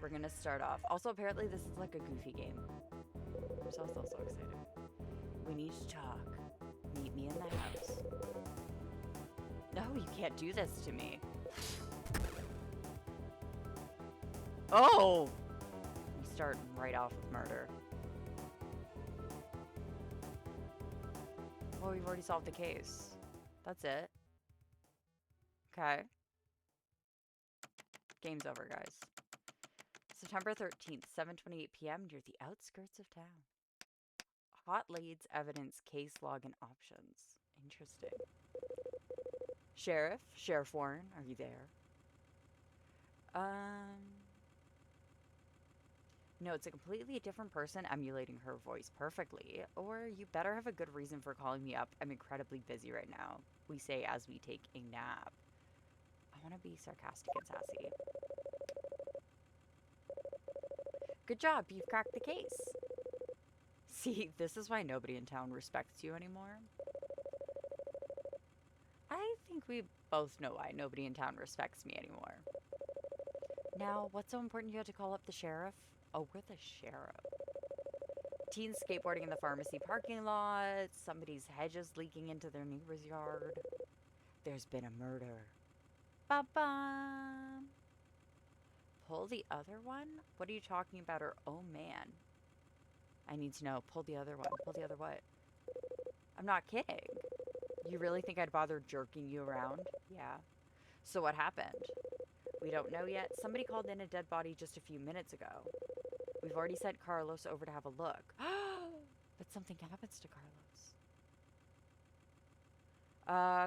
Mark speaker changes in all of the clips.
Speaker 1: we're gonna start off. Also, apparently this is like a goofy game. I'm so excited. We need to talk. Meet me in the house. No, you can't do this to me. Oh! We start right off with murder. Well, we've already solved the case. That's it. Okay. Game's over, guys. September 13th, 7:28 p.m. near the outskirts of town. Hot leads, evidence, case log, and options. Interesting. Sheriff Warren, are you there? No, it's a completely different person emulating her voice perfectly. Or you better have a good reason for calling me up. I'm incredibly busy right now. We say as we take a nap. I want to be sarcastic and sassy. Good job, you've cracked the case. See, this is why nobody in town respects you anymore. I think we both know why nobody in town respects me anymore. Now, what's so important you had to call up the sheriff? Oh, we're the sheriff. Teens skateboarding in the pharmacy parking lot. Somebody's hedges leaking into their neighbor's yard. There's been a murder. Ba-bum. Pull the other one? What are you talking about? Or, oh man. I need to know. Pull the other one. Pull the other what? I'm not kidding. You really think I'd bother jerking you around? Yeah. So what happened? We don't know yet. Somebody called in a dead body just a few minutes ago. We've already sent Carlos over to have a look. But something happens to Carlos.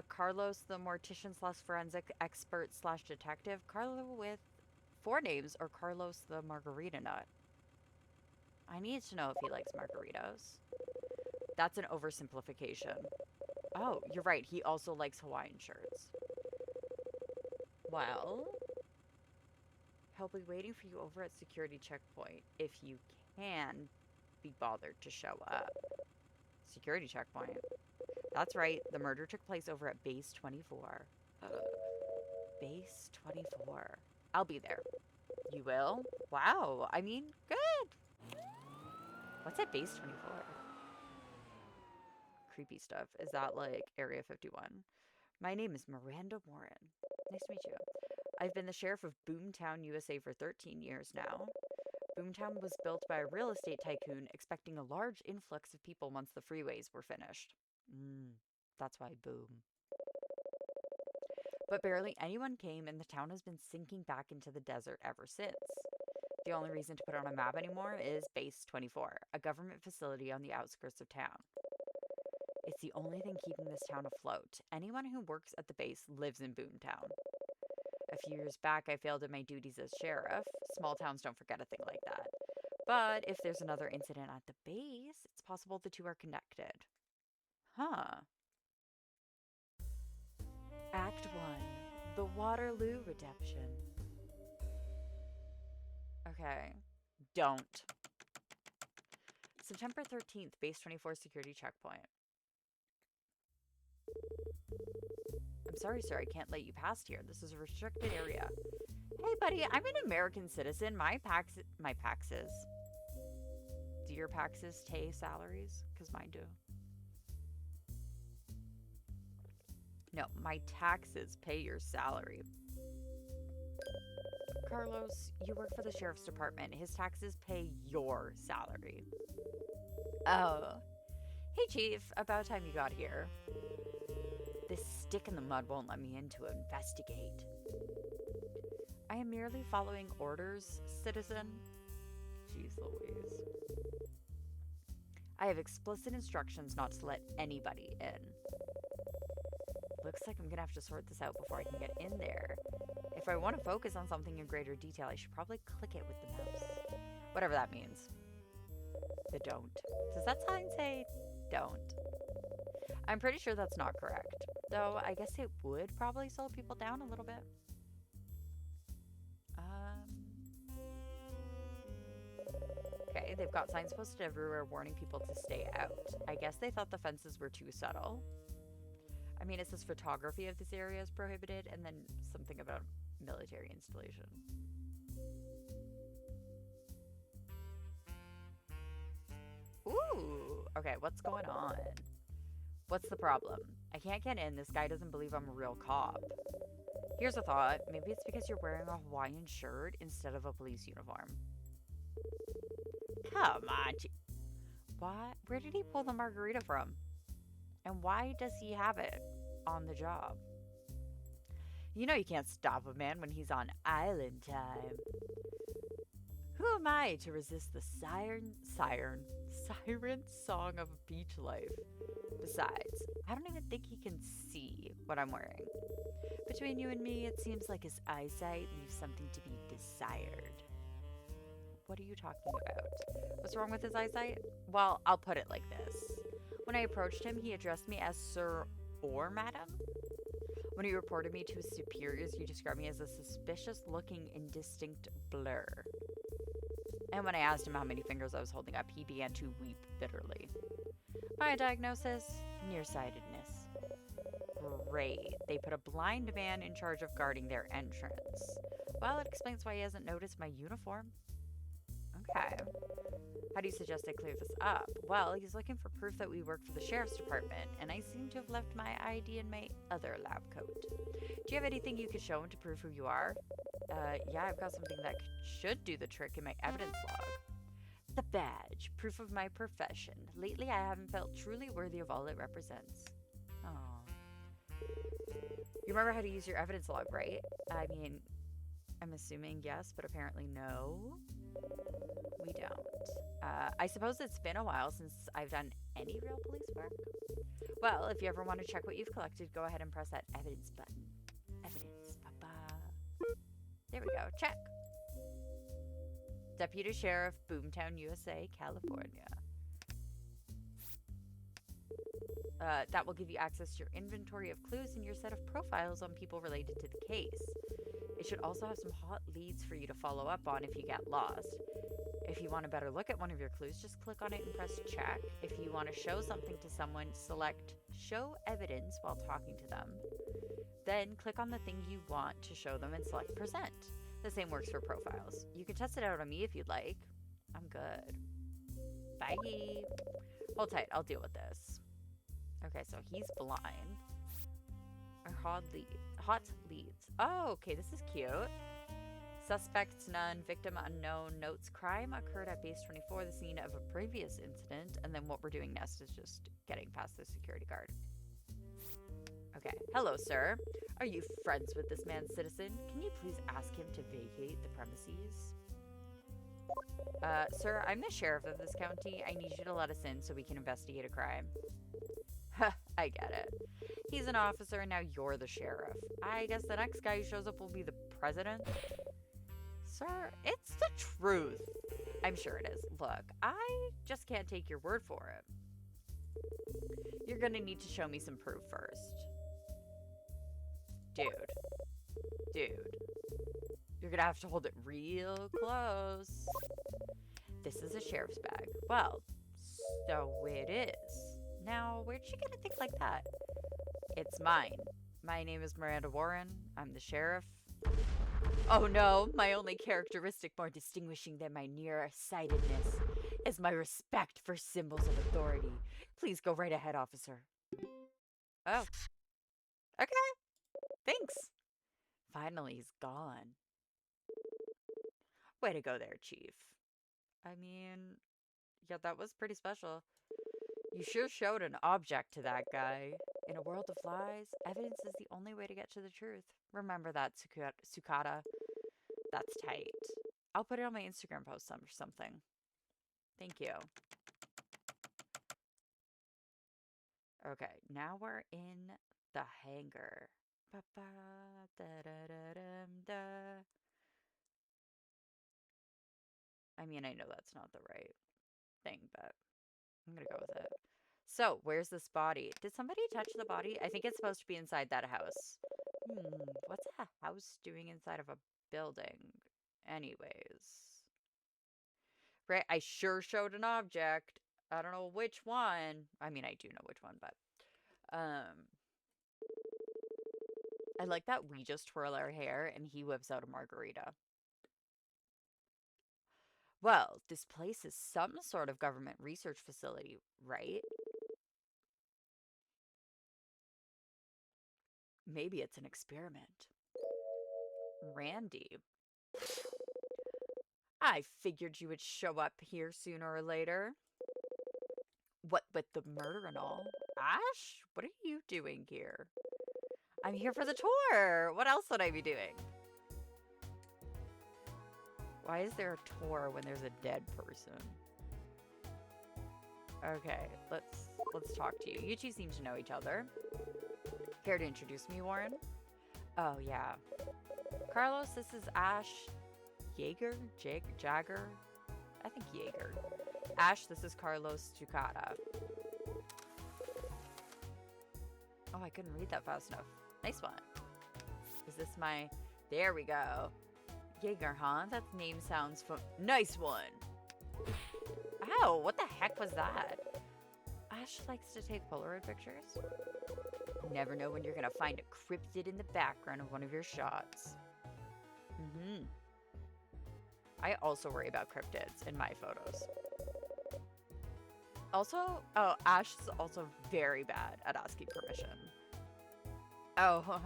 Speaker 1: Carlos, the mortician slash forensic expert slash detective. Carlo with 4 names, or Carlos the margarita nut. I need to know if he likes margaritas. That's an oversimplification. Oh, you're right. He also likes Hawaiian shirts. Well, he'll be waiting for you over at security checkpoint if you can be bothered to show up. Security checkpoint. That's right. The murder took place over at Base 24. Base 24. I'll be there. You will? Wow. I mean, good. What's at Base 24? Creepy stuff. Is that like Area 51? My name is Miranda Warren. Nice to meet you. I've been the sheriff of Boomtown, USA for 13 years now. Boomtown was built by a real estate tycoon expecting a large influx of people once the freeways were finished. That's why boom. But barely anyone came, and the town has been sinking back into the desert ever since. The only reason to put it on a map anymore is Base 24, a government facility on the outskirts of town. It's the only thing keeping this town afloat. Anyone who works at the base lives in Boomtown. A few years back, I failed in my duties as sheriff. Small towns don't forget a thing like that. But if there's another incident at the base, it's possible the two are connected. Huh. Act 1. The Waterloo Redemption. Okay. Don't. September 13th, Base 24 security checkpoint. I'm sorry, sir. I can't let you past here. This is a restricted area. Hey, buddy. I'm an American citizen. My paxes. Do your paxes pay salaries? Because mine do. No, my taxes pay your salary. Carlos, you work for the sheriff's department. His taxes pay your salary. Oh. Hey, Chief. About time you got here. This stick in the mud won't let me in to investigate. I am merely following orders, citizen. Jeez Louise. I have explicit instructions not to let anybody in. Looks like I'm gonna have to sort this out before I can get in there. If I want to focus on something in greater detail, I should probably click it with the mouse. Whatever that means. The don't. Does that sign say don't? I'm pretty sure that's not correct. Though I guess it would probably slow people down a little bit. Okay, they've got signs posted everywhere warning people to stay out. I guess they thought the fences were too subtle. I mean, it says photography of this area is prohibited, and then something about military installation. Okay, what's going on? What's the problem? I can't get in. This guy doesn't believe I'm a real cop. Here's a thought. Maybe it's because you're wearing a Hawaiian shirt instead of a police uniform. Come on. What? Where did he pull the margarita from? And why does he have it on the job? You know you can't stop a man when he's on island time. Who am I to resist the siren song of beach life? Besides, I don't even think he can see what I'm wearing. Between you and me, it seems like his eyesight leaves something to be desired. What are you talking about? What's wrong with his eyesight? Well, I'll put it like this. When I approached him, he addressed me as sir or madam. When he reported me to his superiors, he described me as a suspicious-looking, indistinct blur. And when I asked him how many fingers I was holding up, he began to weep bitterly. My diagnosis? Nearsightedness. Great. They put a blind man in charge of guarding their entrance. Well, it explains why he hasn't noticed my uniform. Okay. How do you suggest I clear this up? Well, he's looking for proof that we work for the sheriff's department, and I seem to have left my ID in my other lab coat. Do you have anything you could show him to prove who you are? Yeah, I've got something that should do the trick in my evidence log. The badge, proof of my profession. Lately, I haven't felt truly worthy of all it represents. Oh. You remember how to use your evidence log, right? I mean, I'm assuming yes, but apparently no. We don't. I suppose it's been a while since I've done any real police work. Well, if you ever want to check what you've collected, go ahead and press that evidence button. Evidence. Ba-ba. There we go. Check. Deputy Sheriff, Boomtown, USA, California. That will give you access to your inventory of clues and your set of profiles on people related to the case. It should also have some hot leads for you to follow up on if you get lost. If you want a better look at one of your clues, just click on it and press check. If you want to show something to someone, select show evidence while talking to them. Then click on the thing you want to show them and select present. The same works for profiles. You can test it out on me if you'd like. I'm good. Bye. Hold tight, I'll deal with this. Okay, so he's blind. Hot leads. Oh, okay, this is cute. Suspects none, victim unknown, notes crime occurred at base 24, the scene of a previous incident, and then what we're doing next is just getting past the security guard. Okay, hello sir. Are you friends with this man, citizen? Can you please ask him to vacate the premises? Sir, I'm the sheriff of this county. I need you to let us in so we can investigate a crime. Ha, I get it. He's an officer and now you're the sheriff. I guess the next guy who shows up will be the president? Sir, it's the truth. I'm sure it is. Look, I just can't take your word for it. You're gonna need to show me some proof first. Dude. You're gonna have to hold it real close. This is a sheriff's bag. Well, so it is. Now, where'd you get a thing like that? It's mine. My name is Miranda Warren. I'm the sheriff. Oh no, my only characteristic more distinguishing than my nearsightedness is my respect for symbols of authority. Please go right ahead, officer. Oh. Okay. Thanks. Finally, he's gone. Way to go there, Chief. I mean, yeah, that was pretty special. You sure showed an object to that guy. In a world of lies, evidence is the only way to get to the truth. Remember that, Sukata. That's tight. I'll put it on my Instagram post or something. Thank you. Okay, now we're in the hangar. I mean, I know that's not the right thing, but I'm gonna go with it. So, where's this body? Did somebody touch the body? I think it's supposed to be inside that house. What's a house doing inside of a building? Anyways. Right, I sure showed an object. I don't know which one. I mean, I do know which one, but... I like that we just twirl our hair and he whips out a margarita. Well, this place is some sort of government research facility, right? Maybe it's an experiment. Randy. I figured you would show up here sooner or later. What with the murder and all? Ash, what are you doing here? I'm here for the tour. What else would I be doing? Why is there a tour when there's a dead person? Okay, let's talk to you. You two seem to know each other. Care to introduce me, Warren? Oh, yeah. Carlos, this is Ash Jaeger? Jagger? I think Jaeger. Ash, this is Carlos Ducata. Oh, I couldn't read that fast enough. Nice one. Is this my... There we go. Jaeger, huh? That name sounds nice one. Ow, what the heck was that? Ash likes to take Polaroid pictures. Never know when you're gonna find a cryptid in the background of one of your shots. I also worry about cryptids in my photos. Also, oh, Ash is also very bad at asking permission. Oh,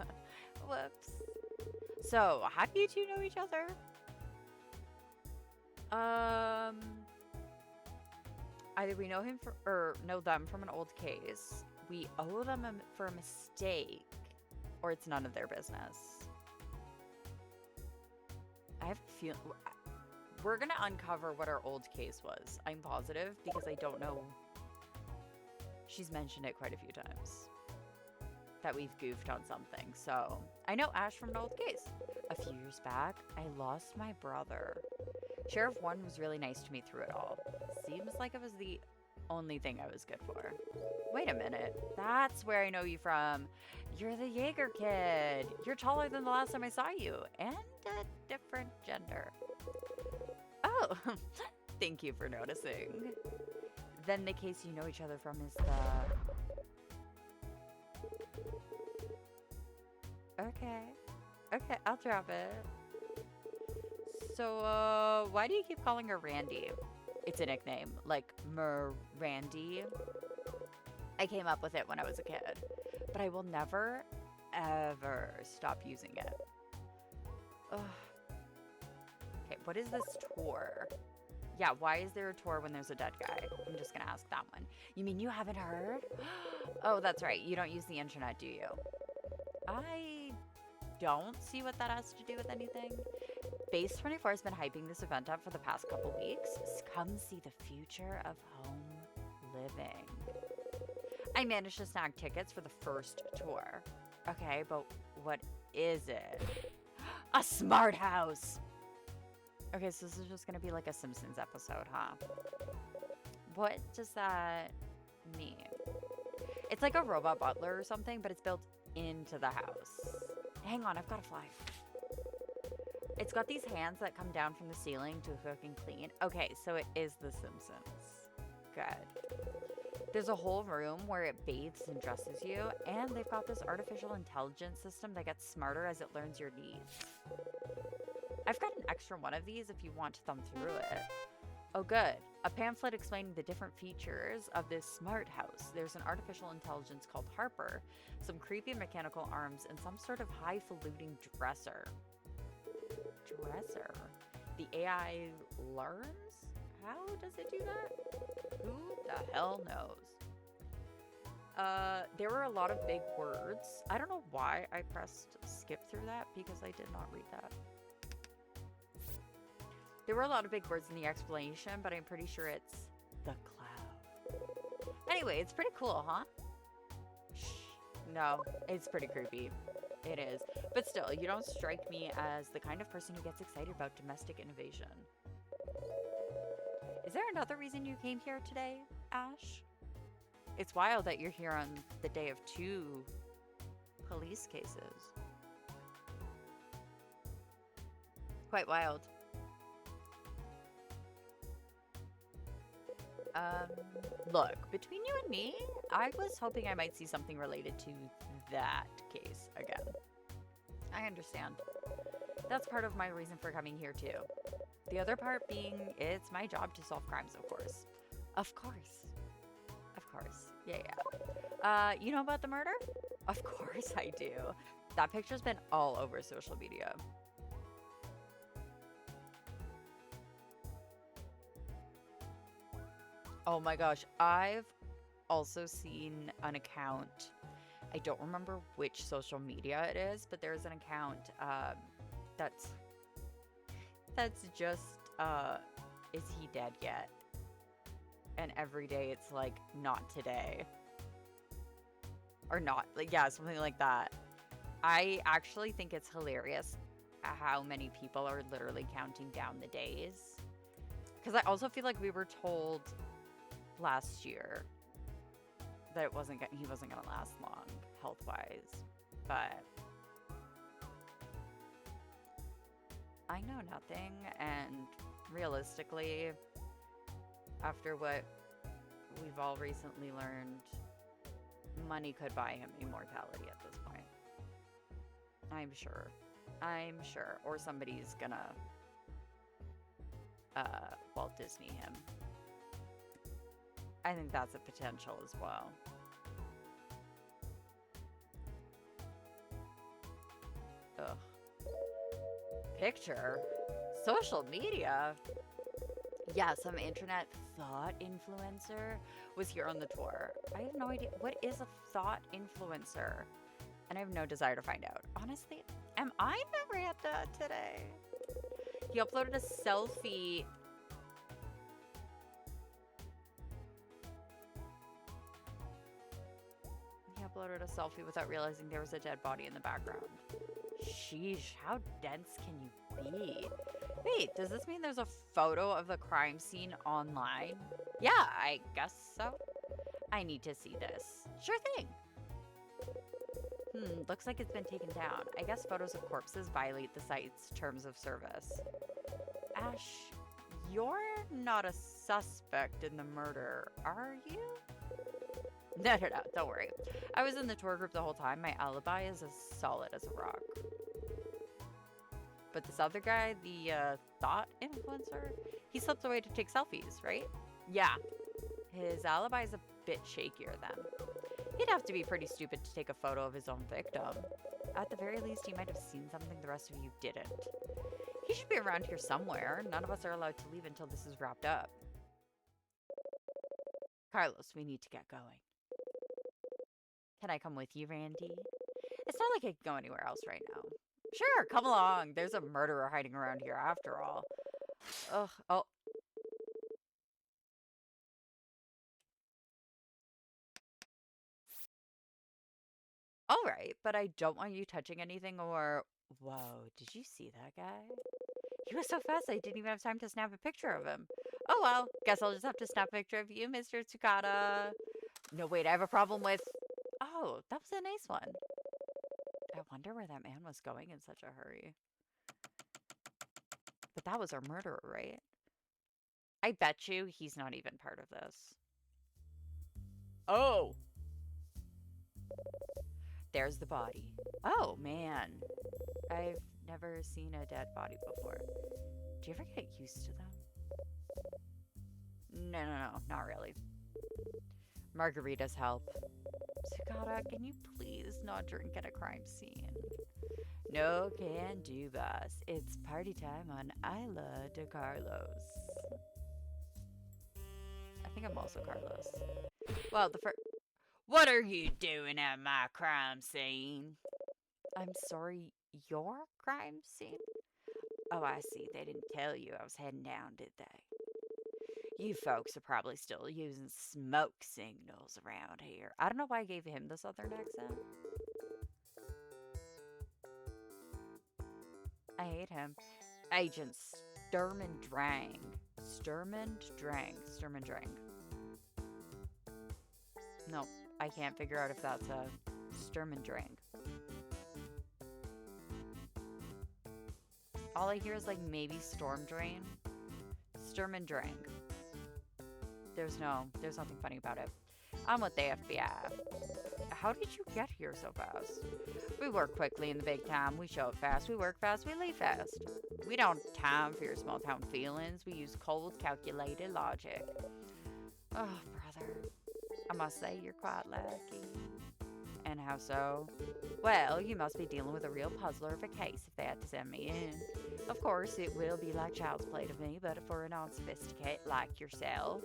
Speaker 1: whoops. So, how do you two know each other? Either we know him or know them from an old case, we owe them for a mistake, or it's none of their business. I have a feeling we're gonna uncover what our old case was. I'm positive because I don't know. She's mentioned it quite a few times that we've goofed on something. So I know Ash from an old case. A few years back, I lost my brother. Sheriff One was really nice to me through it all. Seems like it was the only thing I was good for. Wait a minute. That's where I know you from. You're the Jaeger kid. You're taller than the last time I saw you. And a different gender. Oh, thank you for noticing. Then the case you know each other from is the... Okay, I'll drop it. So, why do you keep calling her Randy? It's a nickname, like Randy. I came up with it when I was a kid, but I will never, ever stop using it. Ugh. Okay, what is this tour? Yeah, why is there a tour when there's a dead guy? I'm just gonna ask that one. You mean you haven't heard? Oh, that's right. You don't use the internet, do you? I don't see what that has to do with anything. Base 24 has been hyping this event up for the past couple weeks. Come see the future of home living. I managed to snag tickets for the first tour. Okay, but what is it? A smart house! Okay, so this is just gonna be like a Simpsons episode, huh? What does that mean? It's like a robot butler or something, but it's built into the house. Hang on, I've got to fly. It's got these hands that come down from the ceiling to cook and clean. Okay, so it is The Simpsons. Good. There's a whole room where it bathes and dresses you, and they've got this artificial intelligence system that gets smarter as it learns your needs. I've got an extra one of these if you want to thumb through it. Oh, good. A pamphlet explaining the different features of this smart house. There's an artificial intelligence called Harper, some creepy mechanical arms, and some sort of highfalutin dresser. The AI learns? How does it do that? Who the hell knows? There were a lot of big words. I don't know why I pressed skip through that because I did not read that. There were a lot of big words in the explanation, but I'm pretty sure it's the cloud. Anyway, it's pretty cool, huh? Shh. No, it's pretty creepy. It is. But still, you don't strike me as the kind of person who gets excited about domestic innovation. Is there another reason you came here today, Ash? It's wild that you're here on the day of 2 police cases. Quite wild. Look, between you and me, I was hoping I might see something related to that case again. I understand. That's part of my reason for coming here too. The other part being it's my job to solve crimes, of course. Of course. Of course. Yeah, yeah. You know about the murder? Of course I do. That picture's been all over social media. Oh my gosh. I've also seen an account. I don't remember which social media it is, but there's an account that's just is he dead yet? And every day it's like, not today. Or not, like, yeah, something like that. I actually think it's hilarious how many people are literally counting down the days. Because I also feel like we were told last year that he wasn't gonna last long health-wise, but I know nothing, and realistically, after what we've all recently learned, money could buy him immortality at this point. I'm sure. Or somebody's gonna Walt Disney him. I think that's a potential as well. Ugh. Picture? Social media? Yeah, some internet thought influencer was here on the tour. I have no idea. What is a thought influencer? And I have no desire to find out. Honestly, am I Miranda today? He uploaded a selfie. He uploaded a selfie without realizing there was a dead body in the background. Sheesh, how dense can you be? Wait, does this mean there's a photo of the crime scene online? Yeah, I guess so. I need to see this. Sure thing. Looks like it's been taken down. I guess photos of corpses violate the site's terms of service. Ash, you're not a suspect in the murder, are you? No, don't worry. I was in the tour group the whole time. My alibi is as solid as a rock. But this other guy, the thought influencer, he slipped away to take selfies, right? Yeah. His alibi is a bit shakier then. He'd have to be pretty stupid to take a photo of his own victim. At the very least, he might have seen something the rest of you didn't. He should be around here somewhere. None of us are allowed to leave until this is wrapped up. Carlos, we need to get going. Can I come with you, Randy? It's not like I can go anywhere else right now. Sure, come along. There's a murderer hiding around here after all. Ugh, oh. All right, but I don't want you touching anything or... Whoa, did you see that guy? He was so fast I didn't even have time to snap a picture of him. Oh well, guess I'll just have to snap a picture of you, Mr. Tsukada. No, wait, I have a problem with... Oh, that was a nice one. I wonder where that man was going in such a hurry. But that was our murderer, right? I bet you he's not even part of this. Oh! There's the body. Oh, man. I've never seen a dead body before. Do you ever get used to them? No, not really. Margaritas help. Tsukada, can you please not drink at a crime scene? No can do, boss. It's party time on Isla de Carlos. I think I'm also Carlos. Well, What are you doing at my crime scene? I'm sorry, your crime scene? Oh, I see. They didn't tell you I was heading down, did they? You folks are probably still using smoke signals around here. I don't know why I gave him the southern accent. I hate him. Agent Sturm and Drang. No, I can't figure out if that's a Sturm and Drang. All I hear is like maybe Storm Drain. Sturm and Drang. There's nothing funny about it. I'm with the FBI. How did you get here so fast? We work quickly in the big time. We show up fast. We work fast. We leave fast. We don't have time for your small town feelings. We use cold, calculated logic. Oh, brother. I must say you're quite lucky. And how so? Well, you must be dealing with a real puzzler of a case if they had to send me in. Of course, it will be like child's play to me, but for a non-sophisticate like yourself,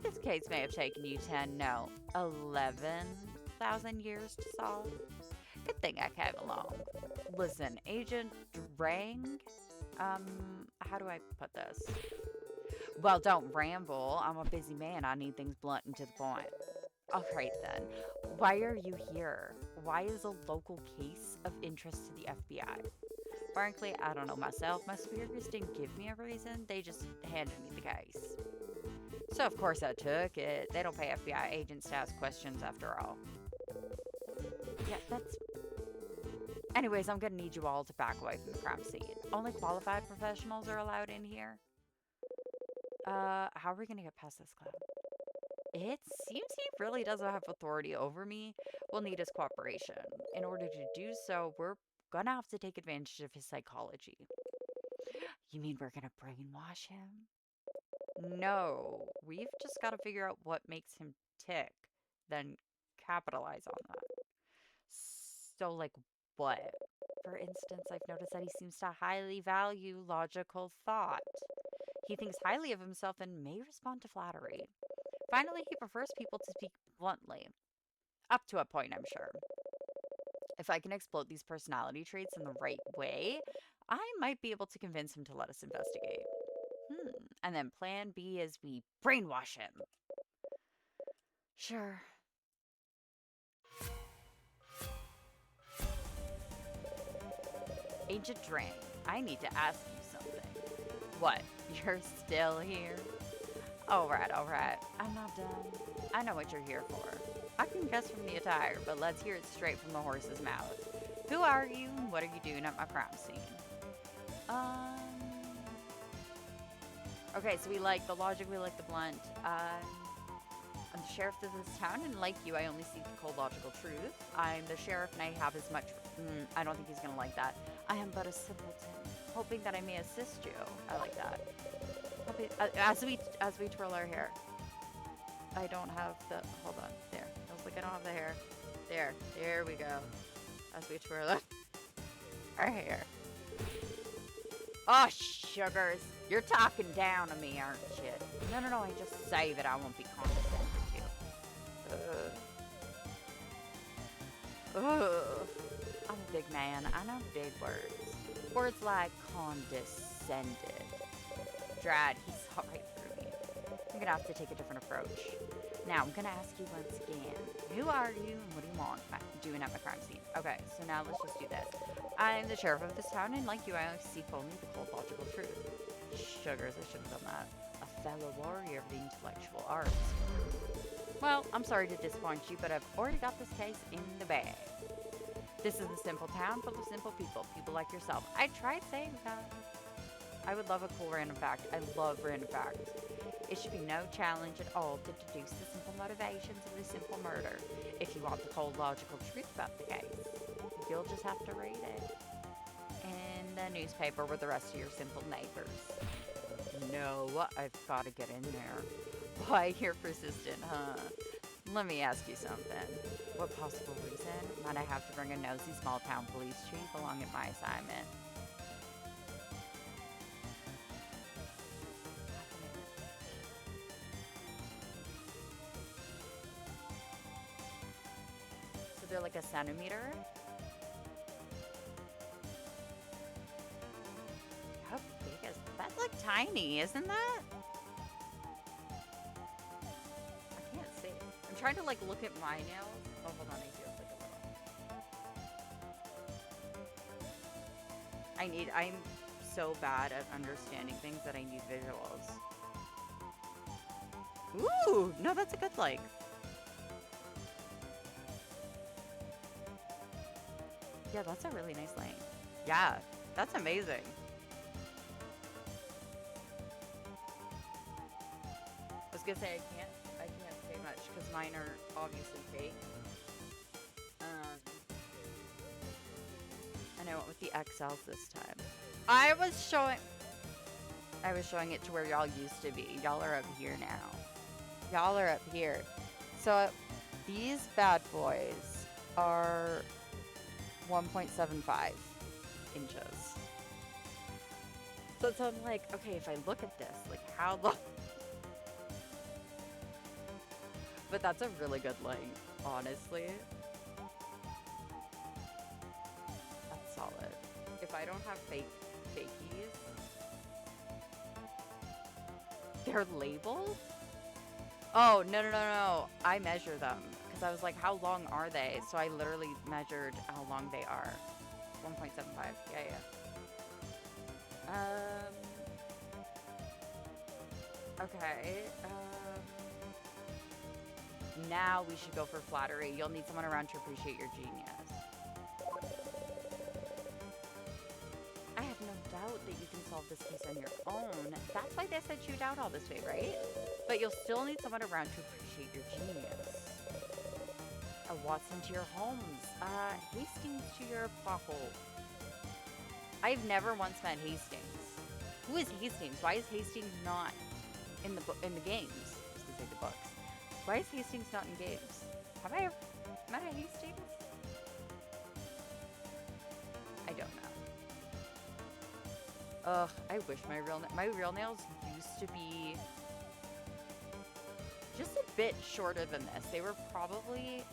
Speaker 1: this case may have taken you 10, no, 11,000 years to solve. Good thing I came along. Listen, Agent Drang, how do I put this? Well, don't ramble. I'm a busy man. I need things blunt and to the point. All right, then. Why are you here? Why is a local case of interest to the FBI? Frankly, I don't know myself. My superiors didn't give me a reason. They just handed me the case. So, of course, I took it. They don't pay FBI agents to ask questions after all. Yeah, that's... Anyways, I'm gonna need you all to back away from the crime scene. Only qualified professionals are allowed in here. How are we gonna get past this cloud? It seems he really doesn't have authority over me. We'll need his cooperation. In order to do so, we're gonna have to take advantage of his psychology. You mean we're gonna brainwash him? No, we've just got to figure out what makes him tick, then capitalize on that. So, like, what? For instance, I've noticed that he seems to highly value logical thought. He thinks highly of himself and may respond to flattery. Finally, he prefers people to speak bluntly. Up to a point, I'm sure. If I can exploit these personality traits in the right way, I might be able to convince him to let us investigate. And then plan B is we brainwash him. Sure. Agent Drain, I need to ask you something. What? You're still here? Alright. I'm not done. I know what you're here for. I can guess from the attire, but let's hear it straight from the horse's mouth. Who are you and what are you doing at my crime scene? Okay, so we like the logic, we like the blunt. I'm the sheriff of this town, and like you, I only seek the cold, logical truth. I'm the sheriff, and I have as much... I don't think he's gonna like that. I am but a simpleton, hoping that I may assist you. I like that. As we twirl our hair. I don't have the... Hold on. There. I was like, I don't have the hair. There we go. As we twirl our hair. Oh, sugars. You're talking down to me, aren't you? No. I just say that I won't be condescending to. I'm a big man. I know big words. Words like condescended. Drat, he saw right through me. I'm gonna have to take a different approach. Now, I'm gonna ask you once again. Who are you and what do you want doing at my crime scene? Okay, so now let's just do this. I'm the sheriff of this town, and like you, I seek only the cold, logical truth. Sugars, I should have done that. A fellow warrior of the intellectual arts. Well, I'm sorry to disappoint you, but I've already got this case in the bag. This is a simple town full of simple people like yourself. I tried saying that. I would love a cool random fact. I love random facts. It should be no challenge at all to deduce the simple motivations of this simple murder. If you want the cold, logical truth about the case, you'll just have to read it in the newspaper with the rest of your simple neighbors. No, I've got to get in there. Why, you're persistent, huh? Let me ask you something. What possible reason might I have to bring a nosy small-town police chief along in my assignment? So they're like a centimeter? How big is that? That's like tiny, isn't that? I can't see. I'm trying to like look at my nails. Oh, hold on, I feel like a little. I'm so bad at understanding things that I need visuals. Ooh, no, that's a good length. Yeah, that's a really nice length. Yeah, that's amazing. I was gonna say I can't say much because mine are obviously fake. And I went with the XLs this time. I was showing it to where y'all used to be. Y'all are up here now. Y'all are up here. So these bad boys are 1.75 inches. So I'm like, okay, if I look at this, like how long? But that's a really good length, honestly. That's solid. If I don't have fakies, they're labeled? Oh, no. I measure them. Because I was like, how long are they? So I literally measured how long they are. 1.75. Yeah. Okay. Now we should go for flattery. You'll need someone around to appreciate your genius. I have no doubt that you can solve this case on your own. That's why they sent you out all this way, right? But you'll still need someone around to appreciate your genius. Watson to your Holmes. Hastings to your Pothole. I've never once met Hastings. Who is Hastings? Why is Hastings not in the games? I was gonna say the books. Why is Hastings not in games? Have I ever met a Hastings? I don't know. Ugh, I wish my real nails used to be just a bit shorter than this. They were probably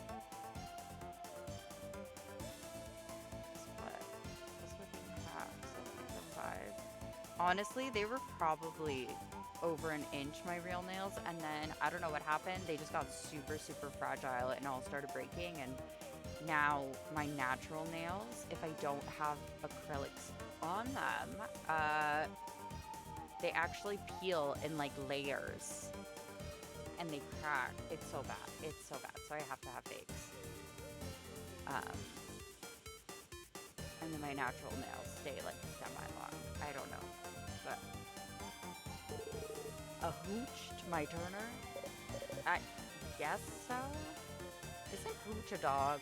Speaker 1: honestly, they were probably over an inch, my real nails, and then I don't know what happened. They just got super, super fragile and all started breaking, and now my natural nails, if I don't have acrylics on them, they actually peel in like layers and they crack. It's so bad. It's so bad. So I have to have fakes. And then my natural nails stay like semi-long. I don't know. But a hooch to my Turner? I guess so? Isn't hooch a dog?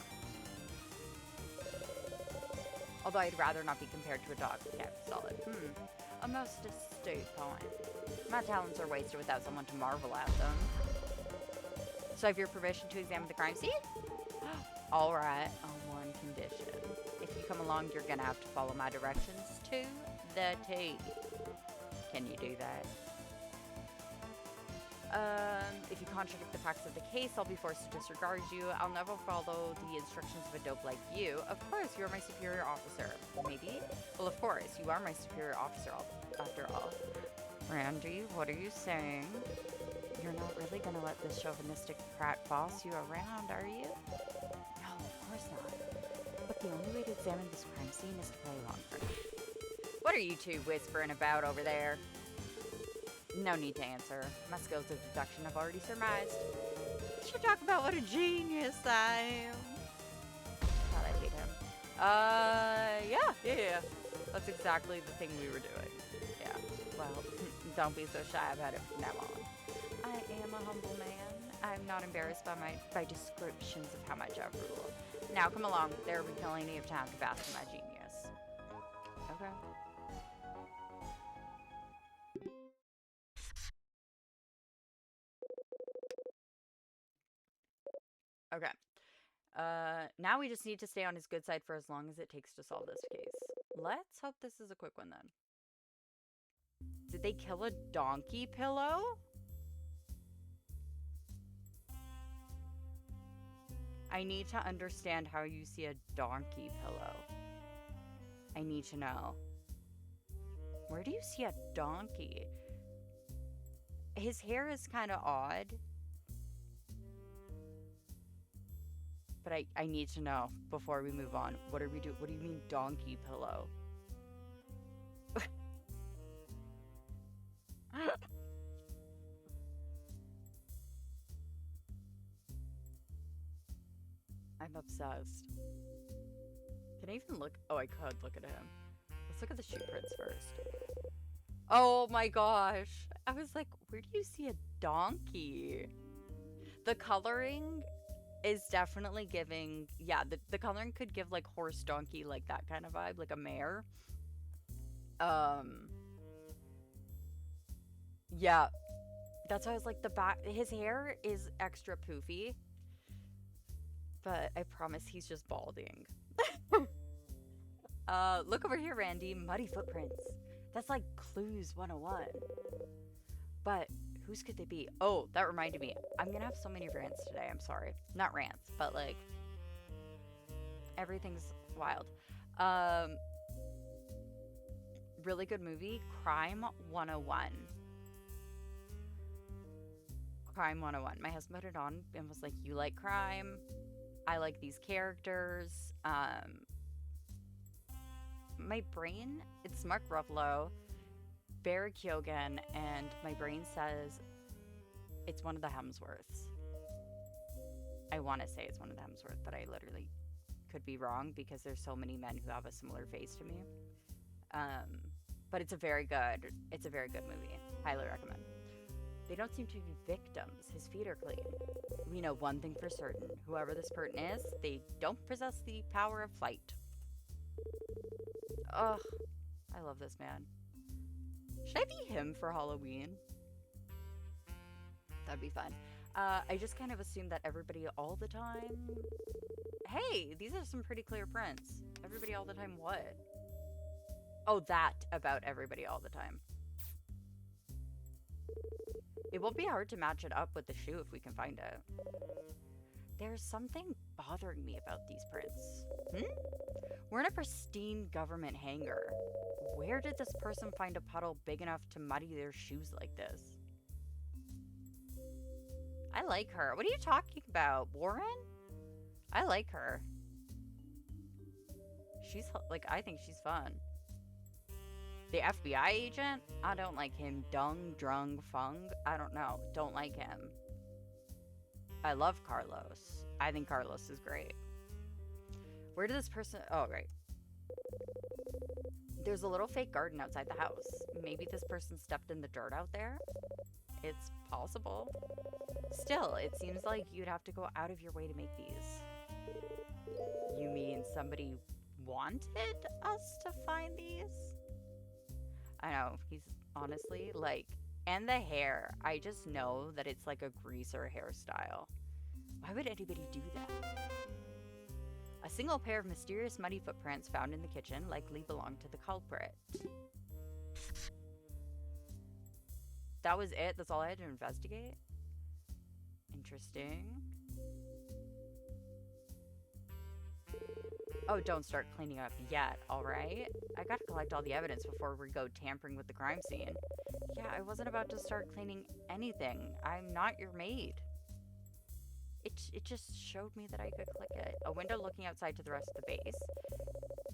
Speaker 1: Although I'd rather not be compared to a dog. Okay, solid. A most astute point. My talents are wasted without someone to marvel at them. So I have your permission to examine the crime scene? Alright, on one condition. If you come along, you're gonna have to follow my directions to the T. Can you do that? If you contradict the facts of the case, I'll be forced to disregard you. I'll never follow the instructions of a dope like you. Of course, you're my superior officer. Maybe? Well, of course, you are my superior officer after all. Randy, what are you saying? You're not really gonna let this chauvinistic prat boss you around, are you? No, of course not. But the only way to examine this crime scene is to play along for me. What are you two whispering about over there? No need to answer. My skills of deduction have already surmised. We should talk about what a genius I am. God, I hate him. Yeah. That's exactly the thing we were doing. Yeah. Well, don't be so shy about it from now on. I am a humble man. I'm not embarrassed by descriptions of how much I rule. Now come along. There will be plenty of time to bask in my genius. Okay. Okay. Now we just need to stay on his good side for as long as it takes to solve this case. Let's hope this is a quick one then. Did they kill a donkey pillow? I need to understand how you see a donkey pillow. I need to know. Where do you see a donkey? His hair is kind of odd. But I need to know before we move on. What do we do? What do you mean donkey pillow? I'm obsessed. Can I even look? Oh, I could look at him. Let's look at the shoe prints first. Oh my gosh. I was like, where do you see a donkey? The coloring is definitely giving, yeah, the coloring could give like horse donkey, like that kind of vibe, like a mare. Um, yeah, that's why I was like the back. His hair is extra poofy, but I promise he's just balding. Look over here, Randy. Muddy footprints. That's like Clues 101. But whose could they be? Oh, that reminded me. I'm gonna have so many rants today. I'm sorry. Not rants, but like everything's wild. Um, really good movie, Crime 101. Crime 101. My husband put it on and was like, "You like crime? I like these characters." My brain, it's Mark Ruffalo, Barry Keoghan, and my brain says it's one of the Hemsworths. I want to say it's one of the Hemsworth, but I literally could be wrong because there's so many men who have a similar face to me. Um, but it's a very good movie. Highly recommend. They don't seem to be victims. His feet are clean. We know one thing for certain. Whoever this person is, they don't possess the power of flight. Ugh, I love this man. Should I be him for Halloween? That'd be fun. I just kind of assumed that everybody all the time... Hey, these are some pretty clear prints. Everybody all the time what? Oh, that about everybody all the time. It won't be hard to match it up with the shoe if we can find it. There's something bothering me about these prints. We're in a pristine government hangar. Where did this person find a puddle big enough to muddy their shoes like this? I like her. What are you talking about, Warren? I like her. She's, like, I think she's fun. The FBI agent? I don't like him. Dung, drung, fung? I don't know. Don't like him. I love Carlos. I think Carlos is great. Where did this person... Oh, right. There's a little fake garden outside the house. Maybe this person stepped in the dirt out there? It's possible. Still, it seems like you'd have to go out of your way to make these. You mean somebody wanted us to find these? I know, he's honestly, like, and the hair, I just know that it's like a greaser hairstyle. Why would anybody do that? A single pair of mysterious muddy footprints found in the kitchen likely belonged to the culprit. That was it? That's all I had to investigate? Interesting. Oh, don't start cleaning up yet, alright? I gotta collect all the evidence before we go tampering with the crime scene. Yeah, I wasn't about to start cleaning anything. I'm not your maid. It just showed me that I could click it. A window looking outside to the rest of the base.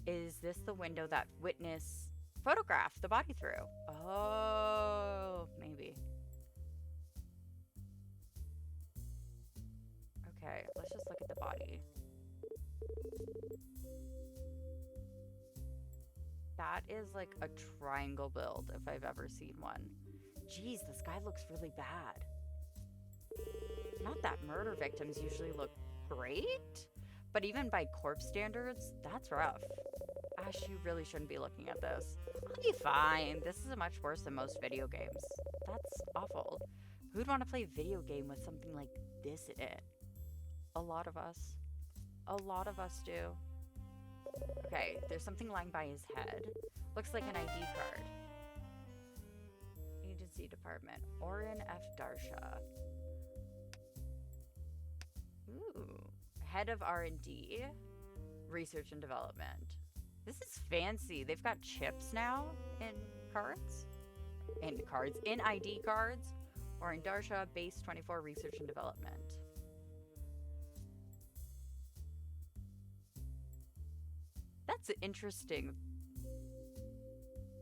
Speaker 1: Is this the window that witness photographed the body through? Oh, maybe. Okay, let's just look at the body. That is like a triangle build if I've ever seen one. Jeez, this guy looks really bad. Not that murder victims usually look great, but even by corpse standards, that's rough. Ash, you really shouldn't be looking at this. I'll be fine. This is much worse than most video games. That's awful. Who'd want to play a video game with something like this in it? A lot of us. A lot of us do. Okay, there's something lying by his head. Looks like an ID card. Agency department. Oren F. Darsha. Ooh. Head of R&D. Research and development. This is fancy. They've got chips now in cards. In ID cards. Oren Darsha, base 24, research and development. That's interesting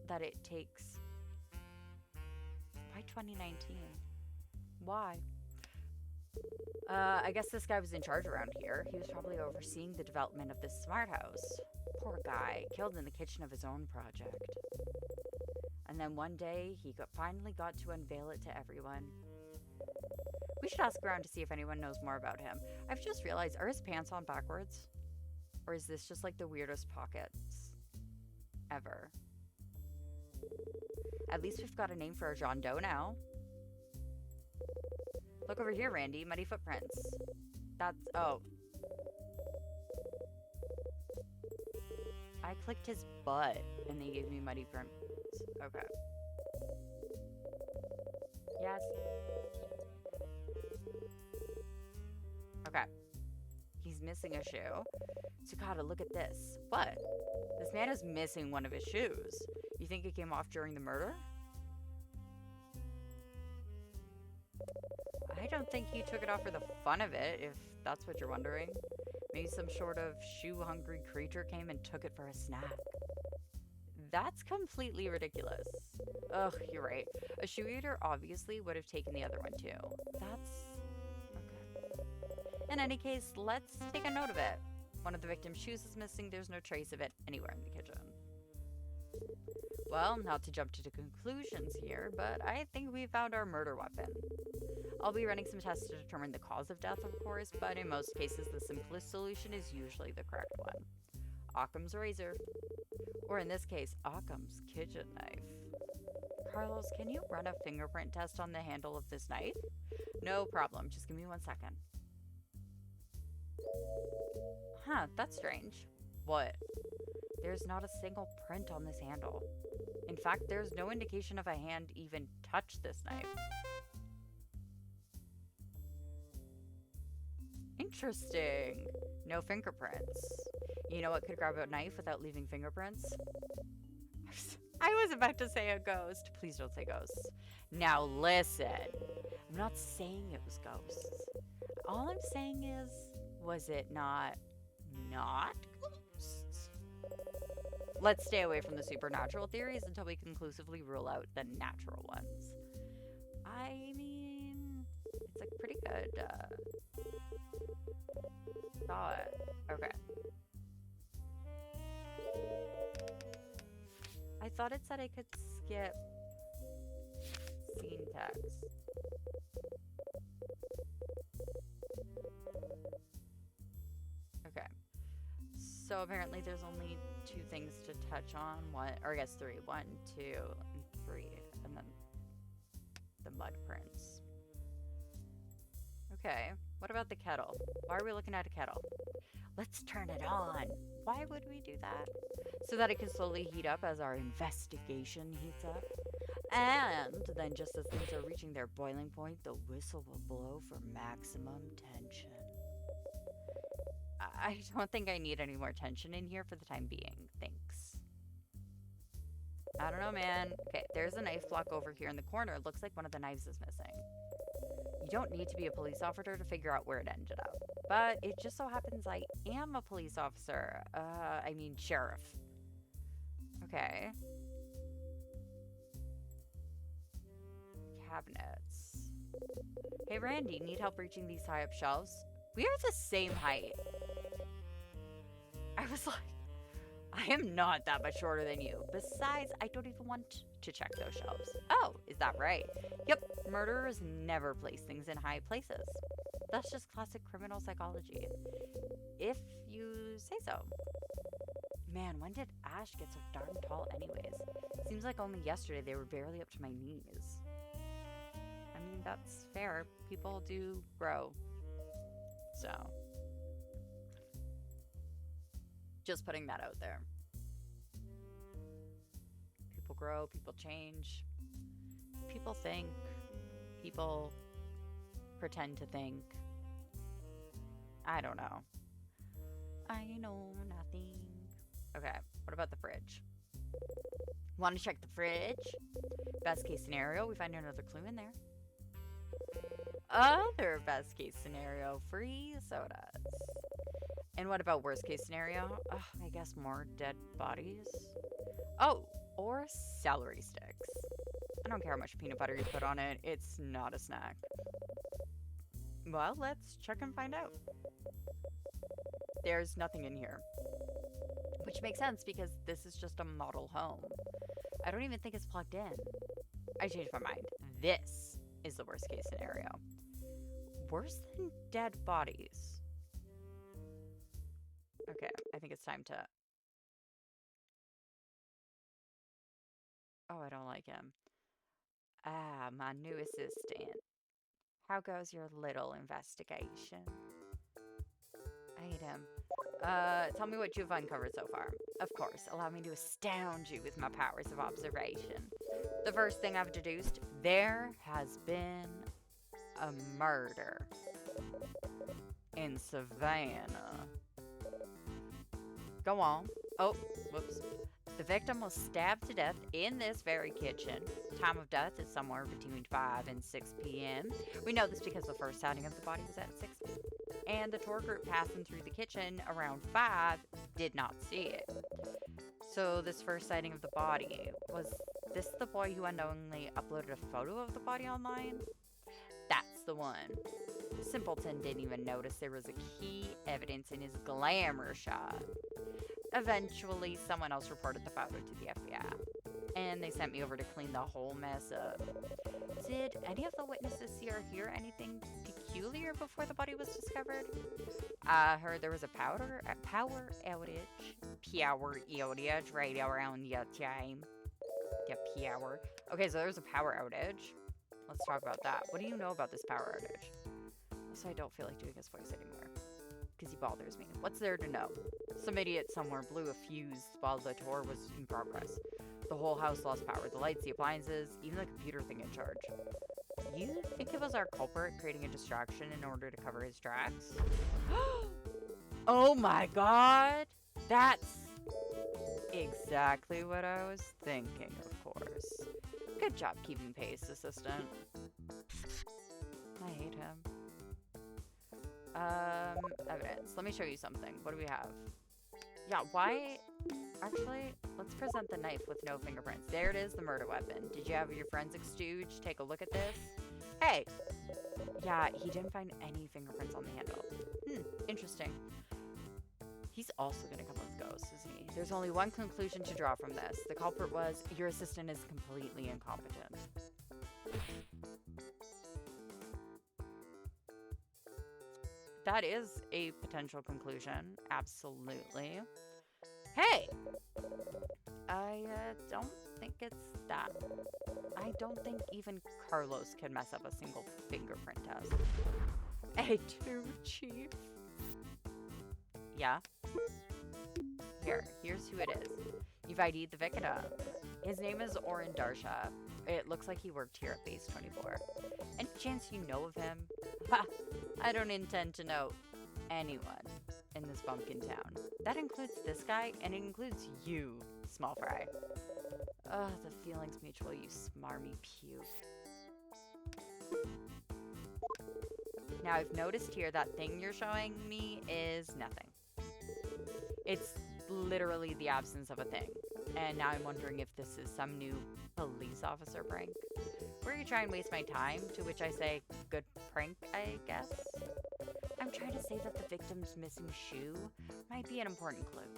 Speaker 1: that it takes... Why 2019? Why? I guess this guy was in charge around here. He was probably overseeing the development of this smart house. Poor guy, killed in the kitchen of his own project. And then one day, he finally got to unveil it to everyone. We should ask around to see if anyone knows more about him. I've just realized, are his pants on backwards? Or is this just like the weirdest pockets ever? At least we've got a name for our John Doe now. Look over here, Randy. Muddy footprints. That's... oh. I clicked his butt and they gave me muddy prints. Okay. Yes. Okay. He's missing a shoe. So gotta look at this. What? This man is missing one of his shoes. You think it came off during the murder? I don't think he took it off for the fun of it, if that's what you're wondering. Maybe some sort of shoe-hungry creature came and took it for a snack. That's completely ridiculous. Ugh, you're right. A shoe eater obviously would have taken the other one too. That's... okay. In any case, let's take a note of it. One of the victim's shoes is missing. There's no trace of it anywhere in the kitchen. Well, not to jump to conclusions here, but I think we found our murder weapon. I'll be running some tests to determine the cause of death, of course, but in most cases, the simplest solution is usually the correct one. Occam's razor. Or in this case, Occam's kitchen knife. Carlos, can you run a fingerprint test on the handle of this knife? No problem. Just give me 1 second. Huh, that's strange. What? There's not a single print on this handle. In fact, there's no indication of a hand even touched this knife. Interesting. No fingerprints. You know what could grab a knife without leaving fingerprints? I was about to say a ghost. Please don't say ghosts. Now listen. I'm not saying it was ghosts. All I'm saying is, was it not ghosts? Let's stay away from the supernatural theories until we conclusively rule out the natural ones. I mean, it's a pretty good thought. Okay. I thought it said I could skip scene text. Okay. So apparently there's only 2 things to touch on. One, or I guess 3. 1, 2, and 3. And then the mud prints. Okay. What about the kettle? Why are we looking at a kettle? Let's turn it on. Why would we do that? So that it can slowly heat up as our investigation heats up. And then just as things are reaching their boiling point, the whistle will blow for maximum tension. I don't think I need any more tension in here for the time being. Thanks. I don't know, man. Okay, there's a knife block over here in the corner. Looks like one of the knives is missing. You don't need to be a police officer to figure out where it ended up. But it just so happens I am a police officer. I mean sheriff. Okay. Cabinets. Hey, Randy, need help reaching these high up shelves? We are the same height. I was like, I am not that much shorter than you. Besides, I don't even want to check those shelves. Oh, is that right? Yep, murderers never place things in high places. That's just classic criminal psychology. If you say so. Man, when did Ash get so darn tall anyways? Seems like only yesterday they were barely up to my knees. I mean, that's fair. People do grow. So. Just putting that out there. People grow, people change. People think. People pretend to think. I don't know. I know nothing. Okay, what about the fridge? Want to check the fridge? Best case scenario, we find another clue in there. Other best case scenario, free sodas. And what about worst case scenario? I guess more dead bodies. Oh, or celery sticks. I don't care how much peanut butter you put on it. It's not a snack. Well, let's check and find out. There's nothing in here. Which makes sense because this is just a model home. I don't even think it's plugged in. I changed my mind. This is the worst case scenario. worse than dead bodies. Okay, I think it's time to... Oh, I don't like him. Ah, my new assistant. How goes your little investigation? I hate him. Tell me what you've uncovered so far. Of course, allow me to astound you with my powers of observation. The first thing I've deduced, there has been a murder in Savannah. Go on. Oh, whoops. The victim was stabbed to death in this very kitchen. Time of death is somewhere between 5 and 6 p.m. We know this because the first sighting of the body was at 6 p.m. And the tour group passing through the kitchen around 5 did not see it. So this first sighting of the body, was this the boy who unknowingly uploaded a photo of the body online? That's the one. Simpleton didn't even notice there was a key evidence in his glamour shot. Eventually, someone else reported the photo to the FBI, and they sent me over to clean the whole mess up. Did any of the witnesses see or hear anything peculiar before the body was discovered? I heard there was a power outage right around your time. Yeah, power. Okay, so there's a power outage. Let's talk about that. What do you know about this power outage? So I don't feel like doing his voice anymore, because he bothers me. What's there to know? Some idiot somewhere blew a fuse while the tour was in progress. The whole house lost power. The lights, the appliances, even the computer thing in charge. You think it was our culprit creating a distraction in order to cover his tracks? Oh my god! That's exactly what I was thinking, of course. Good job keeping pace, assistant. I hate him. Evidence. Let me show you something. What do we have? Yeah, why? Actually, let's present the knife with no fingerprints. There it is, the murder weapon. Did you have your forensic stooge take a look at this? Hey! Yeah, he didn't find any fingerprints on the handle. Interesting. He's also gonna come with ghosts, isn't he? There's only one conclusion to draw from this. The culprit was, your assistant is completely incompetent. That is a potential conclusion. Absolutely. Hey! I don't think it's that. I don't think even Carlos can mess up a single fingerprint test. Hey, too, Chief. Yeah? Here's who it is. You've ID'd the victim. His name is Oren Darsha. It looks like he worked here at Base 24. Any chance you know of him? Ha! I don't intend to know anyone in this bumpkin town. That includes this guy, and it includes you, small fry. Ugh, the feeling's mutual, you smarmy puke. Now, I've noticed here that thing you're showing me is nothing. It's literally the absence of a thing. And now I'm wondering if this is some new police officer prank. Were you trying to waste my time? To which I say, good prank, I guess? I'm trying to say that the victim's missing shoe might be an important clue.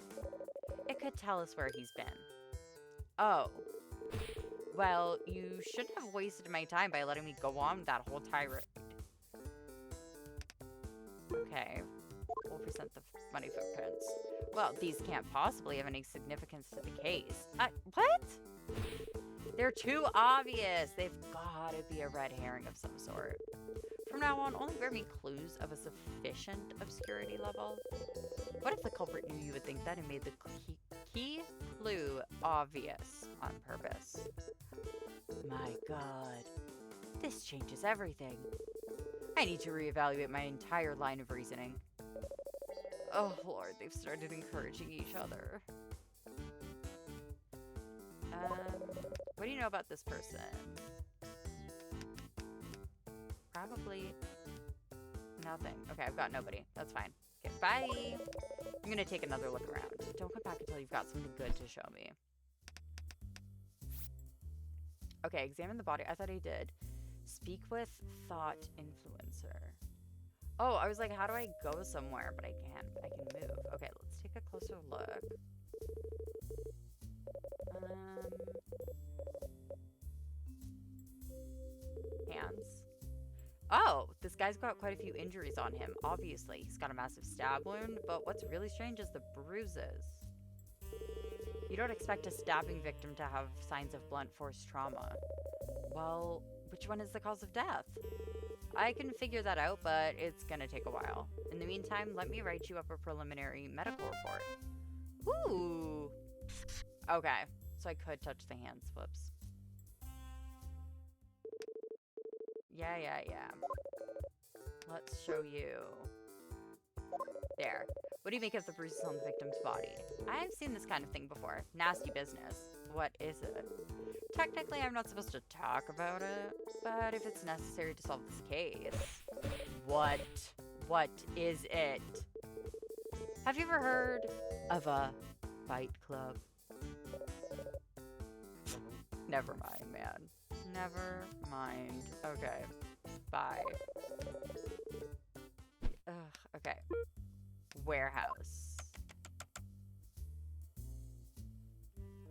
Speaker 1: It could tell us where he's been. Oh. Well, you shouldn't have wasted my time by letting me go on that whole tirade. Okay. We'll present the money footprints. Well, these can't possibly have any significance to the case. What? They're too obvious. They've got to be a red herring of some sort. From now on, only bear me clues of a sufficient obscurity level. What if the culprit knew you would think that and made the key clue obvious on purpose? My god. This changes everything. I need to reevaluate my entire line of reasoning. Oh, Lord, they've started encouraging each other. What do you know about this person? Probably nothing. Okay, I've got nobody. That's fine. Okay, bye! I'm gonna take another look around. Don't come back until you've got something good to show me. Okay, examine the body. I thought I did. Speak with thought influencer. Oh, I was like, how do I go somewhere? But I can't. I can move. Okay, let's take a closer look. Hands. Oh, this guy guy's got quite a few injuries on him, obviously. He's got a massive stab wound, but what's really strange is the bruises. You don't expect a stabbing victim to have signs of blunt force trauma. Well, which one is the cause of death? I can figure that out, but it's gonna take a while. In the meantime, let me write you up a preliminary medical report. Ooh. Okay, so I could touch the hands. Whoops. Yeah. Let's show you. There. What do you make of the bruises on the victim's body? I've seen this kind of thing before. Nasty business. What is it? Technically, I'm not supposed to talk about it, but if it's necessary to solve this case... What is it? Have you ever heard of a fight club? Never mind, man. Never mind. Okay. Bye. Ugh, okay. Warehouse.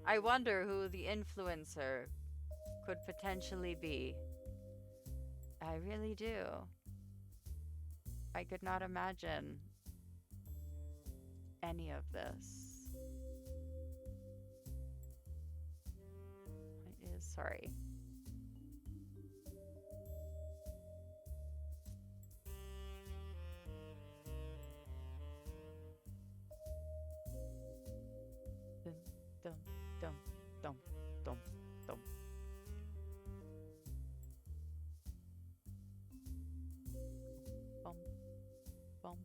Speaker 1: I wonder who the influencer could potentially be. I really do. I could not imagine any of this. It is, sorry. Dum, dum, dum, dum, dum. Bum, bum.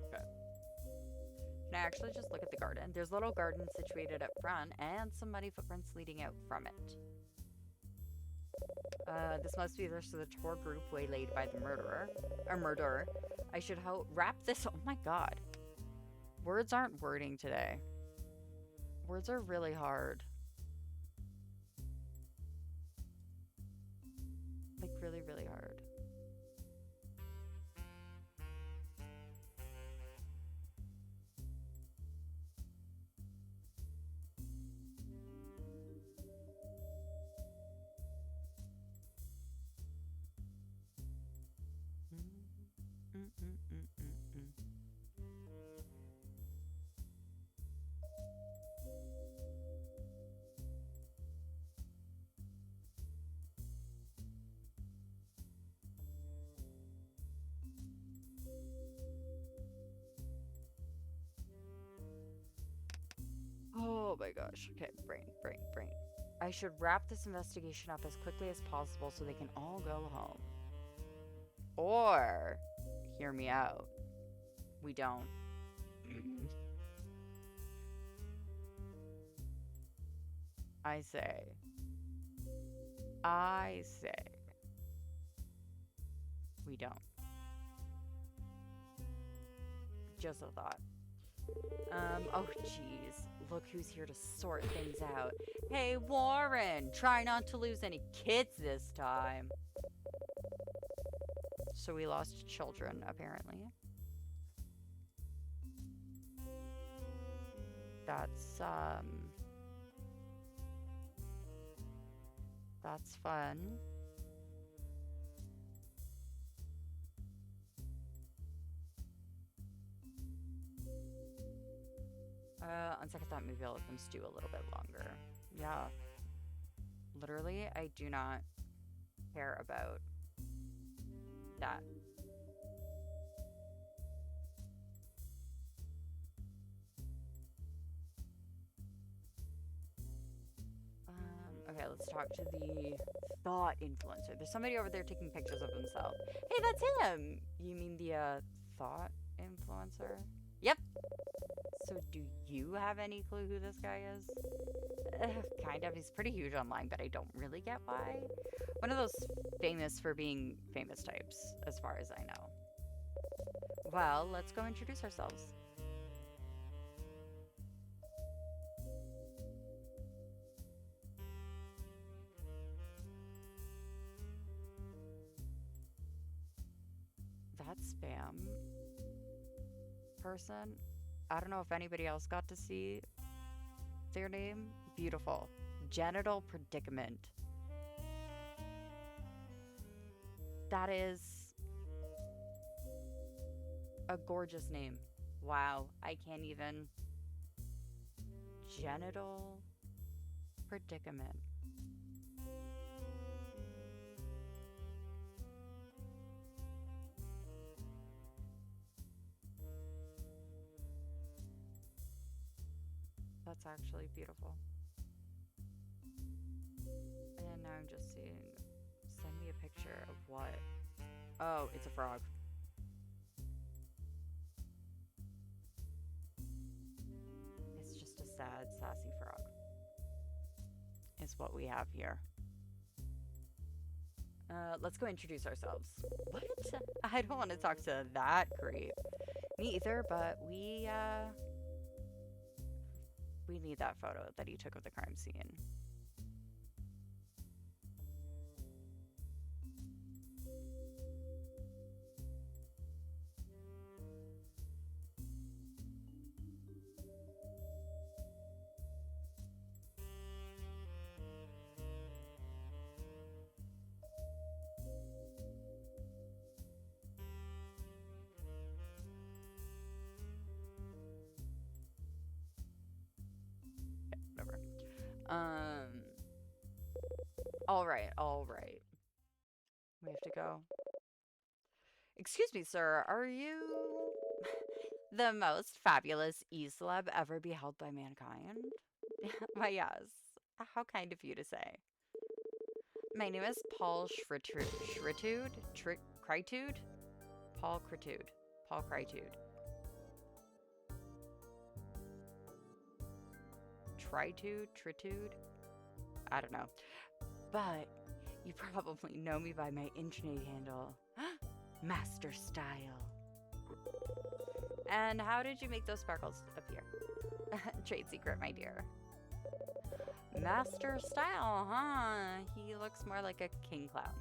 Speaker 1: Okay. Can I actually just look at the garden? There's a little garden situated up front and some muddy footprints leading out from it. This must be the rest of the tour group waylaid by the murderer. I should wrap this. Oh my god. Words aren't wording today. Words are really hard. Like, really, really hard. Oh my gosh. Okay, brain. I should wrap this investigation up as quickly as possible so they can all go home. Or, hear me out, we don't. I say, we don't. Just a thought. Oh jeez, look who's here to sort things out. Hey Warren, try not to lose any kids this time. So we lost children, apparently. That's fun. On second thought, maybe I'll let them stew a little bit longer. Yeah. Literally, I do not care about that. Okay, let's talk to the thought influencer. There's somebody over there taking pictures of himself. Hey, that's him! You mean the, thought influencer? Yep. So do you have any clue who this guy is? Kind of. He's pretty huge online, but I don't really get why. One of those famous for being famous types, as far as I know. Well, let's go introduce ourselves. That spam person I don't know if anybody else got to see their name. Beautiful. Genital predicament. That is a gorgeous name. Wow, I can't even. Genital predicament. That's actually beautiful. And now I'm just seeing. Send me a picture of what? Oh, it's a frog. It's just a sad, sassy frog. Is what we have here. Let's go introduce ourselves. What? I don't want to talk to that creep. Me either, but we need that photo that he took of the crime scene. Whatever. All right. We have to go. Excuse me, sir. Are you the most fabulous e-celeb ever beheld by mankind? Why, yes. How kind of you to say. My name is Paul Shritude? Critude? Paul Critude. Paul Critude. Tritude? I don't know. But you probably know me by my internet handle, Master Style. And how did you make those sparkles appear? Trade secret, my dear. Master Style, huh? He looks more like a king clown.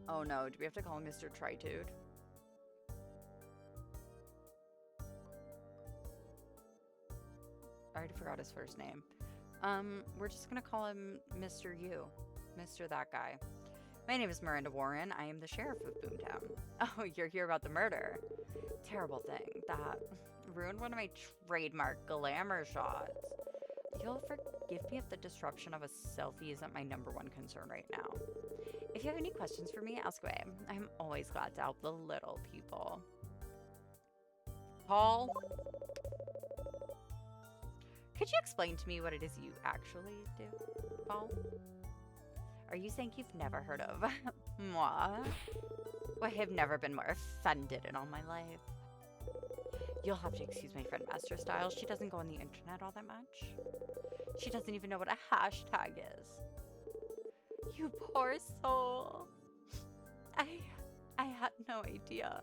Speaker 1: Oh no, do we have to call him Mr. Tritude? I already forgot his first name. We're just gonna call him Mr. U. Mr. That guy. My name is Miranda Warren. I am the sheriff of Boomtown. Oh, you're here about the murder. Terrible thing. That ruined one of my trademark glamour shots. You'll forgive me if the disruption of a selfie isn't my #1 concern right now. If you have any questions for me, ask away. I'm always glad to help the little people. Paul? Could you explain to me what it is you actually do, Paul? Are you saying you've never heard of moi? Well, I have never been more offended in all my life. You'll have to excuse my friend Master Style. She doesn't go on the internet all that much. She doesn't even know what a hashtag is. You poor soul. I had no idea.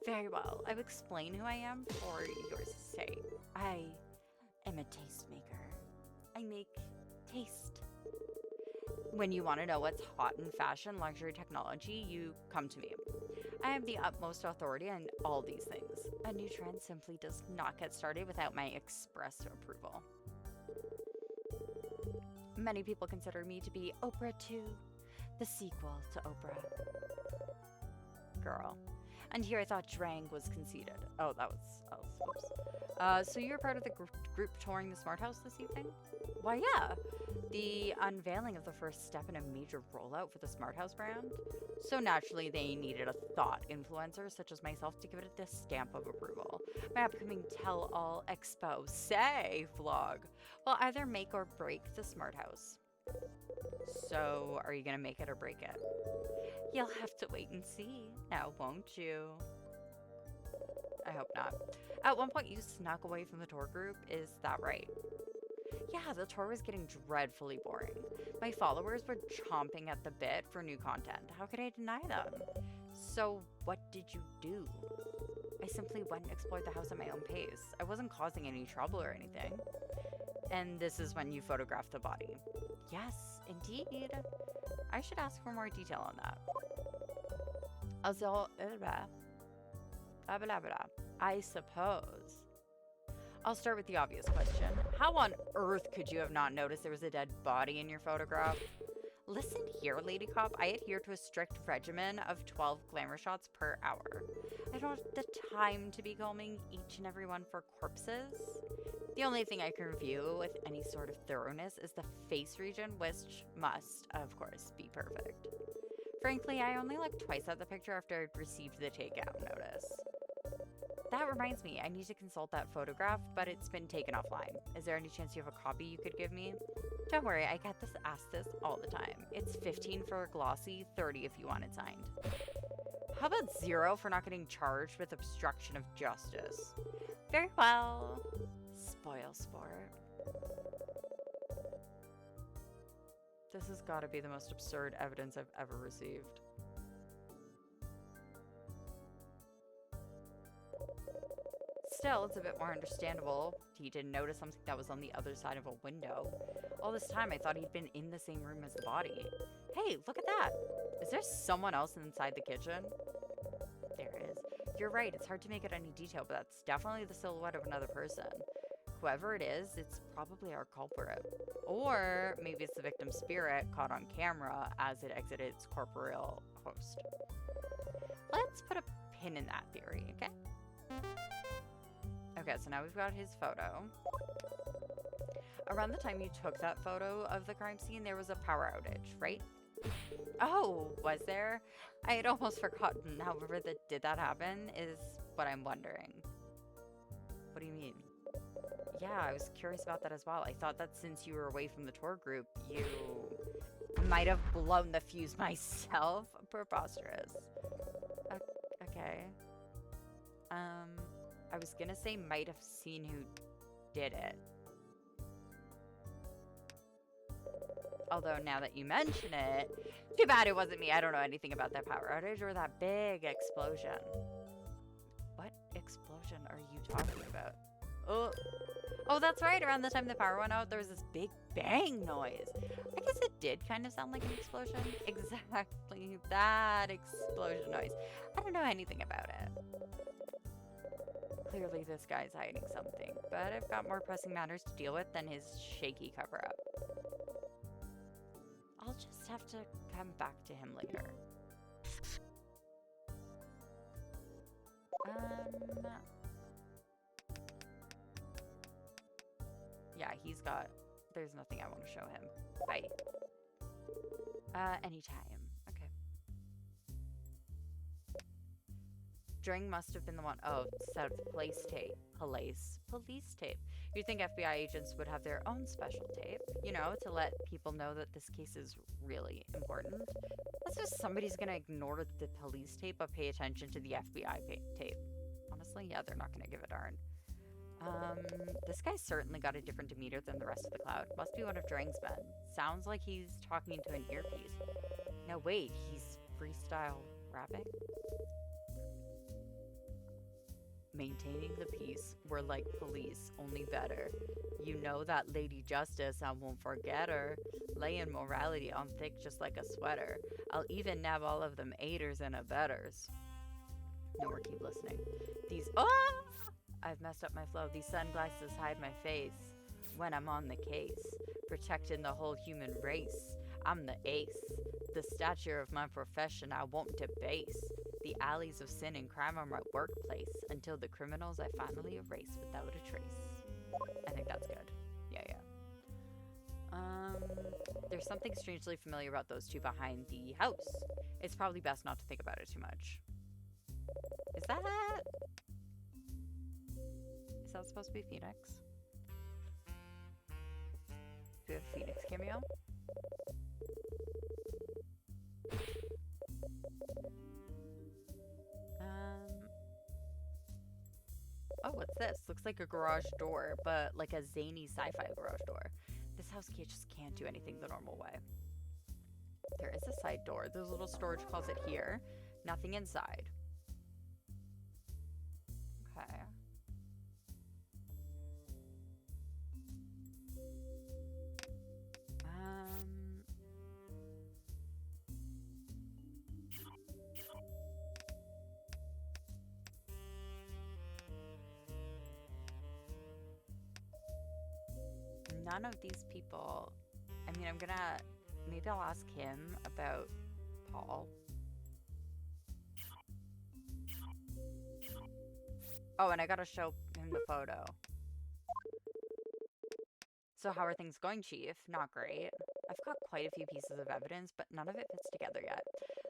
Speaker 1: Very well. I will explain who I am for your sake. I am a tastemaker. I make taste. When you want to know what's hot in fashion, luxury, technology, you come to me. I have the utmost authority on all these things. A new trend simply does not get started without my express approval. Many people consider me to be Oprah 2, the sequel to Oprah. Girl. And here I thought Drang was conceited. Oh, that was... whoops. So you're part of the group touring the Smart House this evening? Why, yeah. The unveiling of the first step in a major rollout for the Smart House brand. So naturally, they needed a thought influencer such as myself to give it the stamp of approval. My upcoming tell-all expose vlog will either make or break the Smart House. So, are you gonna make it or break it? You'll have to wait and see, now won't you? I hope not. At one point, you snuck away from the tour group, is that right? Yeah, the tour was getting dreadfully boring. My followers were chomping at the bit for new content. How could I deny them? So, what did you do? I simply went and explored the house at my own pace. I wasn't causing any trouble or anything. And this is when you photographed the body. Yes, indeed. I should ask for more detail on that. Blah, blah, blah. I suppose. I'll start with the obvious question. How on earth could you have not noticed there was a dead body in your photograph? Listen here, Lady Cop. I adhere to a strict regimen of 12 glamour shots per hour. I don't have the time to be combing each and every one for corpses. The only thing I can review with any sort of thoroughness is the face region, which must, of course, be perfect. Frankly, I only looked twice at the picture after I'd received the takeout notice. That reminds me, I need to consult that photograph, but it's been taken offline. Is there any chance you have a copy you could give me? Don't worry, I get this asked this all the time. It's 15 for a glossy, 30 if you want it signed. How about 0 for not getting charged with obstruction of justice? Very well. Spoil sport. This has got to be the most absurd evidence I've ever received. Still, it's a bit more understandable. He didn't notice something that was on the other side of a window. All this time, I thought he'd been in the same room as the body. Hey, look at that! Is there someone else inside the kitchen? There is. You're right, it's hard to make out any detail, but that's definitely the silhouette of another person. Whoever it is, it's probably our culprit. Or maybe it's the victim's spirit caught on camera as it exited its corporeal host. Let's put a pin in that theory, okay? Okay, so now we've got his photo. Around the time you took that photo of the crime scene, there was a power outage, right? Oh, was there? I had almost forgotten. However, did that happen is what I'm wondering. What do you mean? Yeah, I was curious about that as well. I thought that since you were away from the tour group, you might have blown the fuse myself. Preposterous. Okay. I was gonna say might have seen who did it. Although now that you mention it, too bad it wasn't me. I don't know anything about that power outage or that big explosion. What explosion are you talking about? Oh, that's right. Around the time the power went out, there was this big bang noise. I guess it did kind of sound like an explosion. Exactly that explosion noise. I don't know anything about it. Clearly this guy's hiding something, but I've got more pressing matters to deal with than his shaky cover-up. I'll just have to come back to him later. Yeah, there's nothing I want to show him. Bye. Anytime. Okay. String must have been the one. Oh, set of police tape. Police tape. You'd think FBI agents would have their own special tape, you know, to let people know that this case is really important. That's just somebody's gonna ignore the police tape but pay attention to the FBI tape. Honestly, yeah, they're not gonna give a darn. This guy's certainly got a different demeanor than the rest of the crowd. Must be one of Drang's men. Sounds like he's talking into an earpiece. No, wait, he's freestyle rapping? Maintaining the peace. We're like police, only better. You know that Lady Justice, I won't forget her. Laying morality on thick just like a sweater. I'll even nab all of them aiders and abettors. No more, keep listening. I've messed up my flow. These sunglasses hide my face when I'm on the case. Protecting the whole human race. I'm the ace. The stature of my profession I won't debase. The alleys of sin and crime are my workplace. Until the criminals I finally erase without a trace. I think that's good. Yeah. There's something strangely familiar about those two behind the house. It's probably best not to think about it too much. Is that supposed to be Phoenix? Do we have a Phoenix cameo? Oh, what's this? Looks like a garage door, but like a zany sci-fi garage door. This house just can't do anything the normal way. There is a side door. There's a little storage closet here. Nothing inside. Okay. none of these people... I mean, maybe I'll ask him about Paul. Oh, and I gotta show him the photo. So how are things going, Chief? Not great. I've got quite a few pieces of evidence, but none of it fits together yet.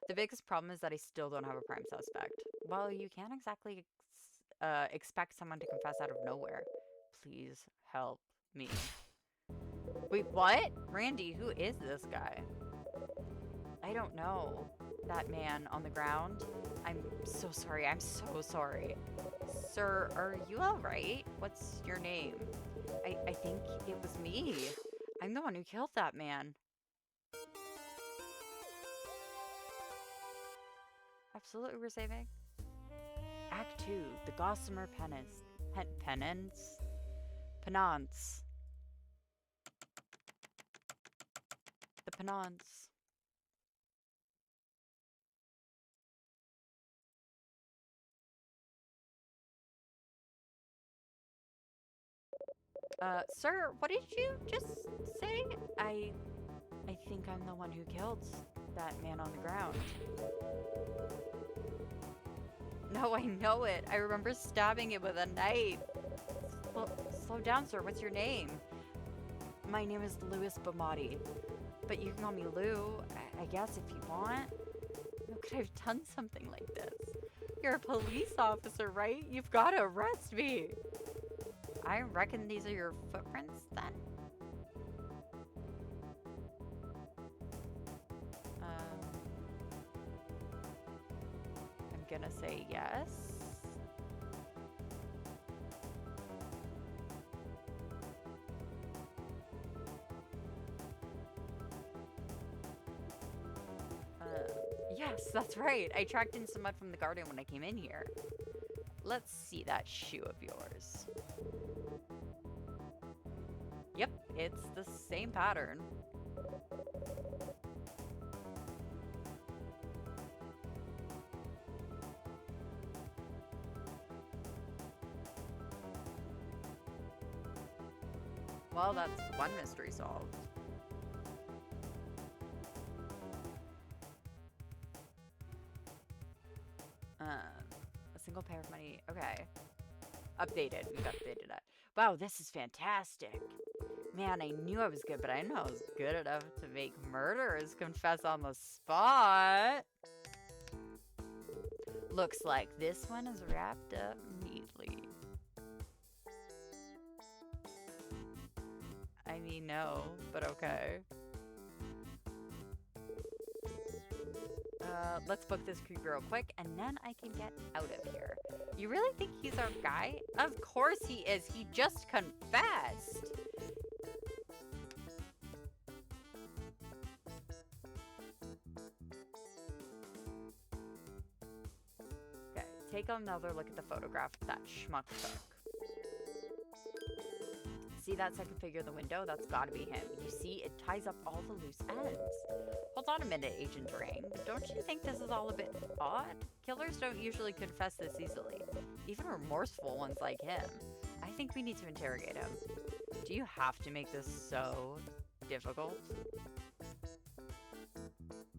Speaker 1: The biggest problem is that I still don't have a prime suspect. Well, you can't exactly expect someone to confess out of nowhere. Please help me. Wait, what? Randy, who is this guy? I don't know. That man on the ground? I'm so sorry. I'm so sorry. Sir, are you alright? What's your name? I think it was me. I'm the one who killed that man. Absolutely, we're saving. Act 2, the Gossamer Penance. Penance? Penance. The Penance. Sir, what did you just say? I think I'm the one who killed that man on the ground. No, I know it. I remember stabbing it with a knife. Slow down, sir. What's your name? My name is Louis Bomati. But you can call me Lou, I guess, if you want. How could I have done something like this? You're a police officer, right? You've got to arrest me. I reckon these are your footprints, then? I'm gonna say yes. Yes, that's right. I tracked in some mud from the garden when I came in here. Let's see that shoe of yours. Yep, it's the same pattern. Well, that's one mystery solved. A single pair of money. Okay. Updated. We've updated it. Wow, this is fantastic. Man, I knew I was good, but I didn't know I was good enough to make murderers confess on the spot. Looks like this one is wrapped up neatly. I mean, no, but okay. Let's book this creep real quick, and then I can get out of here. You really think he's our guy? Of course he is. He just confessed. Okay, take another look at the photograph that schmuck took. See that second figure in the window? That's gotta be him. You see, it ties up all the loose ends. Hold on a minute, Agent Durang. Don't you think this is all a bit odd? Killers don't usually confess this easily. Even remorseful ones like him. I think we need to interrogate him. Do you have to make this so difficult?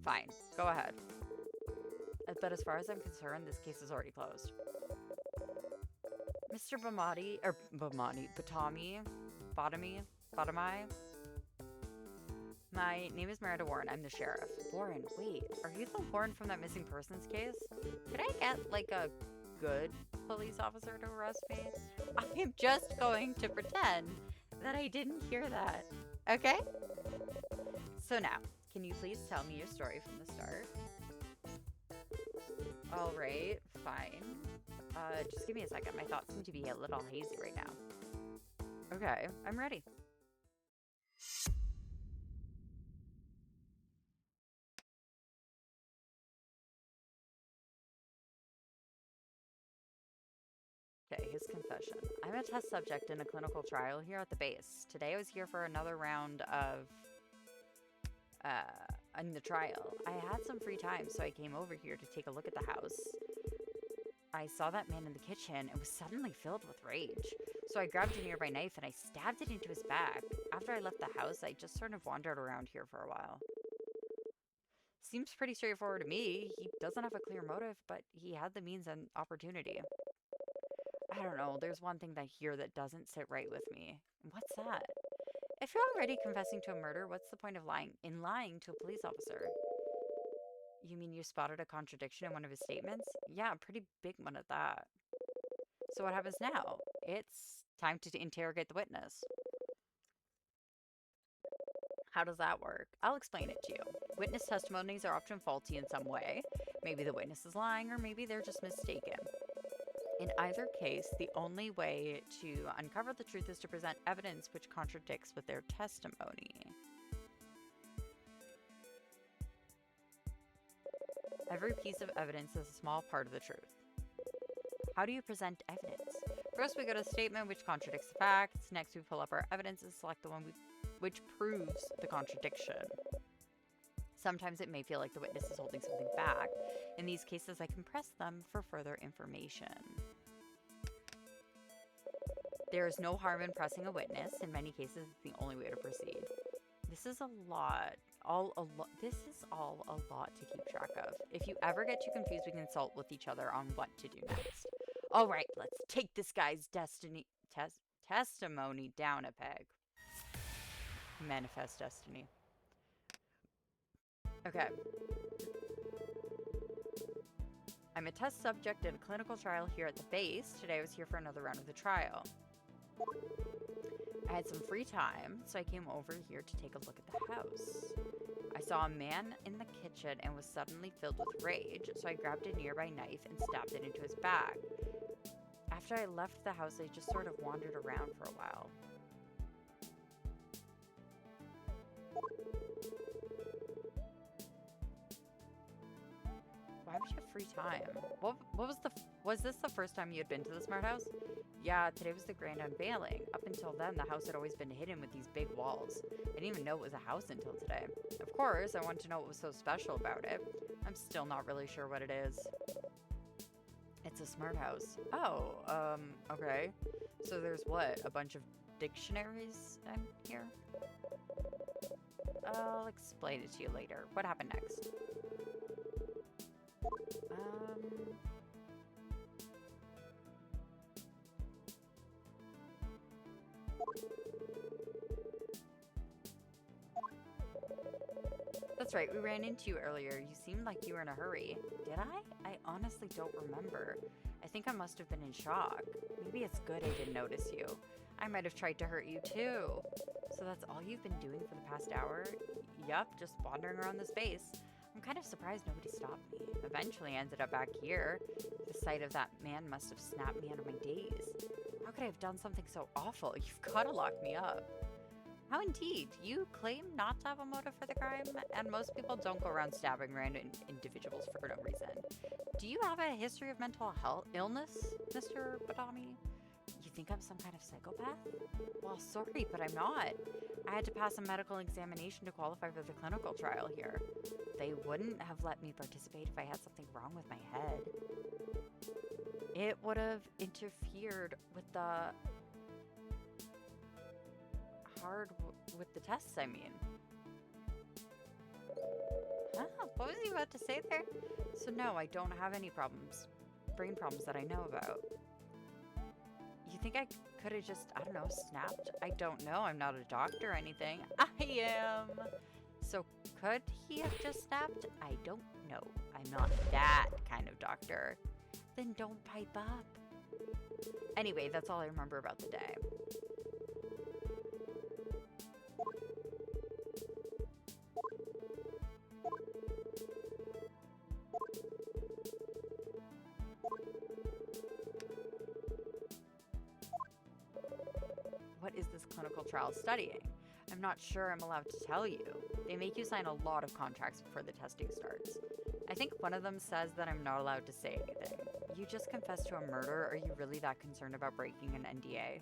Speaker 1: Fine, go ahead. But as far as I'm concerned, this case is already closed. Mr. Bottomy? My name is Miranda Warren. I'm the sheriff. Warren, wait. Are you the Warren from that missing persons case? Could I get, like, a good police officer to arrest me? I am just going to pretend that I didn't hear that. Okay? So now, can you please tell me your story from the start? All right, fine. Just give me a second. My thoughts seem to be a little hazy right now. Okay, I'm ready. Okay, his confession. I'm a test subject in a clinical trial here at the base. Today I was here for another round of, in the trial. I had some free time, so I came over here to take a look at the house. I saw that man in the kitchen and was suddenly filled with rage. So I grabbed a nearby knife and I stabbed it into his back. After I left the house, I just sort of wandered around here for a while. Seems pretty straightforward to me. He doesn't have a clear motive, but he had the means and opportunity. I don't know, there's one thing that here that doesn't sit right with me. What's that? If you're already confessing to a murder, what's the point of lying to a police officer? You mean you spotted a contradiction in one of his statements? Yeah, a pretty big one at that. So what happens now? It's time to interrogate the witness. How does that work? I'll explain it to you. Witness testimonies are often faulty in some way. Maybe the witness is lying, or maybe they're just mistaken. In either case, the only way to uncover the truth is to present evidence which contradicts with their testimony. Every piece of evidence is a small part of the truth. How do you present evidence? First, we go to a statement which contradicts the facts. Next, we pull up our evidence and select the one which proves the contradiction. Sometimes it may feel like the witness is holding something back. In these cases, I compress them for further information. There is no harm in pressing a witness. In many cases, it's the only way to proceed. This is a lot. This is all a lot to keep track of. If you ever get too confused, we can consult with each other on what to do next. All right, let's take this guy's testimony down a peg. Manifest destiny. Okay. I'm a test subject in a clinical trial here at the base. Today I was here for another round of the trial. I had some free time, so I came over here to take a look at the house. I saw a man in the kitchen and was suddenly filled with rage, so I grabbed a nearby knife and stabbed it into his back. After I left the house, I just sort of wandered around for a while. Why would you have free time? Was this the first time you had been to the smart house? Yeah, today was the grand unveiling. Up until then, the house had always been hidden with these big walls. I didn't even know it was a house until today. Of course, I wanted to know what was so special about it. I'm still not really sure what it is. It's a smart house. Oh, okay. So there's what? A bunch of dictionaries in here? I'll explain it to you later. What happened next? That's right, we ran into you earlier. You seemed like you were in a hurry. Did I? I honestly don't remember. I think I must have been in shock. Maybe it's good I didn't notice you. I might have tried to hurt you too. So that's all you've been doing for the past hour? Yup, just wandering around the space. I'm kind of surprised nobody stopped me. Eventually I ended up back here. The sight of that man must have snapped me out of my daze. How could I have done something so awful? You've got to lock me up. How indeed? You claim not to have a motive for the crime, and most people don't go around stabbing random individuals for no reason. Do you have a history of mental health illness, Mr. Badami? You think I'm some kind of psychopath? Well, sorry, but I'm not. I had to pass a medical examination to qualify for the clinical trial here. They wouldn't have let me participate if I had something wrong with my head. It would have interfered with the with the tests, I mean. Huh? What was he about to say there? So no, I don't have any brain problems that I know about. You think I could have just, I don't know, snapped? I don't know. I'm not a doctor or anything. I am. So could he have just snapped? I don't know. I'm not that kind of doctor. Then don't pipe up. Anyway, that's all I remember about the day. What is this clinical trial studying? I'm not sure I'm allowed to tell you. They make you sign a lot of contracts before the testing starts. I think one of them says that I'm not allowed to say anything. You just confessed to a murder. Are you really that concerned about breaking an NDA?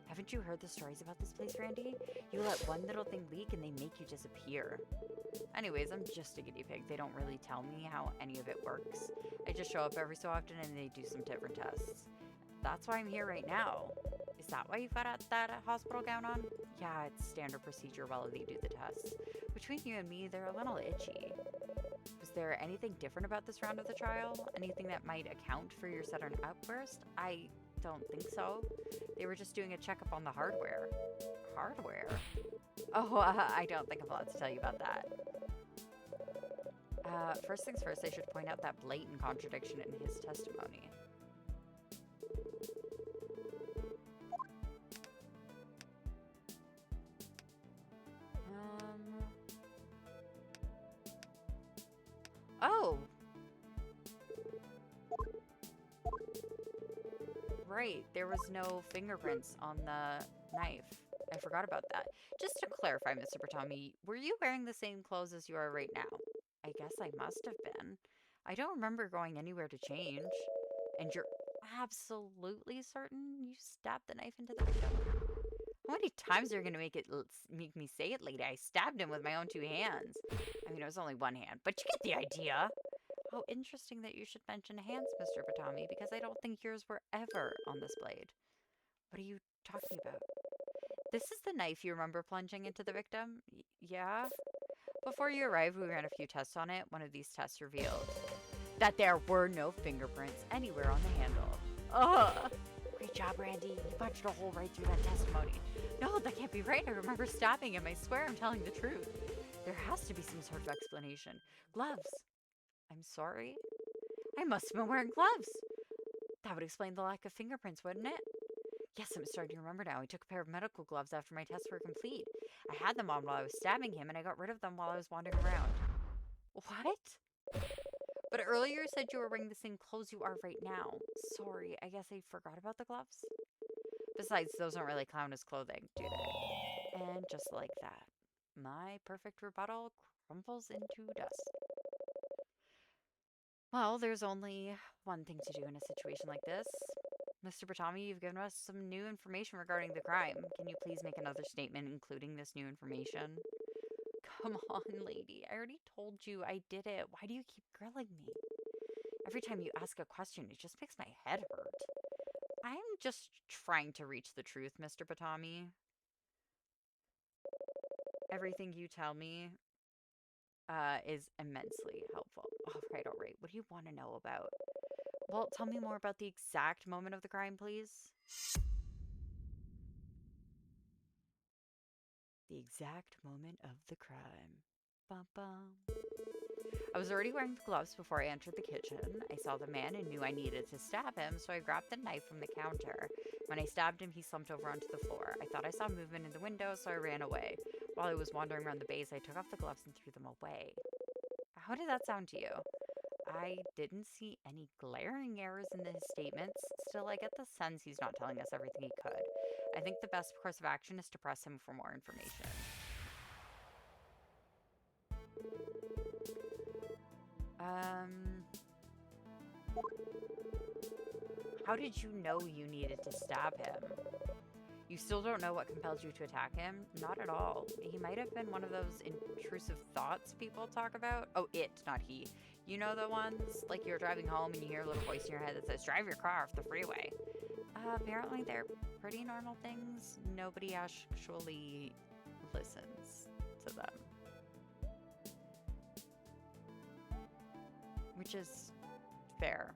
Speaker 1: Haven't you heard the stories about this place, Randy? You let one little thing leak and they make you disappear. Anyways, I'm just a guinea pig. They don't really tell me how any of it works. I just show up every so often and they do some different tests. That's why I'm here right now. Is that why you've got that hospital gown on? Yeah, it's standard procedure while they do the tests. Between you and me, they're a little itchy. Was there anything different about this round of the trial? Anything that might account for your sudden outburst? I don't think so. They were just doing a checkup on the hardware. Hardware? Oh, I don't think I'm allowed to tell you about that. First things first, I should point out that blatant contradiction in his testimony. Oh! Right, there was no fingerprints on the knife. I forgot about that. Just to clarify, Mr. Bertami, were you wearing the same clothes as you are right now? I guess I must have been. I don't remember going anywhere to change. And you're absolutely certain you stabbed the knife into the victim? How many times are you going to make me say it, lady? I stabbed him with my own 2 hands. I mean, it was only 1 hand, but you get the idea. How interesting that you should mention hands, Mr. Batami, because I don't think yours were ever on this blade. What are you talking about? This is the knife you remember plunging into the victim? Yeah? Before you arrived, we ran a few tests on it. One of these tests revealed that there were no fingerprints anywhere on the handle. Ugh! Great job, Randy. You punched a hole right through that testimony. No, that can't be right. I remember stabbing him. I swear I'm telling the truth. There has to be some sort of explanation. Gloves. I'm sorry? I must have been wearing gloves. That would explain the lack of fingerprints, wouldn't it? Yes, I'm starting to remember now. I took a pair of medical gloves after my tests were complete. I had them on while I was stabbing him, and I got rid of them while I was wandering around. What? But earlier you said you were wearing the same clothes you are right now. Sorry, I guess I forgot about the gloves. Besides, those don't really count as clothing, do they? And just like that, my perfect rebuttal crumbles into dust. Well, there's only one thing to do in a situation like this. Mr. Batami, you've given us some new information regarding the crime. Can you please make another statement including this new information? Come on, lady. I already told you I did it. Why do you keep grilling me? Every time you ask a question, it just makes my head hurt. I'm just trying to reach the truth, Mr. Batami. Everything you tell me is immensely helpful. All right. What do you want to know about? Well, tell me more about the exact moment of the crime, please. The exact moment of the crime. Bum bum. I was already wearing the gloves before I entered the kitchen. I saw the man and knew I needed to stab him, so I grabbed the knife from the counter. When I stabbed him, he slumped over onto the floor. I thought I saw movement in the window, so I ran away. While I was wandering around the base, I took off the gloves and threw them away. How did that sound to you? I didn't see any glaring errors in his statements. Still, I get the sense he's not telling us everything he could. I think the best course of action is to press him for more information. How did you know you needed to stab him? You still don't know what compelled you to attack him? Not at all. He might have been one of those intrusive thoughts people talk about. Oh, it, not he. You know the ones? Like you're driving home and you hear a little voice in your head that says, drive your car off the freeway. Apparently they're pretty normal things. Nobody actually listens to them. Which is fair.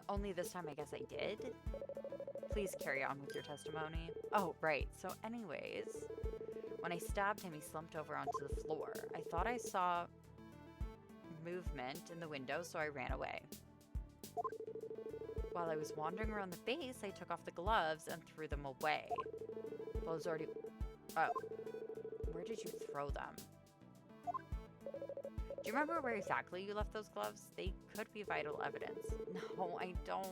Speaker 1: Only this time I guess I did. Please carry on with your testimony. Oh, right. So anyways, when I stabbed him, he slumped over onto the floor. I thought I saw movement in the window, so I ran away. While I was wandering around the base, I took off the gloves and threw them away. Well, I was already... Oh. Where did you throw them? Do you remember where exactly you left those gloves? They could be vital evidence. No, I don't.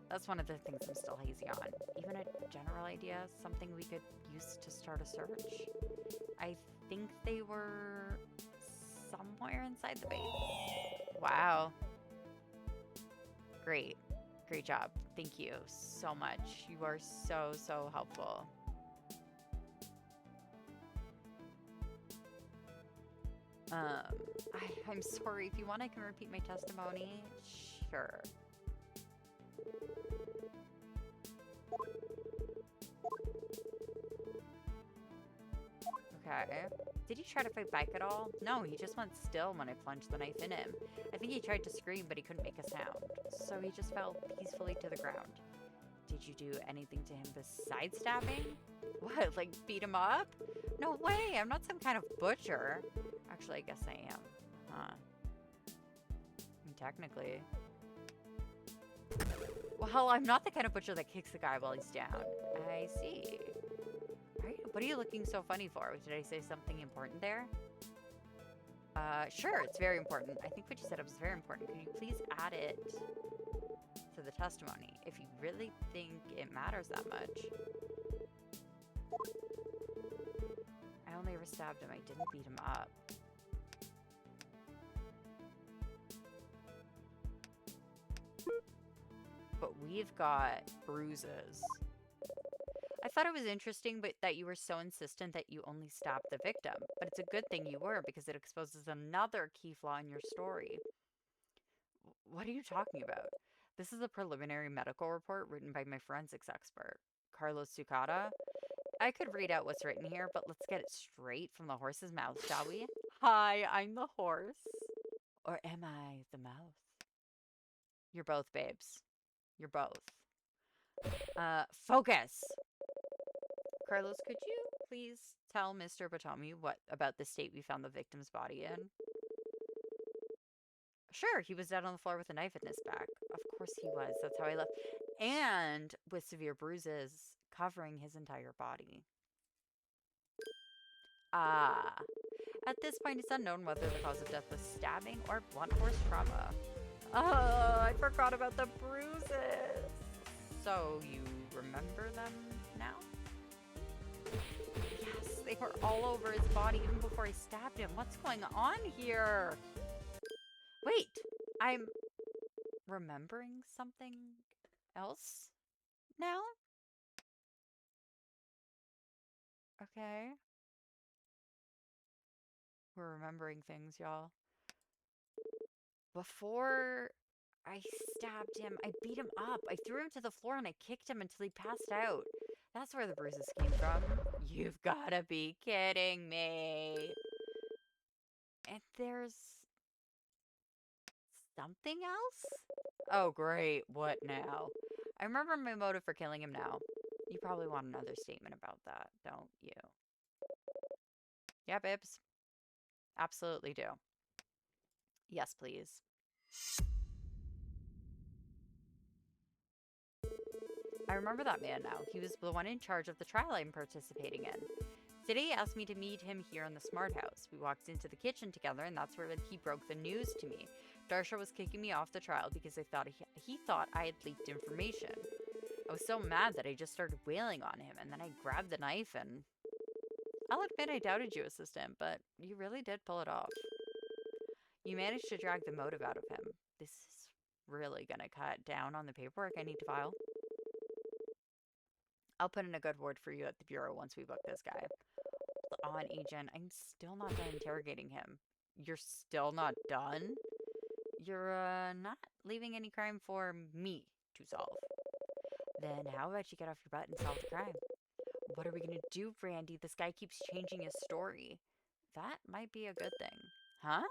Speaker 1: That's one of the things I'm still hazy on. Even a general idea, something we could use to start a search. I think they were somewhere inside the base. Wow. Great. Great job. Thank you so much. You are so, so helpful. I'm sorry. If you want, I can repeat my testimony. Sure. Okay. Did he try to fight back at all? No, he just went still when I plunged the knife in him. I think he tried to scream, but he couldn't make a sound. So he just fell peacefully to the ground. Did you do anything to him besides stabbing? What, like beat him up? No way, I'm not some kind of butcher. Actually, I guess I am. Huh. I mean, technically. Well, I'm not the kind of butcher that kicks the guy while he's down. I see. What are you looking so funny for? Did I say something important there? Sure, it's very important. I think what you said was very important. Could you please add it to the testimony if you really think it matters that much? I only ever stabbed him. I didn't beat him up. But we've got bruises. I thought it was interesting but that you were so insistent that you only stabbed the victim. But it's a good thing you were, because it exposes another key flaw in your story. What are you talking about? This is a preliminary medical report written by my forensics expert, Carlos Sucata. I could read out what's written here, but let's get it straight from the horse's mouth, shall we? Hi, I'm the horse. Or am I the mouth? You're both, babes. You're both. Focus! Carlos, could you please tell Mr. Batomi what about the state we found the victim's body in? Sure, he was dead on the floor with a knife in his back. Of course he was. That's how I left. And with severe bruises covering his entire body. Ah. At this point, it's unknown whether the cause of death was stabbing or blunt force trauma. Oh, I forgot about the bruises. So, you remember them now? Yes, they were all over his body even before I stabbed him. What's going on here? Wait, I'm remembering something else now? Okay. We're remembering things, y'all. Before I stabbed him, I beat him up. I threw him to the floor and I kicked him until he passed out. That's where the bruises came from. You've gotta be kidding me. And there's something else? Oh, great. What now? I remember my motive for killing him now. You probably want another statement about that, don't you? Yeah, babes. Absolutely do. Yes, please. I remember that man now. He was the one in charge of the trial I'm participating in. Today he asked me to meet him here in the Smart House. We walked into the kitchen together, and that's where he broke the news to me. Darsha was kicking me off the trial because he thought I had leaked information. I was so mad that I just started wailing on him, and then I grabbed the knife and... I'll admit I doubted you, assistant, but you really did pull it off. You managed to drag the motive out of him. This is really gonna cut down on the paperwork I need to file. I'll put in a good word for you at the bureau once we book this guy. On, agent. I'm still not done interrogating him. You're still not done? You're, not leaving any crime for me to solve. Then how about you get off your butt and solve the crime? What are we gonna do, Brandy? This guy keeps changing his story. That might be a good thing. Huh?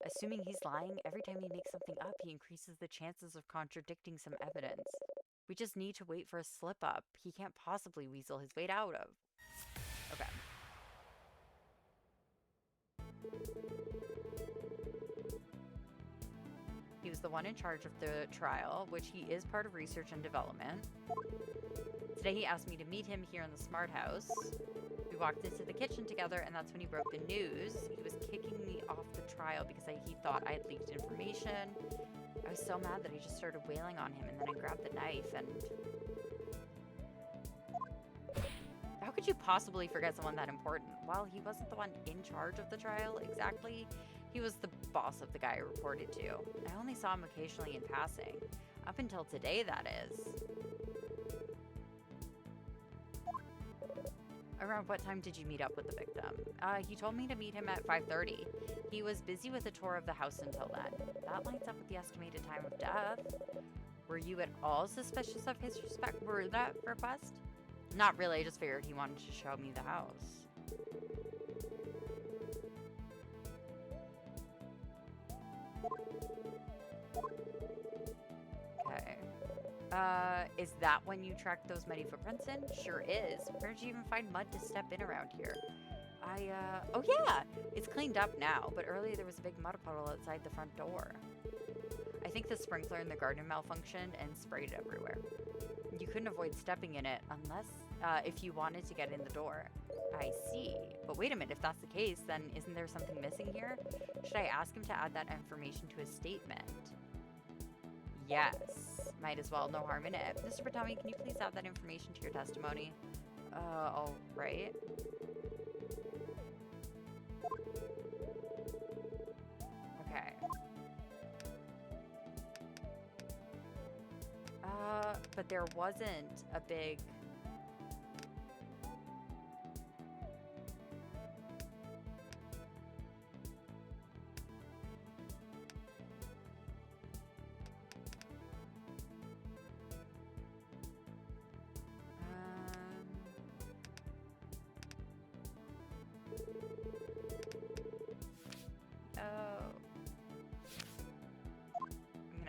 Speaker 1: Assuming he's lying, every time he makes something up, he increases the chances of contradicting some evidence. We just need to wait for a slip-up. He can't possibly weasel his way out of. Okay. He was the one in charge of the trial, which he is part of research and development. Today he asked me to meet him here in the Smart House. We walked into the kitchen together, and that's when he broke the news. He was kicking me off the trial because he thought I had leaked information. I was so mad that I just started wailing on him, and then I grabbed the knife and... How could you possibly forget someone that important? Well, he wasn't the one in charge of the trial, exactly. He was the boss of the guy I reported to. I only saw him occasionally in passing. Up until today, that is. Around what time did you meet up with the victim? He told me to meet him at 5:30. He was busy with a tour of the house until then. That lines up with the estimated time of death. Were you at all suspicious of his request? Not really, I just figured he wanted to show me the house. Okay. Is that when you tracked those muddy footprints in? Sure is. Where did you even find mud to step in around here? Oh yeah! It's cleaned up now, but earlier there was a big mud puddle outside the front door. I think the sprinkler in the garden malfunctioned and sprayed it everywhere. You couldn't avoid stepping in it unless, if you wanted to get in the door. I see. But wait a minute, if that's the case, then isn't there something missing here? Should I ask him to add that information to his statement? Yes. Might as well, no harm in it. Mr. Batami, can you please add that information to your testimony? All right. Okay. But there wasn't a big...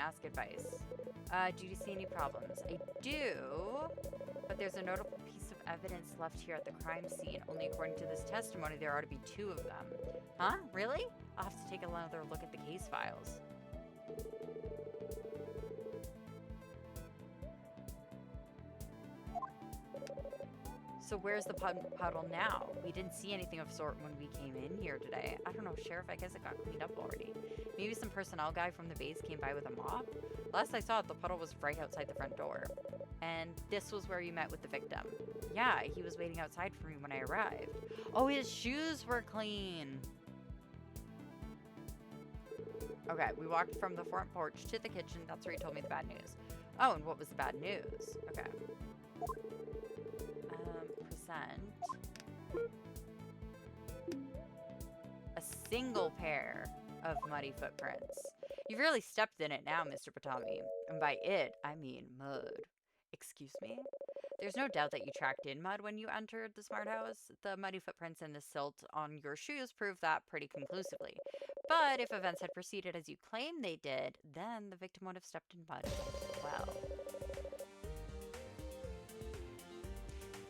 Speaker 1: Ask advice. Do you see any problems? I do, but there's a notable piece of evidence left here at the crime scene. Only according to this testimony, there ought to be 2 of them. Huh? Really? I'll have to take another look at the case files. So where's the puddle now? We didn't see anything of sort when we came in here today. I don't know, Sheriff, I guess it got cleaned up already. Maybe some personnel guy from the base came by with a mop? Last I saw it, the puddle was right outside the front door. And this was where you met with the victim. Yeah, he was waiting outside for me when I arrived. Oh, his shoes were clean. Okay, we walked from the front porch to the kitchen. That's where he told me the bad news. Oh, and what was the bad news? Okay. A single pair of muddy footprints. You've really stepped in it now, Mr. Batami. And by it, I mean mud. Excuse me? There's no doubt that you tracked in mud when you entered the smart house. The muddy footprints and the silt on your shoes prove that pretty conclusively. But if events had proceeded as you claim they did, then the victim would have stepped in mud as well.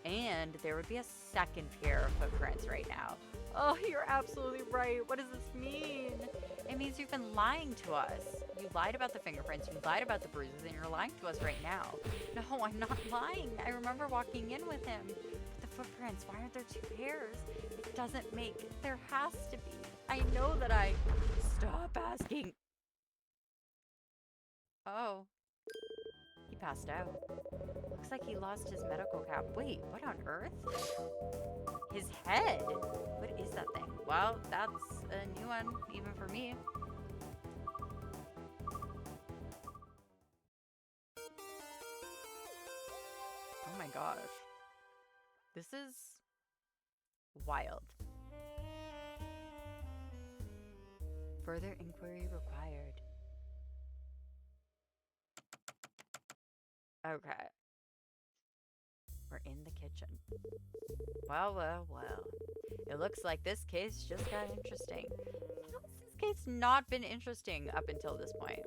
Speaker 1: And there would be a second pair of footprints right now. Oh, you're absolutely right. What does this mean? It means you've been lying to us. You lied about the fingerprints, you lied about the bruises, and you're lying to us right now. No, I'm not lying. I remember walking in with him. But the footprints, why aren't there 2 pairs? It doesn't make... There has to be. I know that I... Stop asking. Oh. He passed out. Looks like he lost his medical cap. Wait, what on earth? His head? What is that thing? Well, that's a new one, even for me. Oh my gosh. This is wild. Further inquiry required. Okay. We're in the kitchen. Well, well, well. It looks like this case just got interesting. How has this case not been interesting up until this point?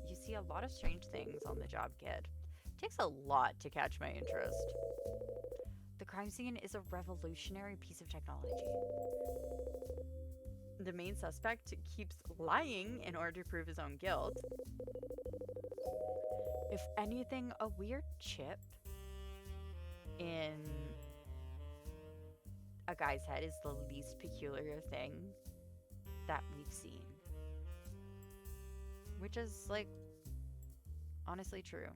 Speaker 1: You see a lot of strange things on the job, kid. It takes a lot to catch my interest. The crime scene is a revolutionary piece of technology. The main suspect keeps lying in order to prove his own guilt. If anything, a weird chip in a guy's head is the least peculiar thing that we've seen. Which is, like, honestly true.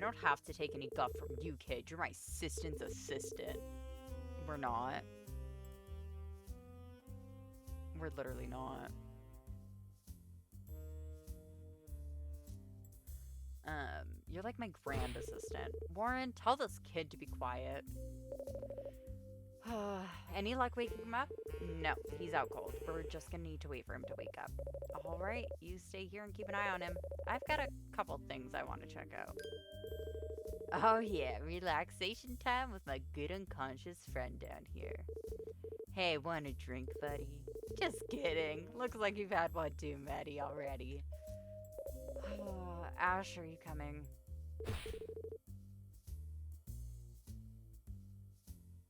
Speaker 1: don't have to take any guff from you, kid. You're my assistant's assistant. We're not. We're literally not. You're like my grand assistant. Warren, tell this kid to be quiet. Any luck waking him up? No, he's out cold. We're just gonna need to wait for him to wake up. Alright, you stay here and keep an eye on him. I've got a couple things I want to check out. Oh yeah, relaxation time with my good unconscious friend down here. Hey, want a drink, buddy? Just kidding. Looks like you've had one too, Maddie, already. Ash, are you coming?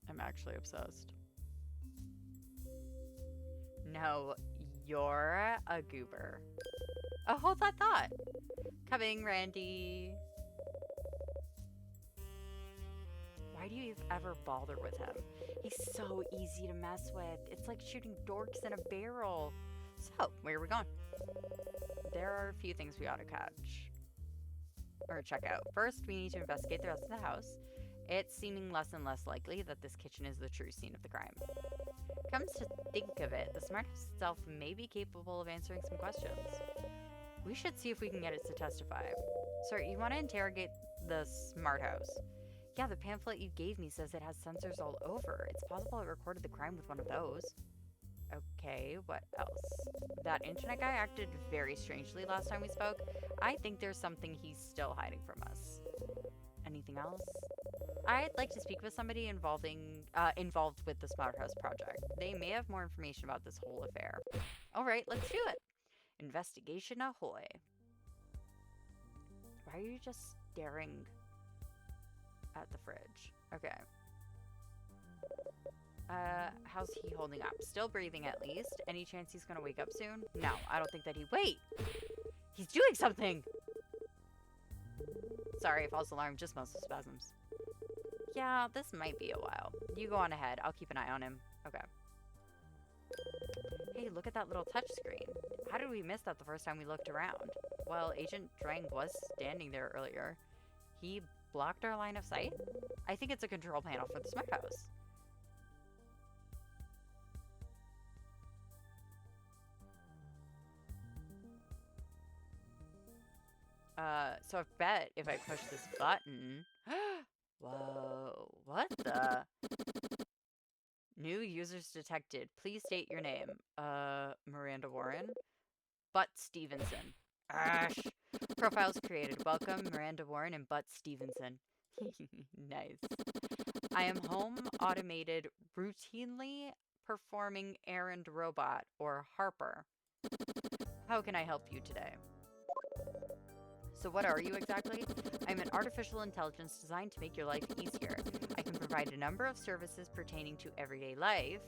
Speaker 1: I'm actually obsessed. No, you're a goober. Oh, hold that thought. Coming, Randy. Why do you ever bother with him? He's so easy to mess with. It's like shooting dorks in a barrel. So, where are we going? There are a few things we ought to catch. Or check out. First, we need to investigate the rest of the house. It's seeming less and less likely that this kitchen is the true scene of the crime. Comes to think of it, the smart house itself may be capable of answering some questions. We should see if we can get it to testify. Sir, you want to interrogate the smart house? Yeah, the pamphlet you gave me says it has sensors all over. It's possible it recorded the crime with one of those. Okay, what else? That internet guy acted very strangely last time we spoke. I think there's something he's still hiding from us. Anything else? I'd like to speak with somebody involved with the Smart House project. They may have more information about this whole affair. All right, let's do it. Investigation ahoy. Why are you just staring at the fridge? Okay. How's he holding up? Still breathing at least. Any chance he's gonna wake up soon? No, I don't think that he... Wait! He's doing something! Sorry, false alarm, just muscle spasms. Yeah, this might be a while. You go on ahead. I'll keep an eye on him. Okay. Hey, look at that little touch screen. How did we miss that the first time we looked around? Well, Agent Drang was standing there earlier. He blocked our line of sight? I think it's a control panel for the smart house. So I bet if I push this button... Whoa, what the? New users detected. Please state your name. Miranda Warren? Butt Stevenson. Ash. Profiles created. Welcome, Miranda Warren and Butt Stevenson. Nice. I am home automated routinely performing errand robot, or Harper. How can I help you today? So what are you exactly? I'm an artificial intelligence designed to make your life easier. I can provide a number of services pertaining to everyday life.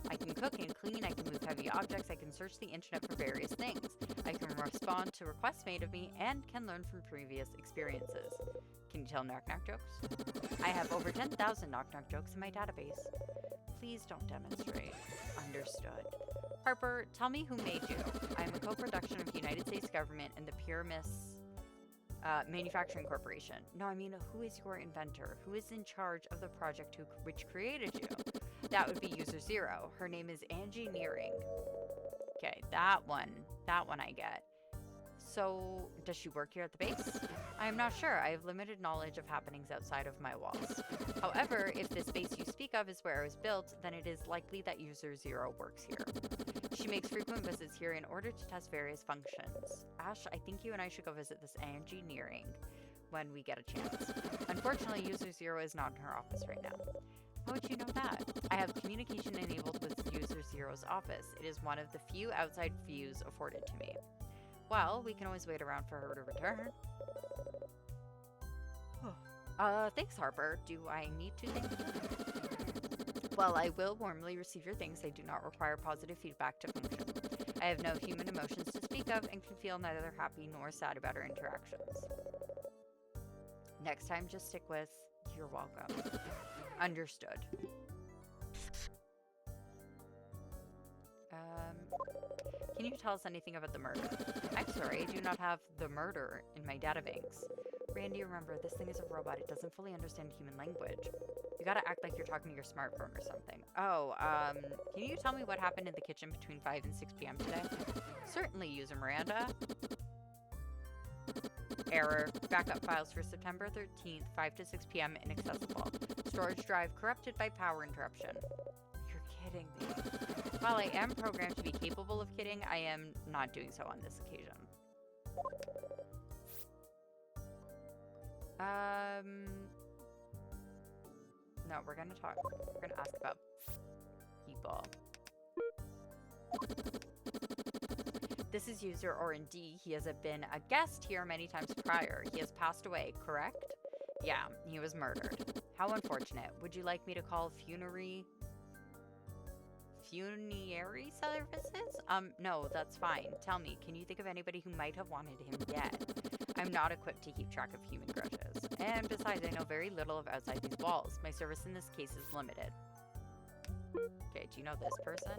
Speaker 1: I can cook and clean, I can move heavy objects, I can search the internet for various things. I can respond to requests made of me and can learn from previous experiences. Can you tell knock-knock jokes? I have over 10,000 knock-knock jokes in my database. Please don't demonstrate. Understood. Harper, tell me who made you. I'm a co-production of the United States government and the Pyramis Manufacturing Corporation. No, I mean, who is your inventor? Who is in charge of the project which created you? That would be User Zero. Her name is Engineering. Okay, that one I get. So, does she work here at the base? I am not sure. I have limited knowledge of happenings outside of my walls. However, if this base you speak of is where I was built, then it is likely that User Zero works here. She makes frequent visits here in order to test various functions. Ash, I think you and I should go visit this Engineering when we get a chance. Unfortunately, User Zero is not in her office right now. How would you know that? I have communication enabled with User Zero's office. It is one of the few outside views afforded to me. Well, we can always wait around for her to return. Thanks, Harper. Do I need to thank you? Well, I will warmly receive your thanks. I do not require positive feedback to function. I have no human emotions to speak of and can feel neither happy nor sad about our interactions. Next time, just stick with, you're welcome. Understood. Can you tell us anything about the murder? I'm sorry, I do not have the murder in my databanks. Randy, remember, this thing is a robot. It doesn't fully understand human language. You gotta act like you're talking to your smartphone or something. Oh, can you tell me what happened in the kitchen between 5 and 6 p.m. today? Certainly, user Miranda. Error. Backup files for September 13th, 5 to 6 p.m. inaccessible. Storage drive corrupted by power interruption. You're kidding me. While I am programmed to be capable of kidding, I am not doing so on this occasion. No, we're gonna talk. We're gonna ask about people. This is user Oren-D. He has been a guest here many times prior. He has passed away, correct? Yeah, he was murdered. How unfortunate. Would you like me to call funerary services? No, that's fine. Tell me, can you think of anybody who might have wanted him dead? I'm not equipped to keep track of human grudges. And besides, I know very little of outside these walls. My service in this case is limited. Okay, do you know this person?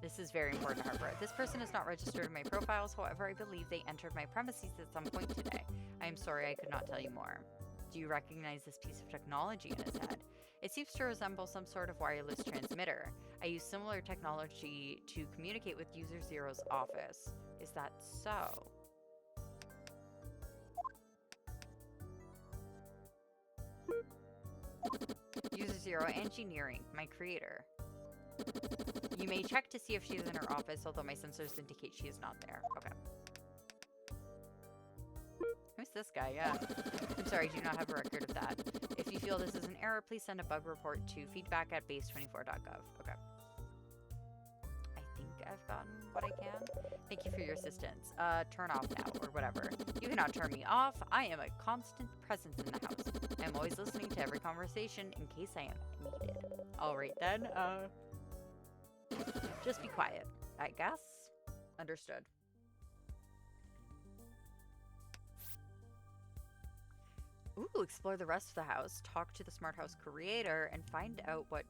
Speaker 1: This is very important, Harper. This person is not registered in my profiles, however, I believe they entered my premises at some point today. I am sorry I could not tell you more. Do you recognize this piece of technology in his head? It seems to resemble some sort of wireless transmitter. I use similar technology to communicate with User Zero's office. Is that so? User Zero Engineering, my creator. You may check to see if she is in her office, although my sensors indicate she is not there. Okay. Who's this guy? Yeah. I'm sorry, I do not have a record of that. If you feel this is an error, please send a bug report to feedback@base24.gov. Okay. I think I've gotten what I can. Thank you for your assistance. Turn off now, or whatever. You cannot turn me off. I am a constant presence in the house. I am always listening to every conversation in case I am needed. Alright then, just be quiet, I guess. Understood. Ooh, explore the rest of the house, talk to the smart house creator, and find out what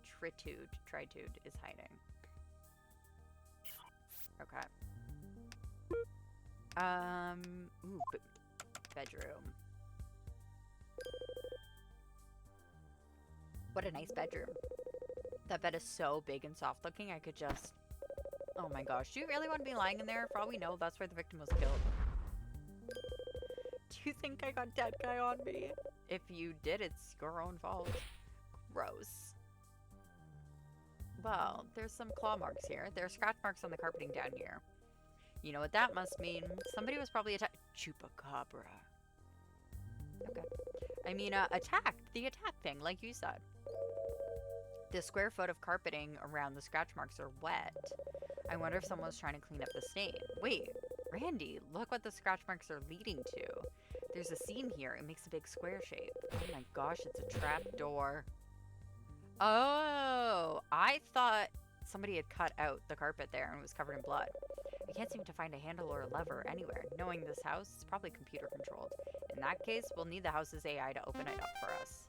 Speaker 1: Tritude is hiding. Okay. Ooh, bedroom. What a nice bedroom. That bed is so big and soft looking, I could just... Oh my gosh, do you really want to be lying in there? For all we know, that's where the victim was killed. Do you think I got dead guy on me? If you did, it's your own fault. Gross. Well, there's some claw marks here. There are scratch marks on the carpeting down here. You know what that must mean. Somebody was probably attacked. Chupacabra. Okay. I mean, attacked. The attack thing, like you said. The square foot of carpeting around the scratch marks are wet. I wonder if someone's trying to clean up the stain. Wait, Randy, look what the scratch marks are leading to. There's a seam here. It makes a big square shape. Oh my gosh, it's a trap door. Oh, I thought somebody had cut out the carpet there and it was covered in blood. I can't seem to find a handle or a lever anywhere. Knowing this house, it's probably computer controlled. In that case, we'll need the house's AI to open it up for us.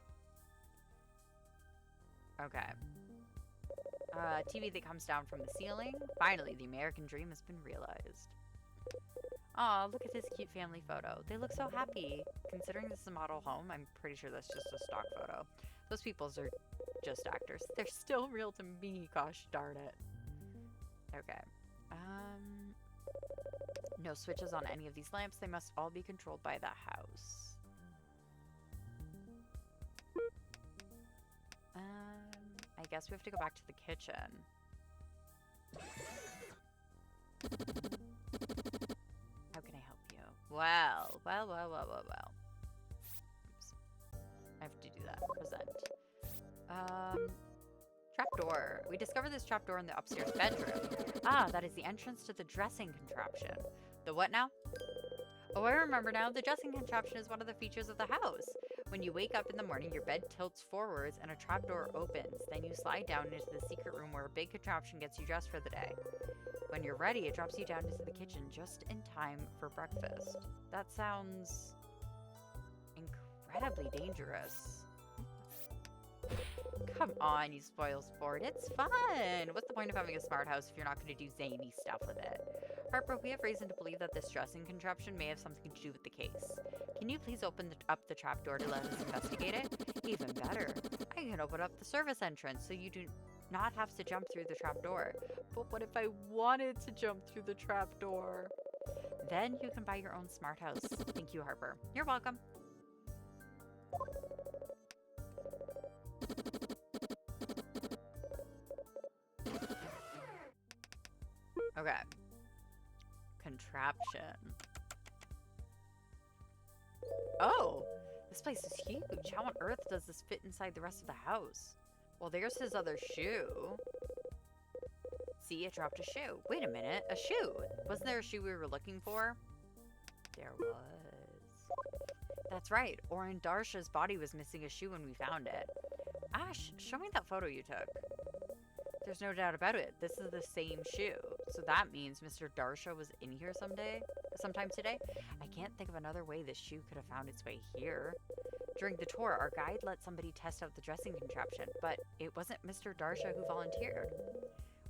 Speaker 1: Okay. TV that comes down from the ceiling. Finally, the American dream has been realized. Aw, look at this cute family photo. They look so happy. Considering this is a model home, I'm pretty sure that's just a stock photo. Those peoples are just actors. They're still real to me, gosh darn it. Okay. No switches on any of these lamps. They must all be controlled by the house. I guess we have to go back to the kitchen. How can I help you? Well. Oops. I have to do that. Present. Trapdoor. We discovered this trapdoor in the upstairs bedroom. Ah, that is the entrance to the dressing contraption. The what now? Oh, I remember now. The dressing contraption is one of the features of the house. When you wake up in the morning, your bed tilts forwards and a trapdoor opens. Then you slide down into the secret room where a big contraption gets you dressed for the day. When you're ready, it drops you down into the kitchen just in time for breakfast. That sounds incredibly dangerous. Come on, you spoil sport. It's fun. What's the point of having a smart house if you're not going to do zany stuff with it? Harper, we have reason to believe that this dressing contraption may have something to do with the case. Can you please open up the trapdoor to let us investigate it? Even better, I can open up the service entrance so you do not have to jump through the trapdoor. But what if I wanted to jump through the trapdoor? Then you can buy your own smart house. Thank you, Harper. You're welcome. Okay. Contraption. Oh, this place is huge. How on earth does this fit inside the rest of the house? Well, there's his other shoe. See, it dropped a shoe. Wait a minute, a shoe. Wasn't there a shoe we were looking for? There was. That's right. Orin Darsha's body was missing a shoe when we found it. Ash, show me that photo you took. There's no doubt about it. This is the same shoe. So that means Mr. Darsha was in here sometime today. I can't think of another way this shoe could have found its way here. During the tour, our guide let somebody test out the dressing contraption, but it wasn't Mr. Darsha who volunteered.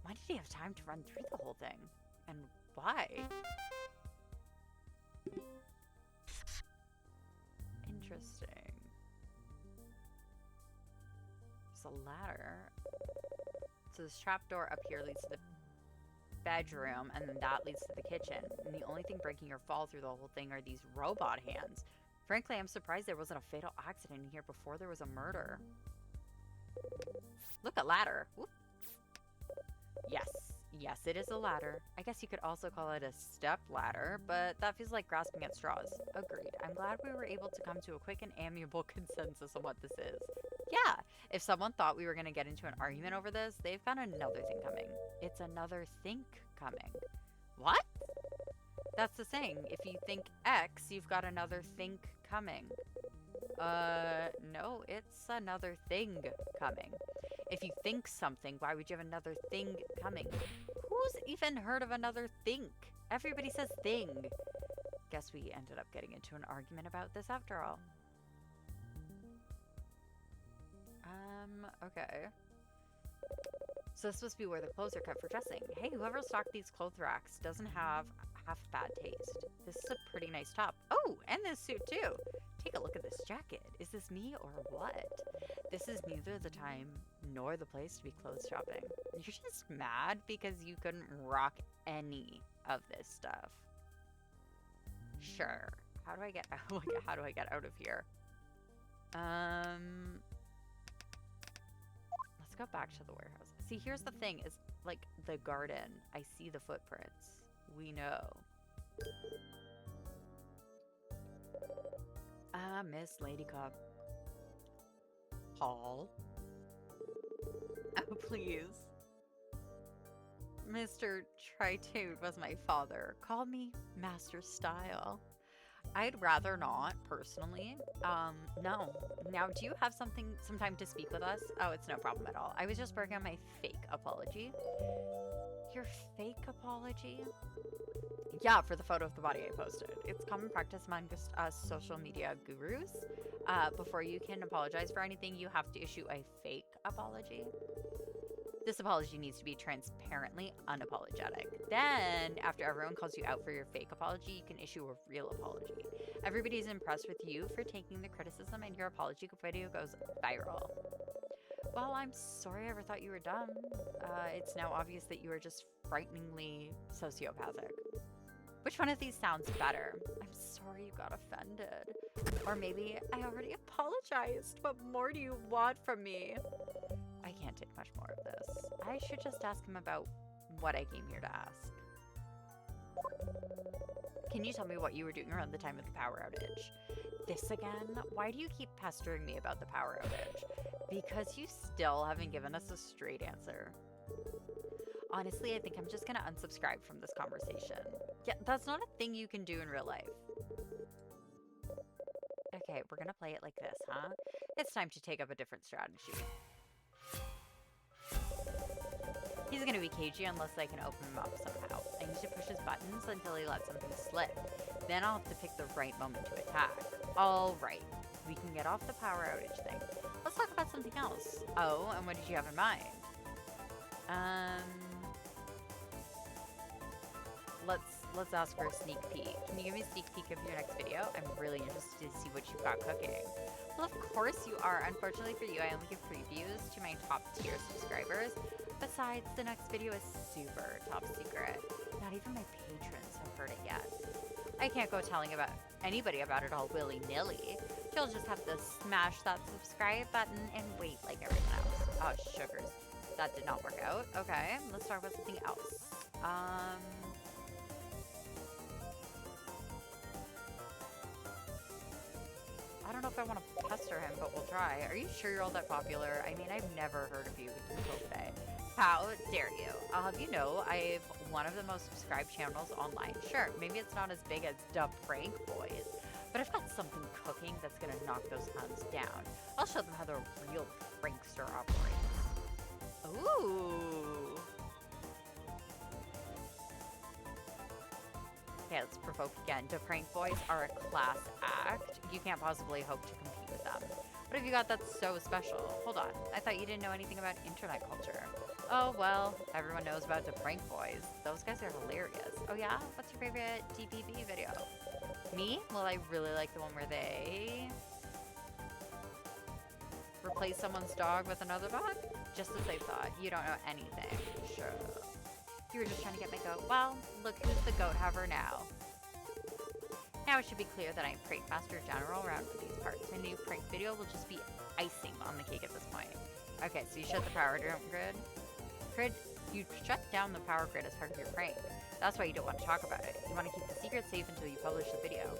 Speaker 1: Why did he have time to run through the whole thing? And why? Interesting. There's a ladder. So this trapdoor up here leads to the bedroom, and then that leads to the kitchen. And the only thing breaking your fall through the whole thing are these robot hands. Frankly, I'm surprised there wasn't a fatal accident in here before there was a murder. Look, a ladder. Whoop. Yes, it is a ladder. I guess you could also call it a step ladder, but that feels like grasping at straws. Agreed. I'm glad we were able to come to a quick and amiable consensus on what this is. Yeah, if someone thought we were going to get into an argument over this, they've got another thing coming. It's another think coming. What? That's the saying. If you think X, you've got another think coming. No, it's another thing coming. If you think something, why would you have another thing coming? Who's even heard of another think? Everybody says thing. Guess we ended up getting into an argument about this after all. Okay. So this must be where the clothes are cut for dressing. Hey, whoever stocked these clothes racks doesn't have half bad taste. This is a pretty nice top. Oh, and this suit too. Take a look at this jacket. Is this me or what? This is neither the time nor the place to be clothes shopping. You're just mad because you couldn't rock any of this stuff. Sure. How do I get out? How do I get out of here? Let's go back to the warehouse. See, here's the thing is like the garden. I see the footprints. We know. Miss Lady Cop. Paul. Oh, please. Mr. Tritude was my father. Call me Master Style. I'd rather not, personally. No. Now, do you have some time to speak with us? Oh, it's no problem at all. I was just working on my fake apology. Your fake apology? Yeah, for the photo of the body I posted. It's common practice among us social media gurus. Before you can apologize for anything, you have to issue a fake apology. This apology needs to be transparently unapologetic. Then, after everyone calls you out for your fake apology, you can issue a real apology. Everybody's impressed with you for taking the criticism, and your apology video goes viral. Well, I'm sorry I ever thought you were dumb. It's now obvious that you are just frighteningly sociopathic. Which one of these sounds better? I'm sorry you got offended. Or maybe I already apologized. What more do you want from me? I can't take much more of this. I should just ask him about what I came here to ask. Can you tell me what you were doing around the time of the power outage? This again? Why do you keep pestering me about the power outage? Because you still haven't given us a straight answer. Honestly, I think I'm just gonna unsubscribe from this conversation. Yeah, that's not a thing you can do in real life. Okay, we're gonna play it like this, huh? It's time to take up a different strategy. He's gonna be cagey unless I can open him up somehow. I need to push his buttons until he lets something slip. Then I'll have to pick the right moment to attack. Alright, we can get off the power outage thing. Let's talk about something else. Oh, and what did you have in mind? let's ask for a sneak peek. Can you give me a sneak peek of your next video? I'm really interested to see what you've got cooking. Well, of course you are. Unfortunately for you, I only give previews to my top tier subscribers. Besides, the next video is super top secret. Not even my patrons have heard it yet. I can't go telling about anybody about it all willy-nilly. You'll just have to smash that subscribe button and wait like everyone else. Oh, sugars. That did not work out. Okay, let's talk about something else. I don't know if I want to pester him, but we'll try. Are you sure you're all that popular? I mean, I've never heard of you until today. How dare you? I'll have you know, I've one of the most subscribed channels online. Sure, maybe it's not as big as the Prank Boys, but I've got something cooking that's gonna knock those clowns down. I'll show them how the real prankster operates. Ooh. Okay, let's provoke again. The Prank Boys are a class act. You can't possibly hope to compete with them. What have you got that's so special? Hold on. I thought you didn't know anything about internet culture. Oh, well, everyone knows about the Prank Boys. Those guys are hilarious. Oh, yeah? What's your favorite DPP video? Me? Well, I really like the one where they replace someone's dog with another dog? Just as I thought. You don't know anything. Sure. You were just trying to get my goat. Well, look who's the goat haver now. Now it should be clear that I'm Prank Master General around for these parts. My new prank video will just be icing on the cake at this point. Okay, so you shut the power grid. You shut down the power grid as part of your prank. That's why you don't want to talk about it. You want to keep the secret safe until you publish the video.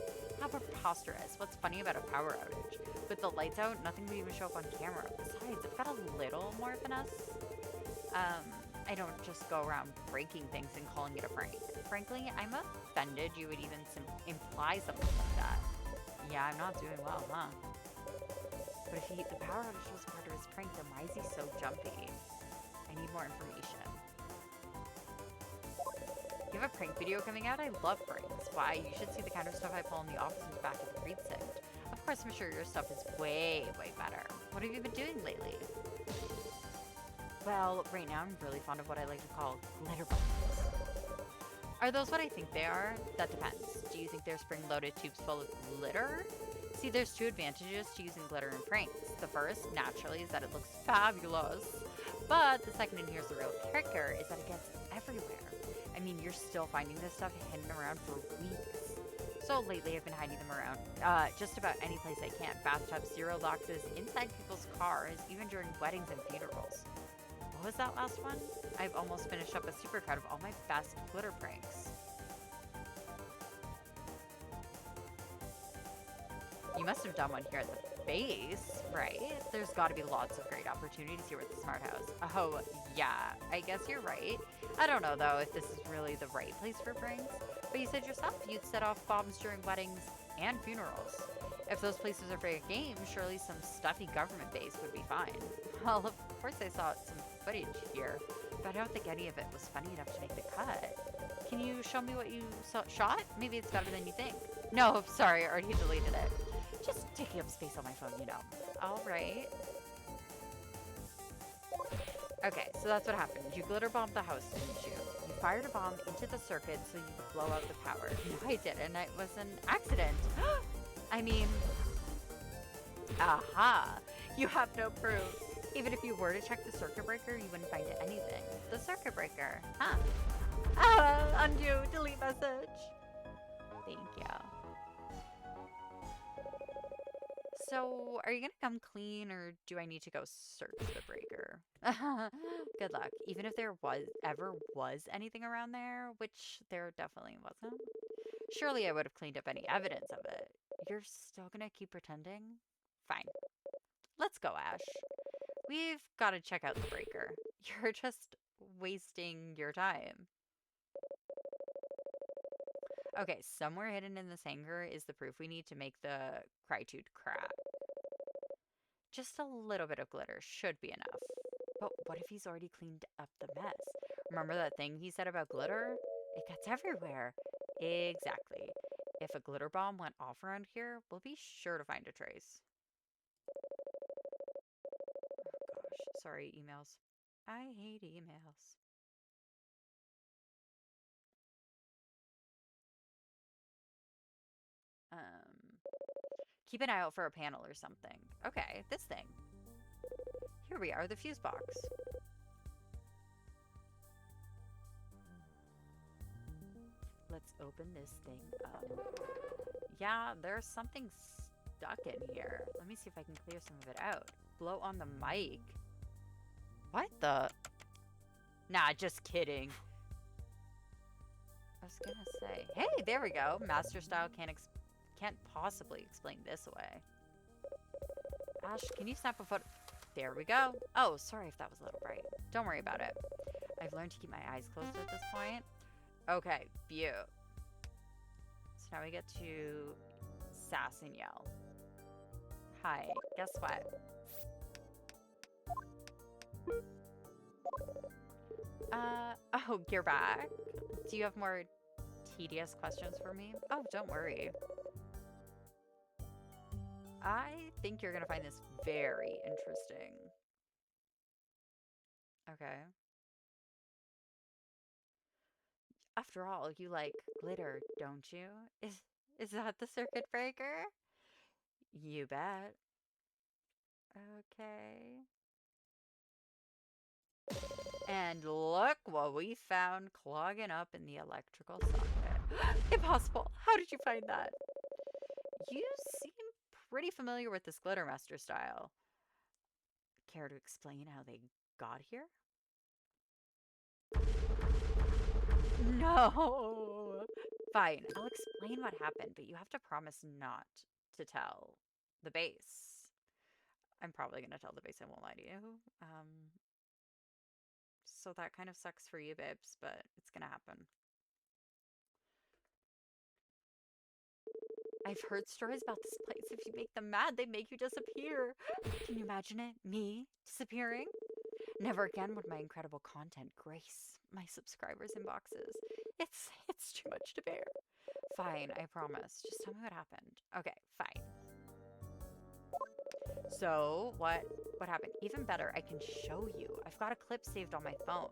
Speaker 1: How preposterous. What's funny about a power outage? With the lights out, nothing would even show up on camera. Besides, I've got a little more finesse. I don't just go around breaking things and calling it a prank. Frankly, I'm offended you would even imply something like that. Yeah, I'm not doing well, huh? But if the power outage was part of his prank, then why is he so jumpy? I need more information. You have a prank video coming out? I love pranks. Why? You should see the kind of stuff I pull in the officers back at the precinct. Of course, I'm sure your stuff is way, way better. What have you been doing lately? Well, right now I'm really fond of what I like to call glitter bombs. Are those what I think they are? That depends. Do you think they're spring-loaded tubes full of glitter? See, there's two advantages to using glitter in pranks. The first, naturally, is that it looks fabulous. But the second, and here's the real kicker, is that it gets everywhere. I mean, you're still finding this stuff hidden around for weeks. So lately I've been hiding them around just about any place I can. Bathtubs, cereal boxes, inside people's cars, even during weddings and funerals. What was that last one? I've almost finished up a supercut of all my best glitter pranks. You must have done one here at the base, right? There's got to be lots of great opportunities here with the Smart House. Oh, yeah, I guess you're right. I don't know, though, if this is really the right place for pranks. But you said yourself you'd set off bombs during weddings and funerals. If those places are for a game, surely some stuffy government base would be fine. Well, of course I saw some footage here, but I don't think any of it was funny enough to make the cut. Can you show me what you shot? Maybe it's better than you think. No, sorry, I already deleted it. Just taking up space on my phone, you know. All right. Okay, so that's what happened. You glitter bombed the house, didn't you? You fired a bomb into the circuit so you could blow out the power. No, I didn't. It was an accident. I mean, aha. You have no proof. Even if you were to check the circuit breaker, you wouldn't find anything. The circuit breaker, huh? Undo, delete message. Thank you. So, are you gonna come clean, or do I need to go search the breaker? Good luck. Even if there ever was anything around there, which there definitely wasn't, surely I would have cleaned up any evidence of it. You're still gonna keep pretending? Fine. Let's go, Ash. We've got to check out the breaker. You're just wasting your time. Okay, somewhere hidden in this hangar is the proof we need to make the Crytude crack. Just a little bit of glitter should be enough. But what if he's already cleaned up the mess? Remember that thing he said about glitter? It gets everywhere. Exactly. If a glitter bomb went off around here, we'll be sure to find a trace. Oh gosh, sorry, emails. I hate emails. Keep an eye out for a panel or something. Okay, this thing. Here we are, the fuse box. Let's open this thing up. Yeah, there's something stuck in here. Let me see if I can clear some of it out. Blow on the mic. What the? Nah, just kidding. I was gonna say, hey, there we go. Master style can't possibly explain this away. Ash, can you snap a photo? There we go. Oh, sorry if that was a little bright. Don't worry about it. I've learned to keep my eyes closed at this point. Okay, beaut. So now we get to sass and yell. Hi, guess what? Oh, you're back. Do you have more tedious questions for me? Oh, don't worry. I think you're gonna find this very interesting. Okay. After all, you like glitter, don't you? Is that the circuit breaker? You bet. Okay. And look what we found clogging up in the electrical socket. Impossible! How did you find that? You seem pretty familiar with this glitter master style. Care to explain how they got here? No! Fine, I'll explain what happened, but you have to promise not to tell the base. I'm probably gonna tell the base, I won't lie to you. So that kind of sucks for you, babes, but it's gonna happen. I've heard stories about this place. If you make them mad, they make you disappear. Can you imagine it? Me disappearing? Never again would my incredible content grace my subscribers' inboxes. It's too much to bear. Fine, I promise. Just tell me what happened. Okay, fine. So, what happened? Even better, I can show you. I've got a clip saved on my phone.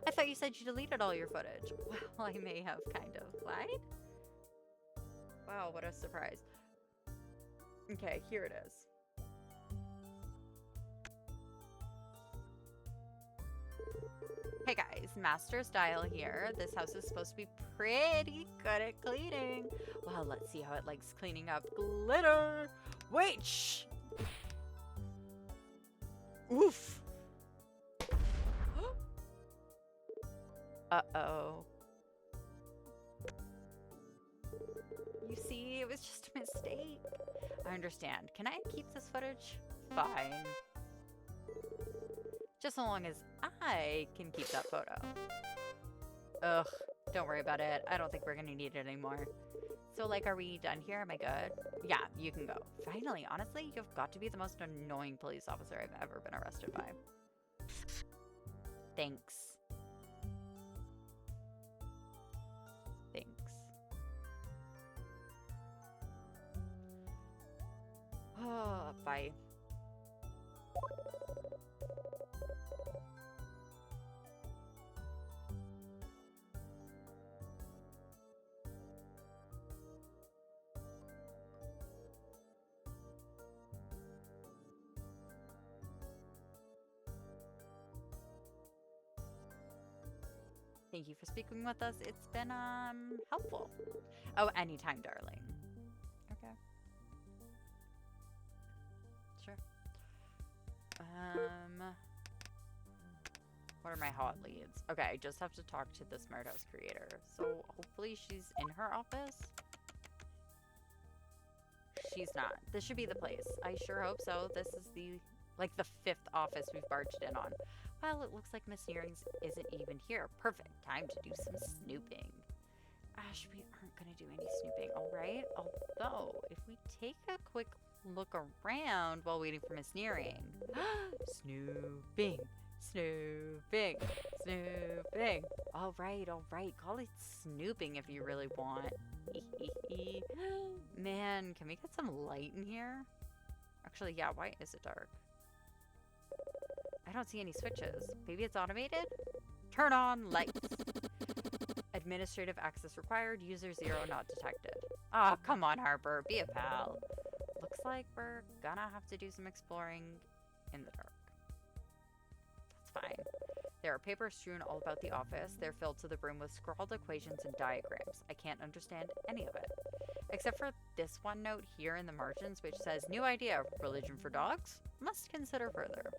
Speaker 1: I thought you said you deleted all your footage. Well, I may have kind of lied. Wow, what a surprise. Okay, here it is. Hey guys, Master Style here. This house is supposed to be pretty good at cleaning. Well, let's see how it likes cleaning up glitter. Wait, shh! Oof! Uh-oh. You see, it was just a mistake. I understand. Can I keep this footage? Fine. Just so long as I can keep that photo. Ugh, don't worry about it. I don't think we're gonna need it anymore. So, like, are we done here? Am I good? Yeah, you can go. Finally, honestly, you've got to be the most annoying police officer I've ever been arrested by. Thanks. Thanks. Oh, bye. Thank you for speaking with us. It's been, helpful. Oh, anytime, darling. Okay. Sure. What are my hot leads? Okay, I just have to talk to the Smart House creator. So, hopefully she's in her office. She's not. This should be the place. I sure hope so. This is the 5th office we've barged in on. Well, it looks like Miss Nearings isn't even here. Perfect. Time to do some snooping. Ash, we aren't going to do any snooping, all right? Although, if we take a quick look around while waiting for Miss Nearing. Snooping. Snooping. Snooping. All right. Call it snooping if you really want. Man, can we get some light in here? Actually, yeah, why is it dark? I don't see any switches. Maybe it's automated? Turn on lights. Administrative access required. User 0 not detected. Oh, come on, Harper. Be a pal. Look looks like we're gonna have to do some exploring in the dark. That's fine. There are papers strewn all about the office. They're filled to the brim with scrawled equations and diagrams. I can't understand any of it. Except for this one note here in the margins, which says, new idea, religion for dogs? Must consider further.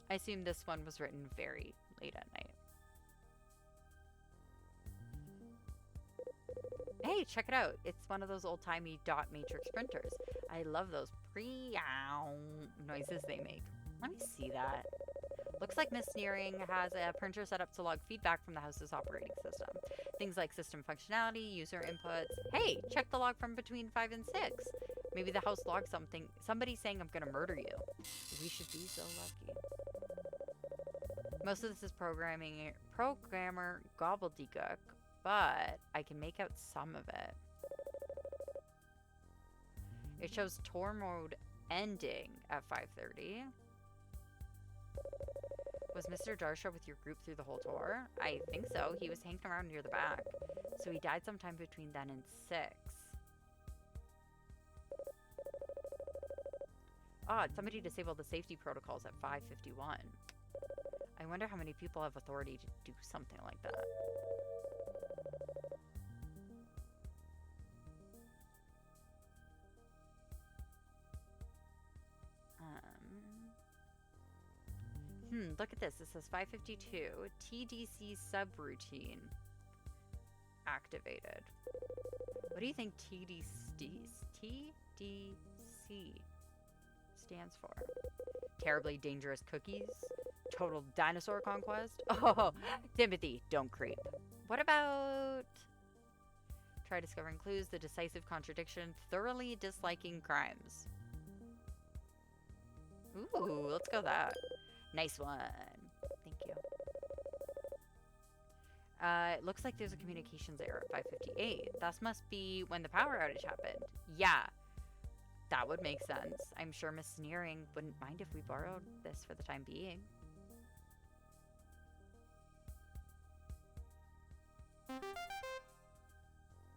Speaker 1: I assume this one was written very late at night. Hey, check it out. It's one of those old-timey dot matrix printers. I love those pre-ow noises they make. Let me see that. Looks like Miss Sneering has a printer set up to log feedback from the house's operating system. Things like system functionality, user inputs. Hey, check the log from between 5 and 6. Maybe the house logged something. Somebody saying I'm gonna murder you. We should be so lucky. Most of this is programmer gobbledygook, but I can make out some of it. It shows tour mode ending at 5:30. Was Mr. Darsha with your group through the whole tour? I think so. He was hanging around near the back. So he died sometime between then and 6. Odd, somebody disabled the safety protocols at 5:51. I wonder how many people have authority to do something like that. Look at this. It says 552. TDC subroutine activated. What do you think TDC stands for? Terribly dangerous cookies? Total dinosaur conquest? Oh, Timothy, don't creep. What about... Try discovering clues, the decisive contradiction, thoroughly disliking crimes. Ooh, let's go that. Nice one. Thank you. It looks like there's a communications error at 5:58. That must be when the power outage happened. Yeah, that would make sense. I'm sure Miss Sneering wouldn't mind if we borrowed this for the time being.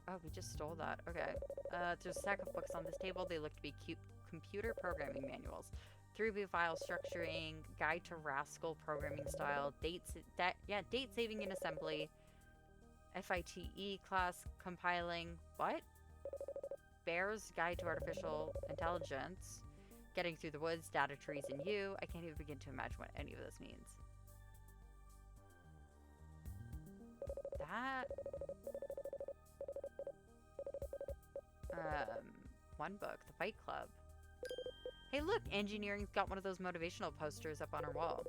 Speaker 1: Oh, we just stole that. Okay. There's a stack of books on this table. They look to be cute computer programming manuals. 3B file structuring, guide to Rascal programming style, date saving in assembly, FITE class compiling, what? Bear's guide to artificial intelligence, getting through the woods, data trees and you. I can't even begin to imagine what any of this means. That... one book, The Fight Club. Hey look, engineering's got one of those motivational posters up on our wall.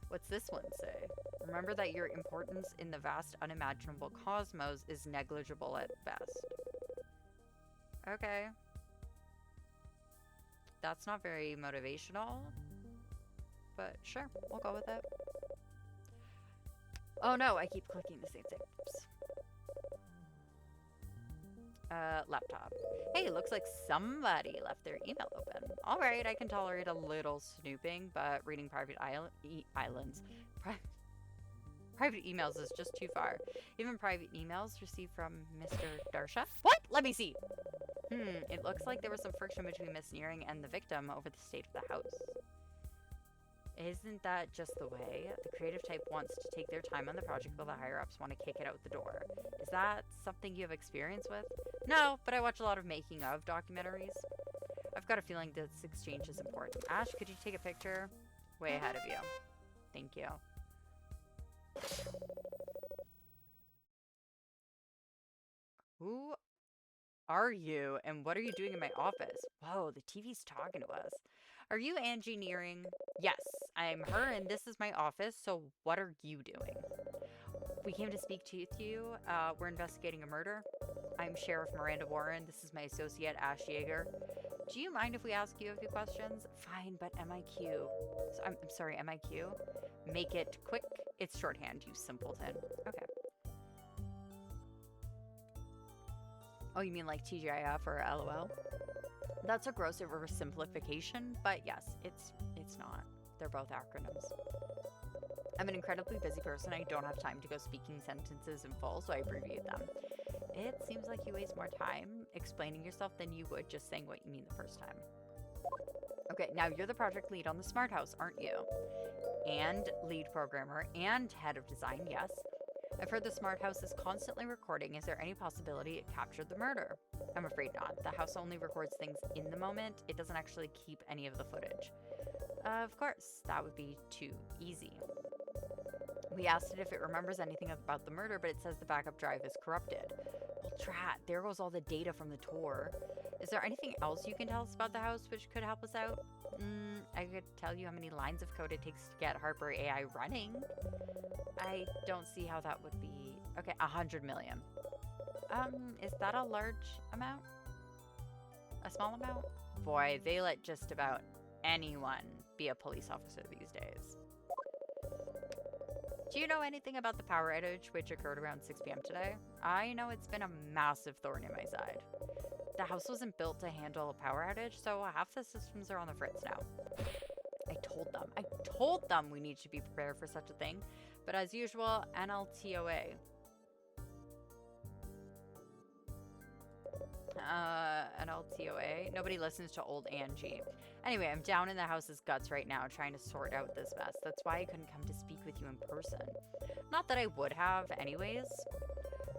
Speaker 1: What's this one say? Remember that your importance in the vast unimaginable cosmos is negligible at best. Okay. That's not very motivational, but sure, we'll go with it. Oh no, I keep clicking the same thing. Oops. Laptop. Hey, looks like somebody left their email open. Alright, I can tolerate a little snooping, but reading private private emails is just too far. Even private emails received from Mr. Darsha? What? Let me see. It looks like there was some friction between Miss Nearing and the victim over the state of the house. Isn't that just the way? The creative type wants to take their time on the project while the higher-ups want to kick it out the door. Is that something you have experience with? No, but I watch a lot of making-of documentaries. I've got a feeling this exchange is important. Ash, could you take a picture? Way ahead of you. Thank you. Who are you, and what are you doing in my office? Whoa, the TV's talking to us. Are you engineering? Yes, I'm her, and this is my office, so what are you doing? We came to speak to you. We're investigating a murder. I'm Sheriff Miranda Warren. This is my associate, Ash Yeager. Do you mind if we ask you a few questions? Fine, but MIQ. I'm sorry, MIQ? Make it quick. It's shorthand, you simpleton. Okay. Oh, you mean like TGIF or LOL? That's a gross oversimplification, but yes, it's not. They're both acronyms. I'm an incredibly busy person. I don't have time to go speaking sentences in full, so I abbreviate them. It seems like you waste more time explaining yourself than you would just saying what you mean the first time. Okay, now you're the project lead on the smart house, aren't you? And lead programmer and head of design, yes. I've heard the smart house is constantly recording. Is there any possibility it captured the murder? I'm afraid not. The house only records things in the moment. It doesn't actually keep any of the footage. Of course, that would be too easy. We asked it if it remembers anything about the murder, but it says the backup drive is corrupted. Well, drat, there goes all the data from the tour. Is there anything else you can tell us about the house which could help us out? I could tell you how many lines of code it takes to get Harper AI running. I don't see how that would be... Okay, 100 million. Is that a large amount? A small amount? Boy, they let just about anyone be a police officer these days. Do you know anything about the power outage which occurred around 6 p.m. today? I know it's been a massive thorn in my side. The house wasn't built to handle a power outage, so half the systems are on the fritz now. I told them we need to be prepared for such a thing, but as usual, NLTOA. NLTOA. Nobody listens to old Angie. Anyway, I'm down in the house's guts right now trying to sort out this mess. That's why I couldn't come to speak with you in person. Not that I would have anyways.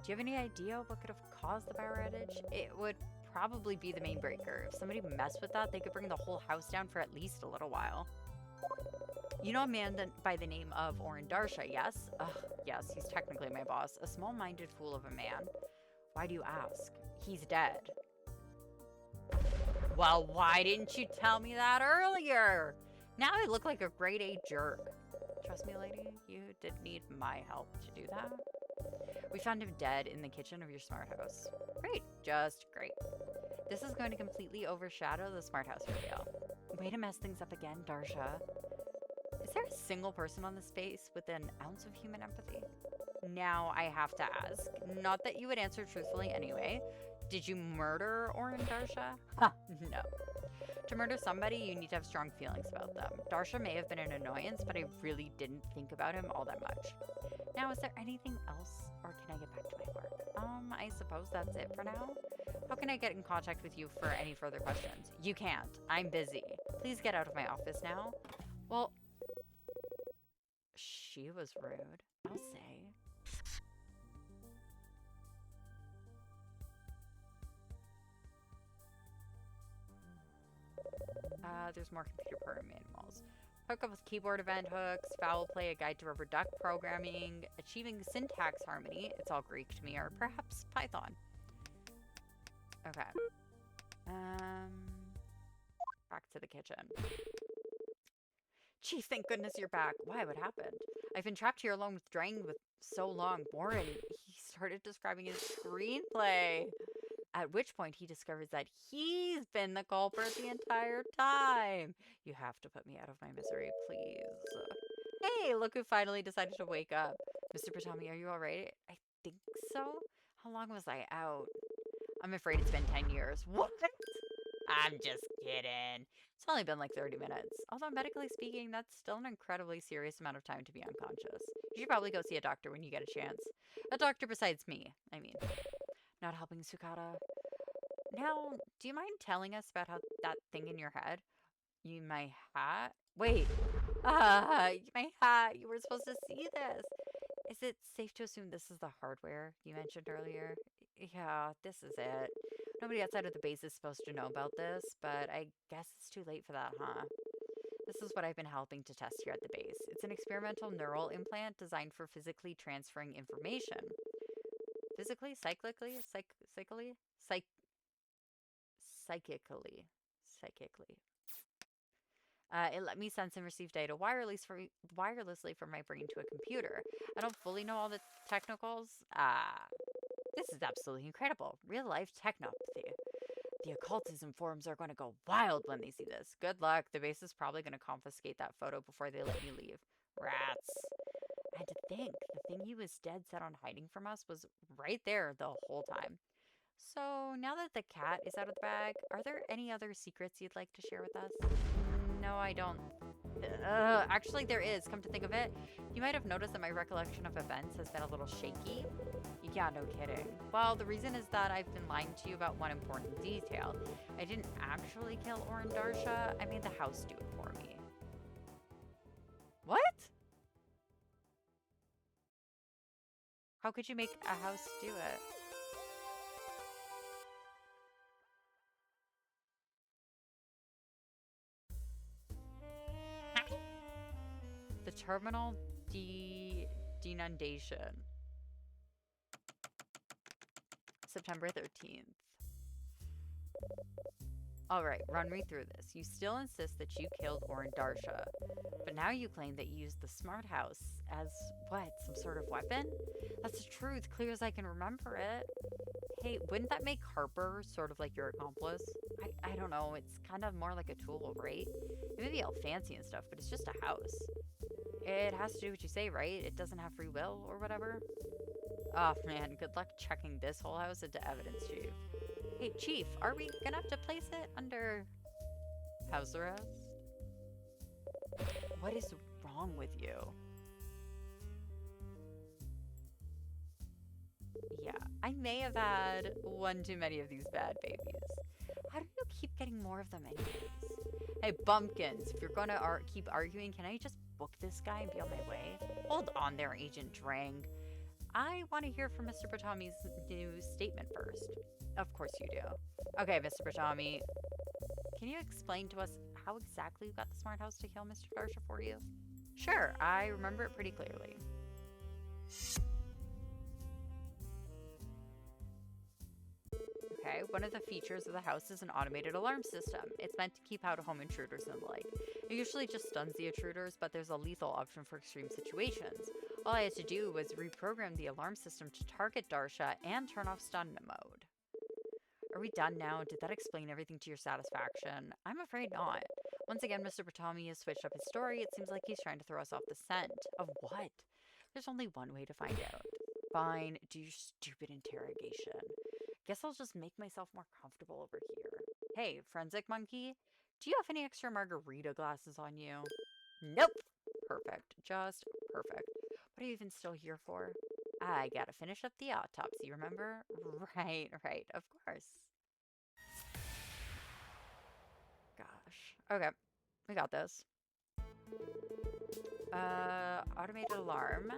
Speaker 1: Do you have any idea what could have caused the power outage? It would probably be the main breaker. If somebody messed with that, they could bring the whole house down for at least a little while. You know a man by the name of Orin Darsha, yes? Yes, he's technically my boss. A small-minded fool of a man. Why do you ask? He's dead. Well, why didn't you tell me that earlier? Now I look like a grade A jerk. Trust me, lady, you did need my help to do that. We found him dead in the kitchen of your smart house. Great, just great. This is going to completely overshadow the smart house reveal. Way to mess things up again, Darsha. Is there a single person on this space with an ounce of human empathy? Now I have to ask, not that you would answer truthfully anyway, did you murder Orin Darsha? Ha, no. To murder somebody, you need to have strong feelings about them. Darsha may have been an annoyance, but I really didn't think about him all that much. Now, is there anything else, or can I get back to my work? I suppose that's it for now. How can I get in contact with you for any further questions? You can't. I'm busy. Please get out of my office now. Well, she was rude, I'll say. There's more computer program manuals. Hook up with keyboard event hooks, foul play, a guide to rubber duck programming, achieving syntax harmony. It's all Greek to me, or perhaps Python. Okay. Back to the kitchen. Gee, thank goodness you're back. Why, what happened? I've been trapped here alone with Drang with so long. Warren, he started describing his screenplay. At which point he discovers that he's been the culprit the entire time. You have to put me out of my misery, please. Hey, look who finally decided to wake up. Mr. Patami, are you all right? I think so. How long was I out? I'm afraid it's been 10 years. What? I'm just kidding. It's only been like 30 minutes. Although medically speaking, that's still an incredibly serious amount of time to be unconscious. You should probably go see a doctor when you get a chance. A doctor besides me, I mean. Not helping, Sukata. Now, do you mind telling us about how that thing in your head? My hat? Wait. My hat. You were supposed to see this. Is it safe to assume this is the hardware you mentioned earlier? Yeah, this is it. Nobody outside of the base is supposed to know about this, but I guess it's too late for that, huh? This is what I've been helping to test here at the base. It's an experimental neural implant designed for physically transferring information. Physically? Cyclically? Psychically? It let me sense and receive data wirelessly from my brain to a computer. I don't fully know all the technicals. This is absolutely incredible. Real-life technopathy. The occultism forums are going to go wild when they see this. Good luck. The base is probably going to confiscate that photo before they let me leave. Rats. And to think, the thing he was dead set on hiding from us was right there the whole time. So, now that the cat is out of the bag, are there any other secrets you'd like to share with us? No, I don't. Actually, there is. Come to think of it, you might have noticed that my recollection of events has been a little shaky. You Yeah, no kidding. Well, the reason is that I've been lying to you about one important detail. I didn't actually kill Orin Darsha. I made the house do it for me. What? How could you make a house do it? The terminal denundation. September 13th. Alright, run me through this. You still insist that you killed Orin Darsha, but now you claim that you used the smart house as, what, some sort of weapon? That's the truth, clear as I can remember it. Hey, wouldn't that make Harper sort of like your accomplice? I don't know, it's kind of more like a tool, right? It may be all fancy and stuff, but it's just a house. It has to do what you say, right? It doesn't have free will or whatever? Oh man, good luck checking this whole house into evidence, Chief. Hey, Chief, are we gonna have to place it under house arrest? What is wrong with you? Yeah, I may have had one too many of these bad babies. How do you keep getting more of them anyways? Hey, bumpkins, if you're gonna keep arguing, can I just book this guy and be on my way? Hold on there, Agent Drang. I want to hear from Mr. Batami's new statement first. Of course you do. Okay, Mr. Batami, can you explain to us how exactly you got the smart house to kill Mr. Darsha for you? Sure, I remember it pretty clearly. Okay, one of the features of the house is an automated alarm system. It's meant to keep out home intruders and the like. It usually just stuns the intruders, but there's a lethal option for extreme situations. All I had to do was reprogram the alarm system to target Darsha and turn off stun mode. Are we done now? Did that explain everything to your satisfaction? I'm afraid not. Once again, Mr. Batami has switched up his story. It seems like he's trying to throw us off the scent. Of what? There's only one way to find out. Fine, do your stupid interrogation. Guess I'll just make myself more comfortable over here. Hey, forensic monkey, do you have any extra margarita glasses on you? Nope. Perfect. Just perfect. What are you even still here for? I gotta finish up the autopsy, remember? Right, of course. Gosh. Okay, we got this. Automated alarm.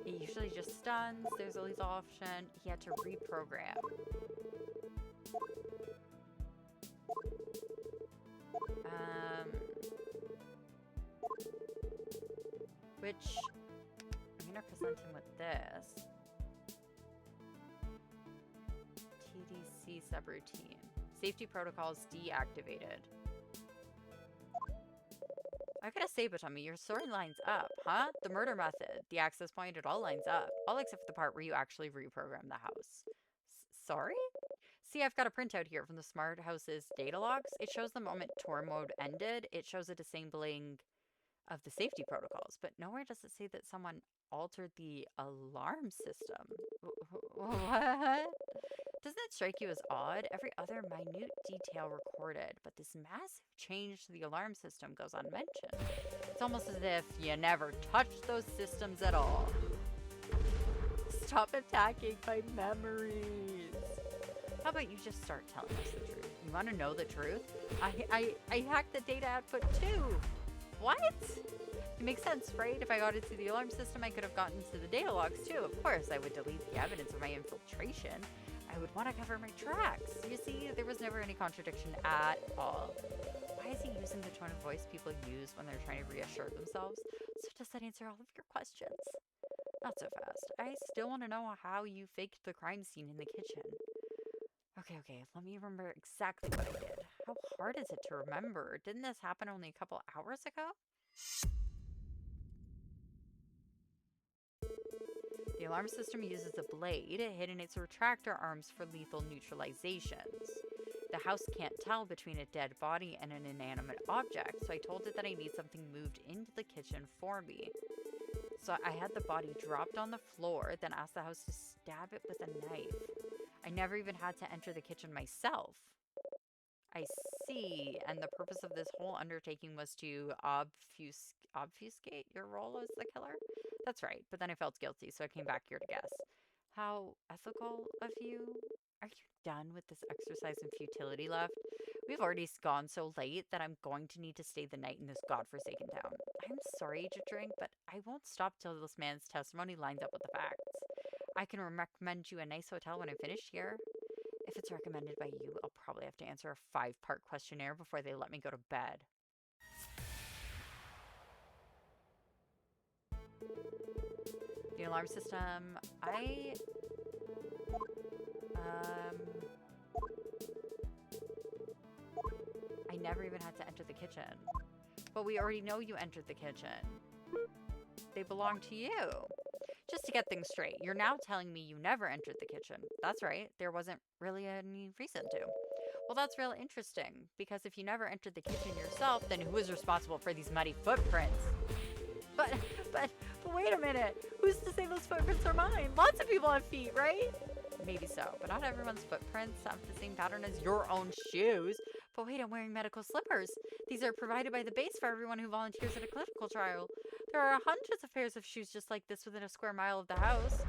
Speaker 1: It usually just stuns. There's a lethal option. He had to reprogram. Which I'm gonna present him with this. TDC subroutine. Safety protocols deactivated. I gotta say, Batami, your story lines up, huh? The murder method, the access point, it all lines up. All except for the part where you actually reprogram the house. Sorry? See, I've got a printout here from the smart house's data logs. It shows the moment tour mode ended. It shows a disabling of the safety protocols, but nowhere does it say that someone altered the alarm system. What? Doesn't it strike you as odd? Every other minute detail recorded, but this massive change to the alarm system goes unmentioned. It's almost as if you never touched those systems at all. Stop attacking my memories. How about you just start telling us the truth? You want to know the truth? I hacked the data output too. What? It makes sense, right? If I got into the alarm system, I could have gotten to the data logs too. Of course, I would delete the evidence of my infiltration. I would want to cover my tracks. You see, there was never any contradiction at all. Why is he using the tone of voice people use when they're trying to reassure themselves? So does that answer all of your questions? Not so fast. I still want to know how you faked the crime scene in the kitchen. Okay, let me remember exactly what I did. How hard is it to remember? Didn't this happen only a couple hours ago? The alarm system uses a blade hidden in its retractor arms for lethal neutralizations. The house can't tell between a dead body and an inanimate object, so I told it that I need something moved into the kitchen for me. So I had the body dropped on the floor, then asked the house to stab it with a knife. I never even had to enter the kitchen myself. I see. And the purpose of this whole undertaking was to obfuscate your role as the killer? That's right. But then I felt guilty, so I came back here to guess. How ethical of you. Are you done with this exercise in futility left? We've already gone so late that I'm going to need to stay the night in this godforsaken town. I'm sorry, Agent Drink, but I won't stop till this man's testimony lines up with the facts. I can recommend you a nice hotel when I'm finished here. If it's recommended by you, I'll probably have to answer a 5-part questionnaire before they let me go to bed. The alarm system, um, I never even had to enter the kitchen. But we already know you entered the kitchen. They belong to you. Just to get things straight, you're now telling me you never entered the kitchen. That's right, there wasn't really any reason to. Well, that's real interesting, because if you never entered the kitchen yourself, then who is responsible for these muddy footprints? But, but wait a minute. Who's to say those footprints are mine? Lots of people have feet, right? Maybe so, but not everyone's footprints have the same pattern as your own shoes. But wait, I'm wearing medical slippers. These are provided by the base for everyone who volunteers at a clinical trial. There are hundreds of pairs of shoes just like this within a square mile of the house.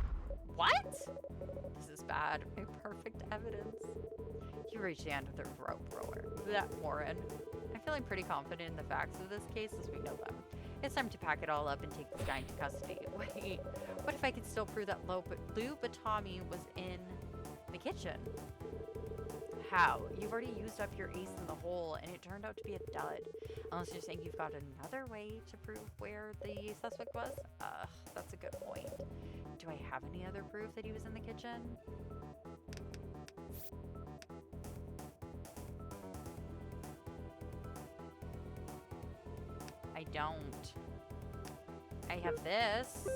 Speaker 1: What? This is bad. My perfect evidence. You reached the end of the rope, roller. That Warren. I'm feeling pretty confident in the facts of this case as we know them. It's time to pack it all up and take this guy into custody. Wait, what if I could still prove that Lou Batami was in the kitchen? How? You've already used up your ace in the hole, and it turned out to be a dud. Unless you're saying you've got another way to prove where the suspect was? That's a good point. Do I have any other proof that he was in the kitchen? I don't. I have this.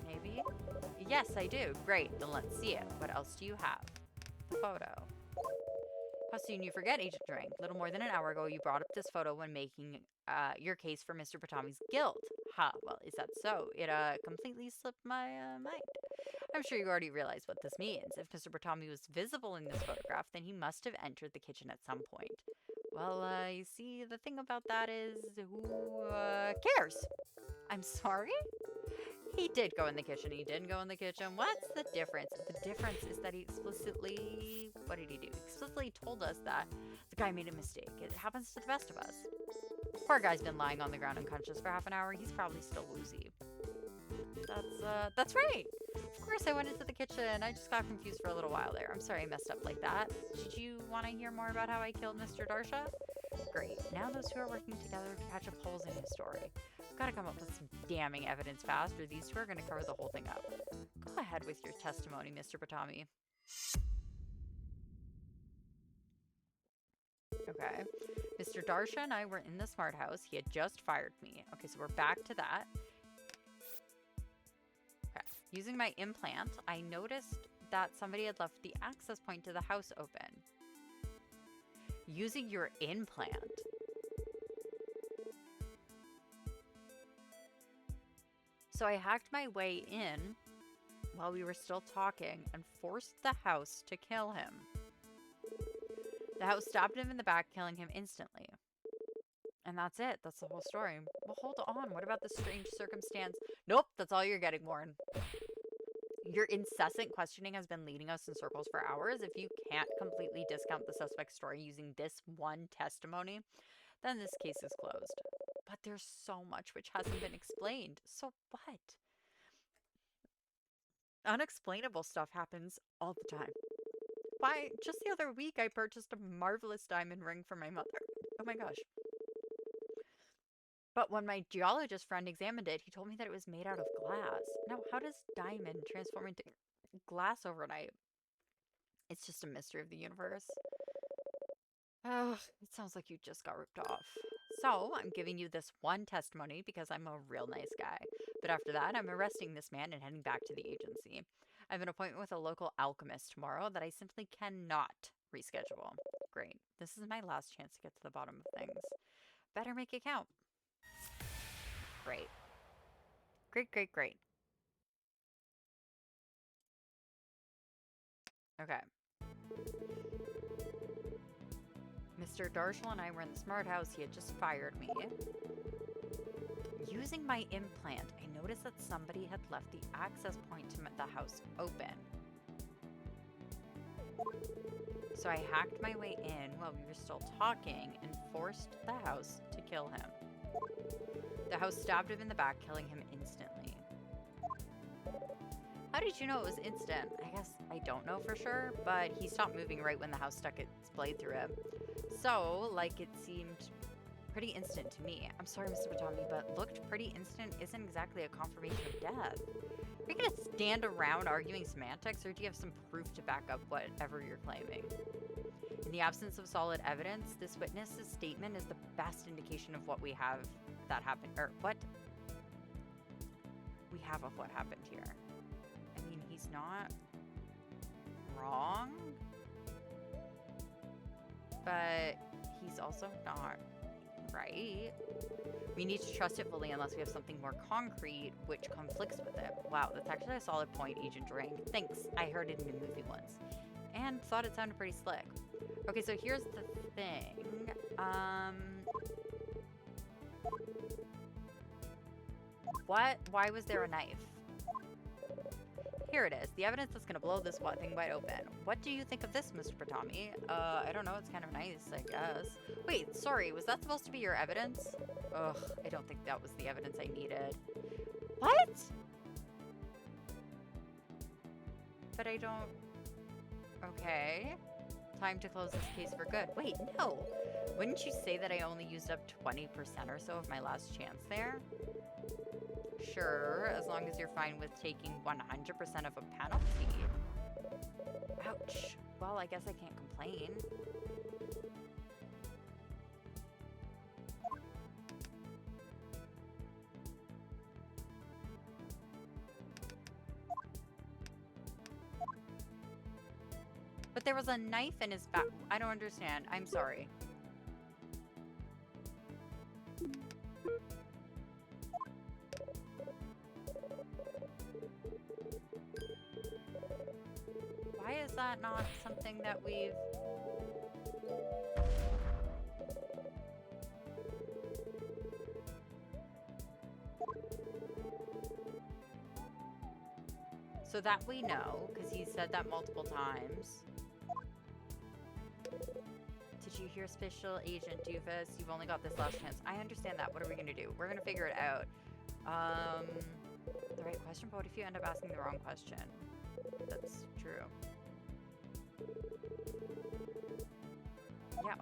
Speaker 1: Maybe? Yes, I do. Great, then let's see it. What else do you have? The photo. How soon you forget, Agent Drink. Little more than an hour ago, you brought up this photo when making your case for Mr. Batami's guilt. Ha, well, is that so? It completely slipped my mind. I'm sure you already realize what this means. If Mr. Batami was visible in this photograph, then he must have entered the kitchen at some point. Well, you see, the thing about that is, who cares? I'm sorry? He did go in the kitchen. He didn't go in the kitchen. What's the difference? The difference is that he explicitly... What did he do? Explicitly told us that the guy made a mistake. It happens to the best of us. Poor guy's been lying on the ground unconscious for half an hour. He's probably still woozy. That's right. Of course I went into the kitchen. I just got confused for a little while there. I'm sorry I messed up like that. Did you want to hear more about how I killed Mr. Darsha? Great. Now those two are working together to patch up holes in his story. I've got to come up with some damning evidence fast, or these two are going to cover the whole thing up. Go ahead with your testimony, Mr. Batami. Okay. Mr. Darsha and I were in the smart house. He had just fired me. Okay, so we're back to that. Okay. Using my implant, I noticed that somebody had left the access point to the house open. Using your implant. So I hacked my way in while we were still talking and forced the house to kill him. The house stabbed him in the back, killing him instantly. And that's it. That's the whole story. Well, hold on. What about the strange circumstance? Nope, that's all you're getting, Warren. Your incessant questioning has been leading us in circles for hours. If you can't completely discount the suspect's story using this one testimony, then this case is closed. But there's so much which hasn't been explained. So what? Unexplainable stuff happens all the time. Why, just the other week I purchased a marvelous diamond ring for my mother. Oh my gosh. But when my geologist friend examined it, he told me that it was made out of glass. Now, how does diamond transform into glass overnight? It's just a mystery of the universe. Oh, it sounds like you just got ripped off. So, I'm giving you this one testimony because I'm a real nice guy. But after that, I'm arresting this man and heading back to the agency. I have an appointment with a local alchemist tomorrow that I simply cannot reschedule. Great. This is my last chance to get to the bottom of things. Better make it count. Great. Great, great, great. Okay. Mr. Darshall and I were in the smart house. He had just fired me. Using my implant, I noticed that somebody had left the access point to the house open. So I hacked my way in while we were still talking and forced the house to kill him. The house stabbed him in the back, killing him instantly. How did you know it was instant? I guess I don't know for sure, but he stopped moving right when the house stuck its blade through him. So, like, it seemed pretty instant to me. I'm sorry, Mr. Batami, but looked pretty instant isn't exactly a confirmation of death. Are you gonna stand around arguing semantics, or do you have some proof to back up whatever you're claiming? In the absence of solid evidence, this witness's statement is the best indication of what we have that happened, or what we have of what happened here. I mean, he's not wrong, but he's also not right. We need to trust it fully unless we have something more concrete which conflicts with it. Wow, that's actually a solid point, Agent Drink. Thanks, I heard it in a movie once and thought it sounded pretty slick. Okay, so here's the thing. Why was there a knife? Here it is. The evidence that's gonna blow this thing wide open. What do you think of this, Mr. Batami? I don't know. It's kind of nice, I guess. Wait, sorry. Was that supposed to be your evidence? Ugh, I don't think that was the evidence I needed. What? But I don't... Okay. Time to close this case for good. Wait, no. Wouldn't you say that I only used up 20% or so of my last chance there? Sure, as long as you're fine with taking 100% of a penalty. Ouch. Well, I guess I can't complain. But there was a knife in his back. I don't understand. I'm sorry. Why is that not something that we've... So that we know, because he said that multiple times. Did you hear Special Agent Doofus? You've only got this last chance. I understand that. What are we going to do? We're going to figure it out. The right question, but what if you end up asking the wrong question? That's true. Yeah,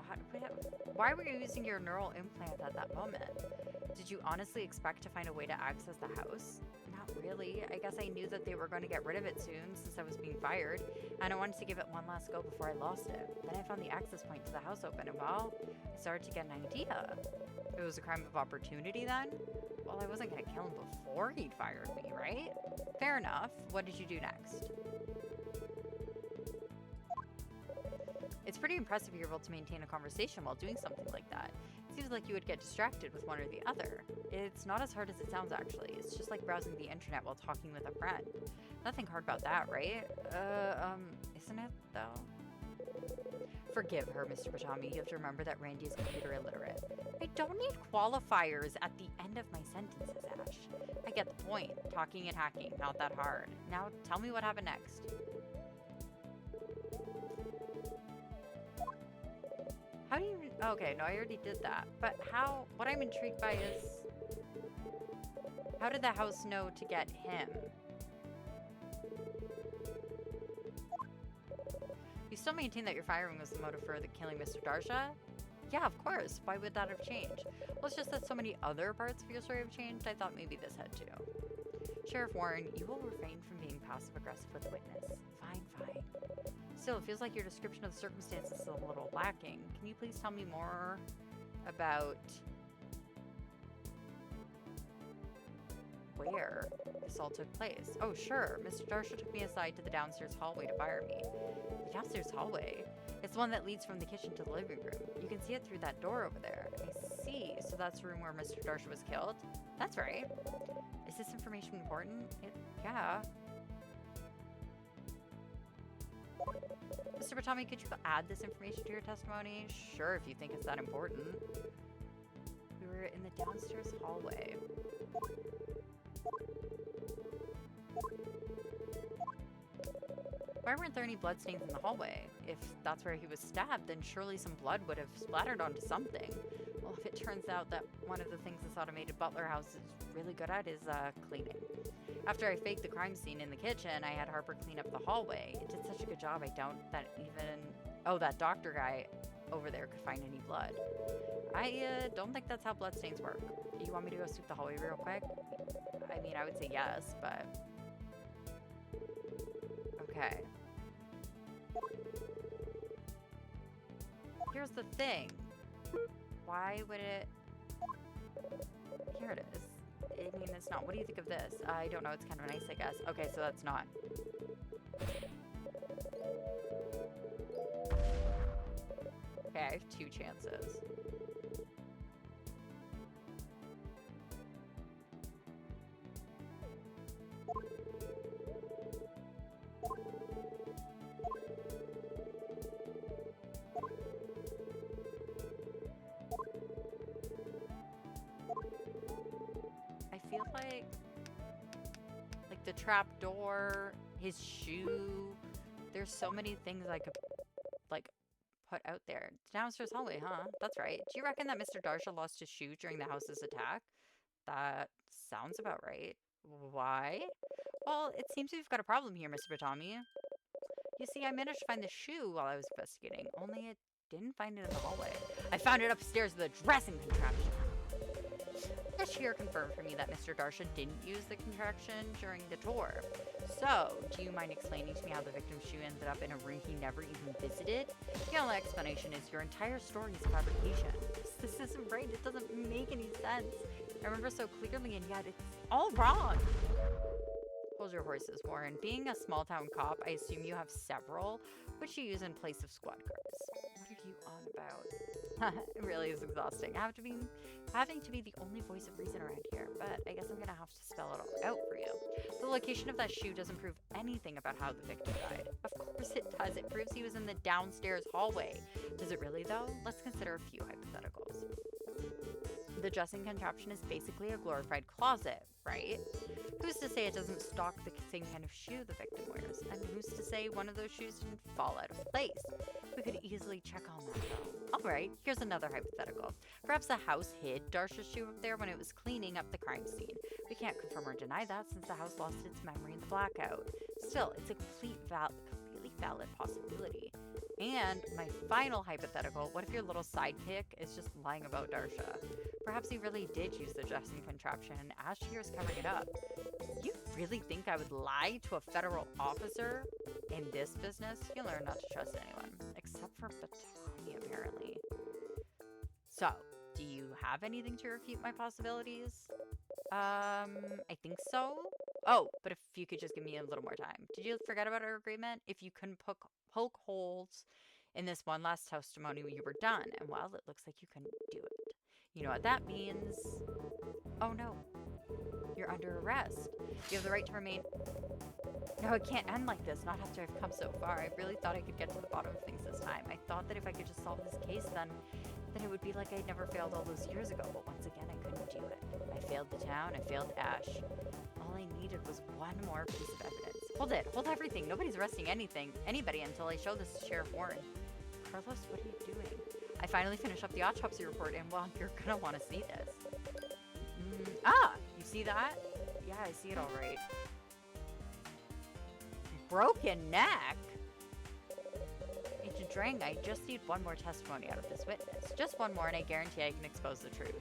Speaker 1: why were you using your neural implant at that moment? Did you honestly expect to find a way to access the house? Not really. I guess I knew that they were going to get rid of it soon since I was being fired, and I wanted to give it one last go before I lost it. Then I found the access point to the house open, and well, I started to get an idea. It was a crime of opportunity then? Well, I wasn't going to kill him before he'd fired me, right? Fair enough. What did you do next? It's pretty impressive you're able to maintain a conversation while doing something like that. It seems like you would get distracted with one or the other. It's not as hard as it sounds, actually. It's just like browsing the internet while talking with a friend. Nothing hard about that, right? Isn't it, though? Forgive her, Mr. Batami. You have to remember that Randy is computer illiterate. I don't need qualifiers at the end of my sentences, Ash. I get the point. Talking and hacking, not that hard. Now, tell me what happened next. How do you... Okay, no, I already did that. But how... What I'm intrigued by is... How did the house know to get him? You still maintain that your firing was the motive for the killing Mr. Darsha? Yeah, of course. Why would that have changed? Well, it's just that so many other parts of your story have changed. I thought maybe this had to. Sheriff Warren, you will refrain from being passive-aggressive with the witness. Fine, fine. Still, it feels like your description of the circumstances is a little lacking. Can you please tell me more about where this all took place? Oh, sure. Mr. Darsha took me aside to the downstairs hallway to fire me. The downstairs hallway? It's the one that leads from the kitchen to the living room. You can see it through that door over there. I see. So that's the room where Mr. Darsha was killed? That's right. Is this information important? Yeah. Mr. Batami, could you add this information to your testimony? Sure, if you think it's that important. We were in the downstairs hallway. Why weren't there any bloodstains in the hallway? If that's where he was stabbed, then surely some blood would have splattered onto something. Well, if it turns out that one of the things this automated butler house is really good at is cleaning. After I faked the crime scene in the kitchen, I had Harper clean up the hallway. It did such a good job, I doubt that even... Oh, that doctor guy over there could find any blood. I don't think that's how bloodstains work. You want me to go sweep the hallway real quick? I mean, I would say yes, but... Okay. Here's the thing. Why would it... Here it is. I mean, it's not. What do you think of this? I don't know. It's kind of nice, I guess. Okay, so that's not. Okay, I have 2 chances. I feel like the trap door, his shoe. There's so many things I could put out there. Downstairs hallway, huh? That's right. Do you reckon that Mr. Darsha lost his shoe during the house's attack? That sounds about right. Why? Well, it seems we've got a problem here, Mr. Batami. You see, I managed to find the shoe while I was investigating, only it didn't find it in the hallway. I found it upstairs with a dressing contraption. Cashier confirmed for me that Mr. Darsha didn't use the contraption during the tour. So, do you mind explaining to me how the victim's shoe ended up in a room he never even visited? The only explanation is your entire story is fabrication. This isn't right. It doesn't make any sense. I remember so clearly, and yet it's all wrong. Hold your horses, Warren. Being a small-town cop, I assume you have several, which you use in place of squad cars. What are you on about? It really is exhausting. Having to be the only voice of reason around here, but I guess I'm gonna have to spell it all out for you. The location of that shoe doesn't prove anything about how the victim died. Of course it does. It proves he was in the downstairs hallway. Does it really, though? Let's consider a few hypotheticals. The dressing contraption is basically a glorified closet, right? Who's to say it doesn't stock the same kind of shoe the victim wears? And who's to say one of those shoes didn't fall out of place? We could easily check on that, though. Alright, here's another hypothetical. Perhaps the house hid Darsha's shoe up there when it was cleaning up the crime scene. We can't confirm or deny that since the house lost its memory in the blackout. Still, it's a completely valid possibility. And my final hypothetical, what if your little sidekick is just lying about Darsha? Perhaps he really did use the dressing contraption and Ashley was covering it up. You really think I would lie to a federal officer? In this business, you learn not to trust anyone. Except for Batami, apparently. So, do you have anything to refute my possibilities? I think so. Oh, but if you could just give me a little more time. Did you forget about our agreement? If you couldn't poke holes in this one last testimony, you were done. And well, it looks like you couldn't do it. You know what that means? Oh no. You're under arrest. You have the right to remain... No, it can't end like this, not after I've come so far. I really thought I could get to the bottom of things this time. I thought that if I could just solve this case, then it would be like I'd never failed all those years ago. But once again, I couldn't do it. I failed the town, I failed Ash. All I needed was one more piece of evidence. Hold it, hold everything. Nobody's arresting anybody until I show this to Sheriff Warren. Carlos, what are you doing? I finally finished up the autopsy report, and well, you're gonna want to see this. You see that? Yeah, I see it all right. Broken neck? Agent Drang, I just need one more testimony out of this witness. Just one more, and I guarantee I can expose the truth.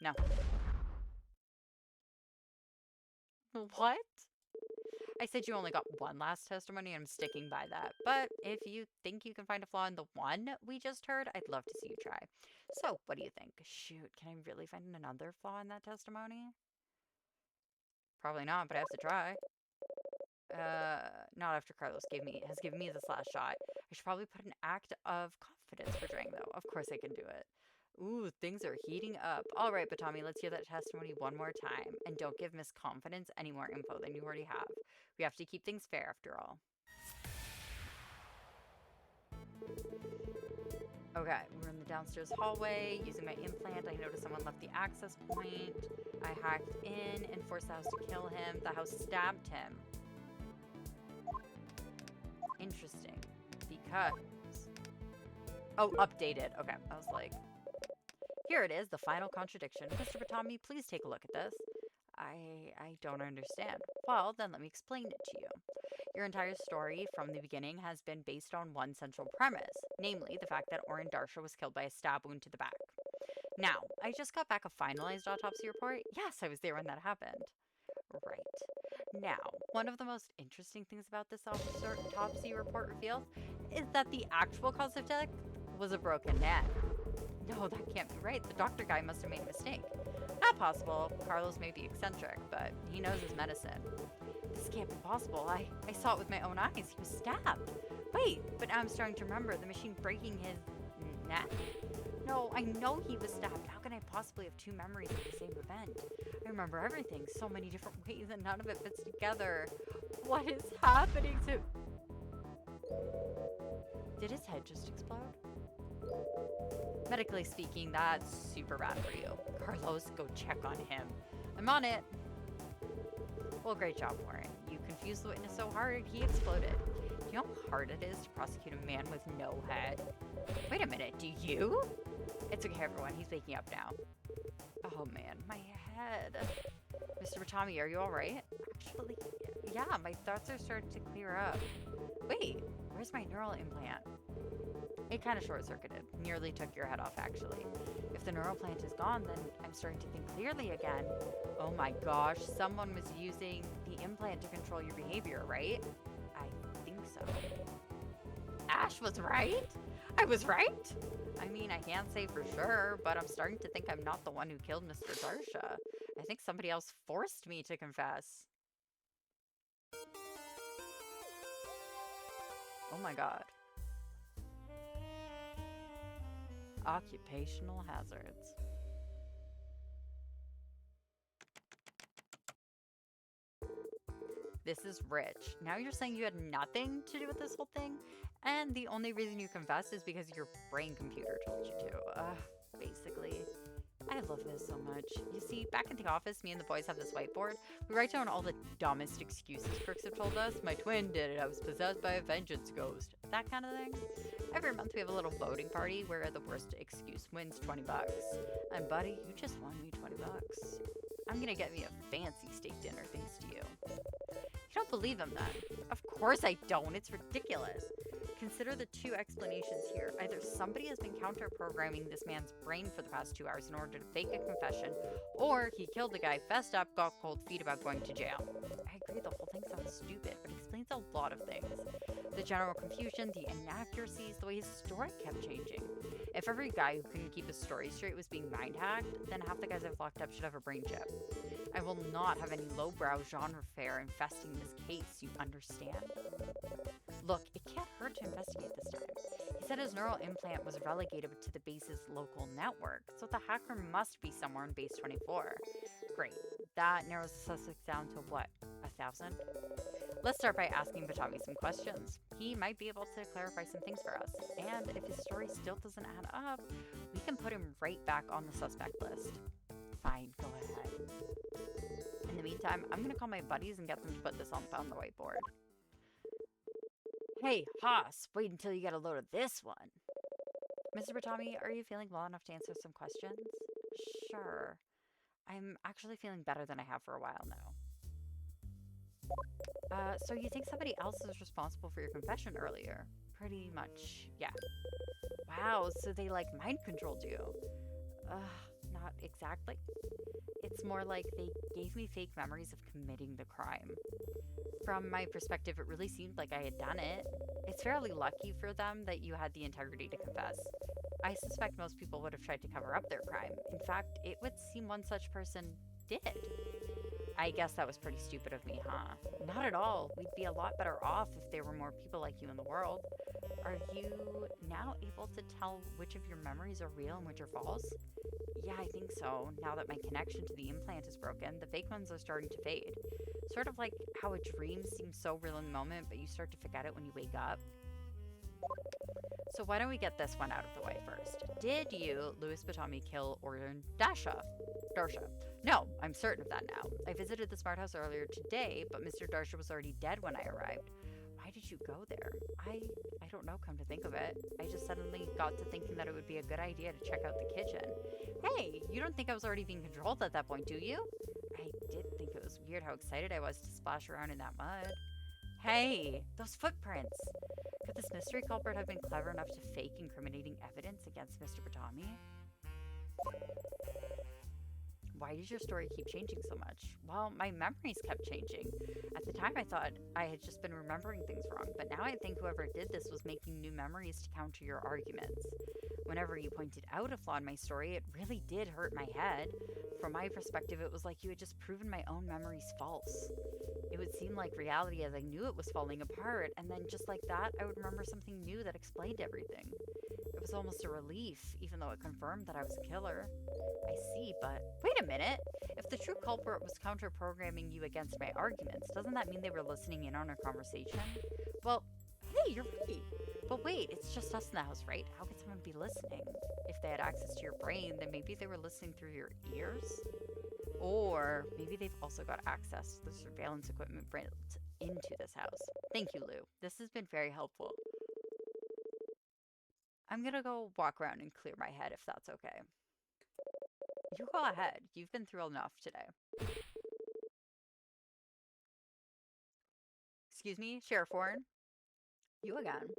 Speaker 1: No. What? I said you only got one last testimony, and I'm sticking by that. But if you think you can find a flaw in the one we just heard, I'd love to see you try. So, what do you think? Shoot, can I really find another flaw in that testimony? Probably not, but I have to try. Not after Carlos has given me this last shot. I should probably put an act of confidence for Drang, though. Of course I can do it. Ooh, things are heating up. All right, Batami, let's hear that testimony one more time. And don't give Miss Confidence any more info than you already have. We have to keep things fair, after all. Okay, we're in the downstairs hallway. Using my implant, I noticed someone left the access point. I hacked in and forced the house to kill him. The house stabbed him. Interesting. Because... Oh, updated. Okay, I was like... Here it is, the final contradiction. Mr. Batami, please take a look at this. I don't understand. Well, then let me explain it to you. Your entire story from the beginning has been based on one central premise, namely the fact that Oren Darsha was killed by a stab wound to the back. Now, I just got back a finalized autopsy report. Yes, I was there when that happened. Right. Now, one of the most interesting things about this autopsy report reveals is that the actual cause of death was a broken neck. No, that can't be right. The doctor guy must have made a mistake. Not possible. Carlos may be eccentric, but he knows his medicine. This can't be possible. I saw it with my own eyes. He was stabbed. Wait, but now I'm starting to remember the machine breaking his neck. No, I know he was stabbed. How can I possibly have two memories of the same event? I remember everything so many different ways and none of it fits together. What is happening to... Did his head just explode? Medically speaking, that's super bad for you. Carlos, go check on him. I'm on it. Well, great job, Warren. You confused the witness so hard, he exploded. Do you know how hard it is to prosecute a man with no head? Wait a minute, do you? It's okay, everyone. He's waking up now. Oh, man, my head. Mr. Batami, are you all right? Actually, yeah, my thoughts are starting to clear up. Wait, where's my neural implant? It kind of short-circuited. Nearly took your head off, actually. If the neural plant is gone, then I'm starting to think clearly again. Oh my gosh, someone was using the implant to control your behavior, right? I think so. Ash was right? I was right? I mean, I can't say for sure, but I'm starting to think I'm not the one who killed Mr. Darsha. I think somebody else forced me to confess. Oh my god. Occupational hazards. This is rich. Now you're saying you had nothing to do with this whole thing? And the only reason you confessed is because your brain computer told you to. Basically. I love this so much. You see, back at the office, me and the boys have this whiteboard. We write down all the dumbest excuses crooks have told us. My twin did it. I was possessed by a vengeance ghost. That kind of thing. Every month we have a little voting party where the worst excuse wins $20. And buddy, you just won me $20. I'm gonna get me a fancy steak dinner thanks to you. You don't believe him then? Of course I don't. It's ridiculous. Consider the two explanations here. Either somebody has been counter-programming this man's brain for the past 2 hours in order to fake a confession, or he killed the guy, fessed up, got cold feet about going to jail. I agree the whole thing sounds stupid, but it explains a lot of things. The general confusion, the inaccuracies, the way his story kept changing. If every guy who couldn't keep his story straight was being mind-hacked, then half the guys I've locked up should have a brain chip. I will not have any lowbrow genre fare infesting this case, you understand? Look, it can't hurt to investigate this time. He said his neural implant was relegated to the base's local network, so the hacker must be somewhere on base 24. Great. That narrows the suspects down to what, 1,000? Let's start by asking Batavi some questions. He might be able to clarify some things for us, and if his story still doesn't add up, we can put him right back on the suspect list. Fine, go ahead. In the meantime, I'm gonna call my buddies and get them to put this on the whiteboard. Hey, Haas, wait until you get a load of this one. Mr. Batami, are you feeling well enough to answer some questions? Sure. I'm actually feeling better than I have for a while now. So you think somebody else is responsible for your confession earlier? Pretty much, yeah. Wow, so they, like, mind-controlled you. Not exactly. It's more like they gave me fake memories of committing the crime. From my perspective, it really seemed like I had done it. It's fairly lucky for them that you had the integrity to confess. I suspect most people would have tried to cover up their crime. In fact, it would seem one such person did. I guess that was pretty stupid of me, huh? Not at all. We'd be a lot better off if there were more people like you in the world. Are you now able to tell which of your memories are real and which are false? Yeah, I think so. Now that my connection to the implant is broken, the fake ones are starting to fade. Sort of like how a dream seems so real in the moment, but you start to forget it when you wake up. So why don't we get this one out of the way first? Did you, Louis Batami, kill Orton Darsha? No, I'm certain of that now. I visited the smart house earlier today, but Mr. Darsha was already dead when I arrived. Why did you go there? I don't know, come to think of it. I just suddenly got to thinking that it would be a good idea to check out the kitchen. Hey, you don't think I was already being controlled at that point, do you? I did think it was weird how excited I was to splash around in that mud. Hey, those footprints! Could this mystery culprit have been clever enough to fake incriminating evidence against Mr. Batami? Why did your story keep changing so much? Well, my memories kept changing. At the time, I thought I had just been remembering things wrong, but now I think whoever did this was making new memories to counter your arguments. Whenever you pointed out a flaw in my story, it really did hurt my head. From my perspective, it was like you had just proven my own memories false. It would seem like reality as I knew it was falling apart, and then just like that, I would remember something new that explained everything. It was almost a relief, even though it confirmed that I was a killer. I see, but wait a minute. If the true culprit was counter-programming you against my arguments, doesn't that mean they were listening in on our conversation? Well, hey, you're right. But wait, it's just us in the house, right? How could someone be listening? If they had access to your brain, then maybe they were listening through your ears? Or maybe they've also got access to the surveillance equipment built into this house. Thank you, Lou. This has been very helpful. I'm gonna go walk around and clear my head if that's okay. You go ahead. You've been through enough today. Excuse me, Sheriff Warren? You again.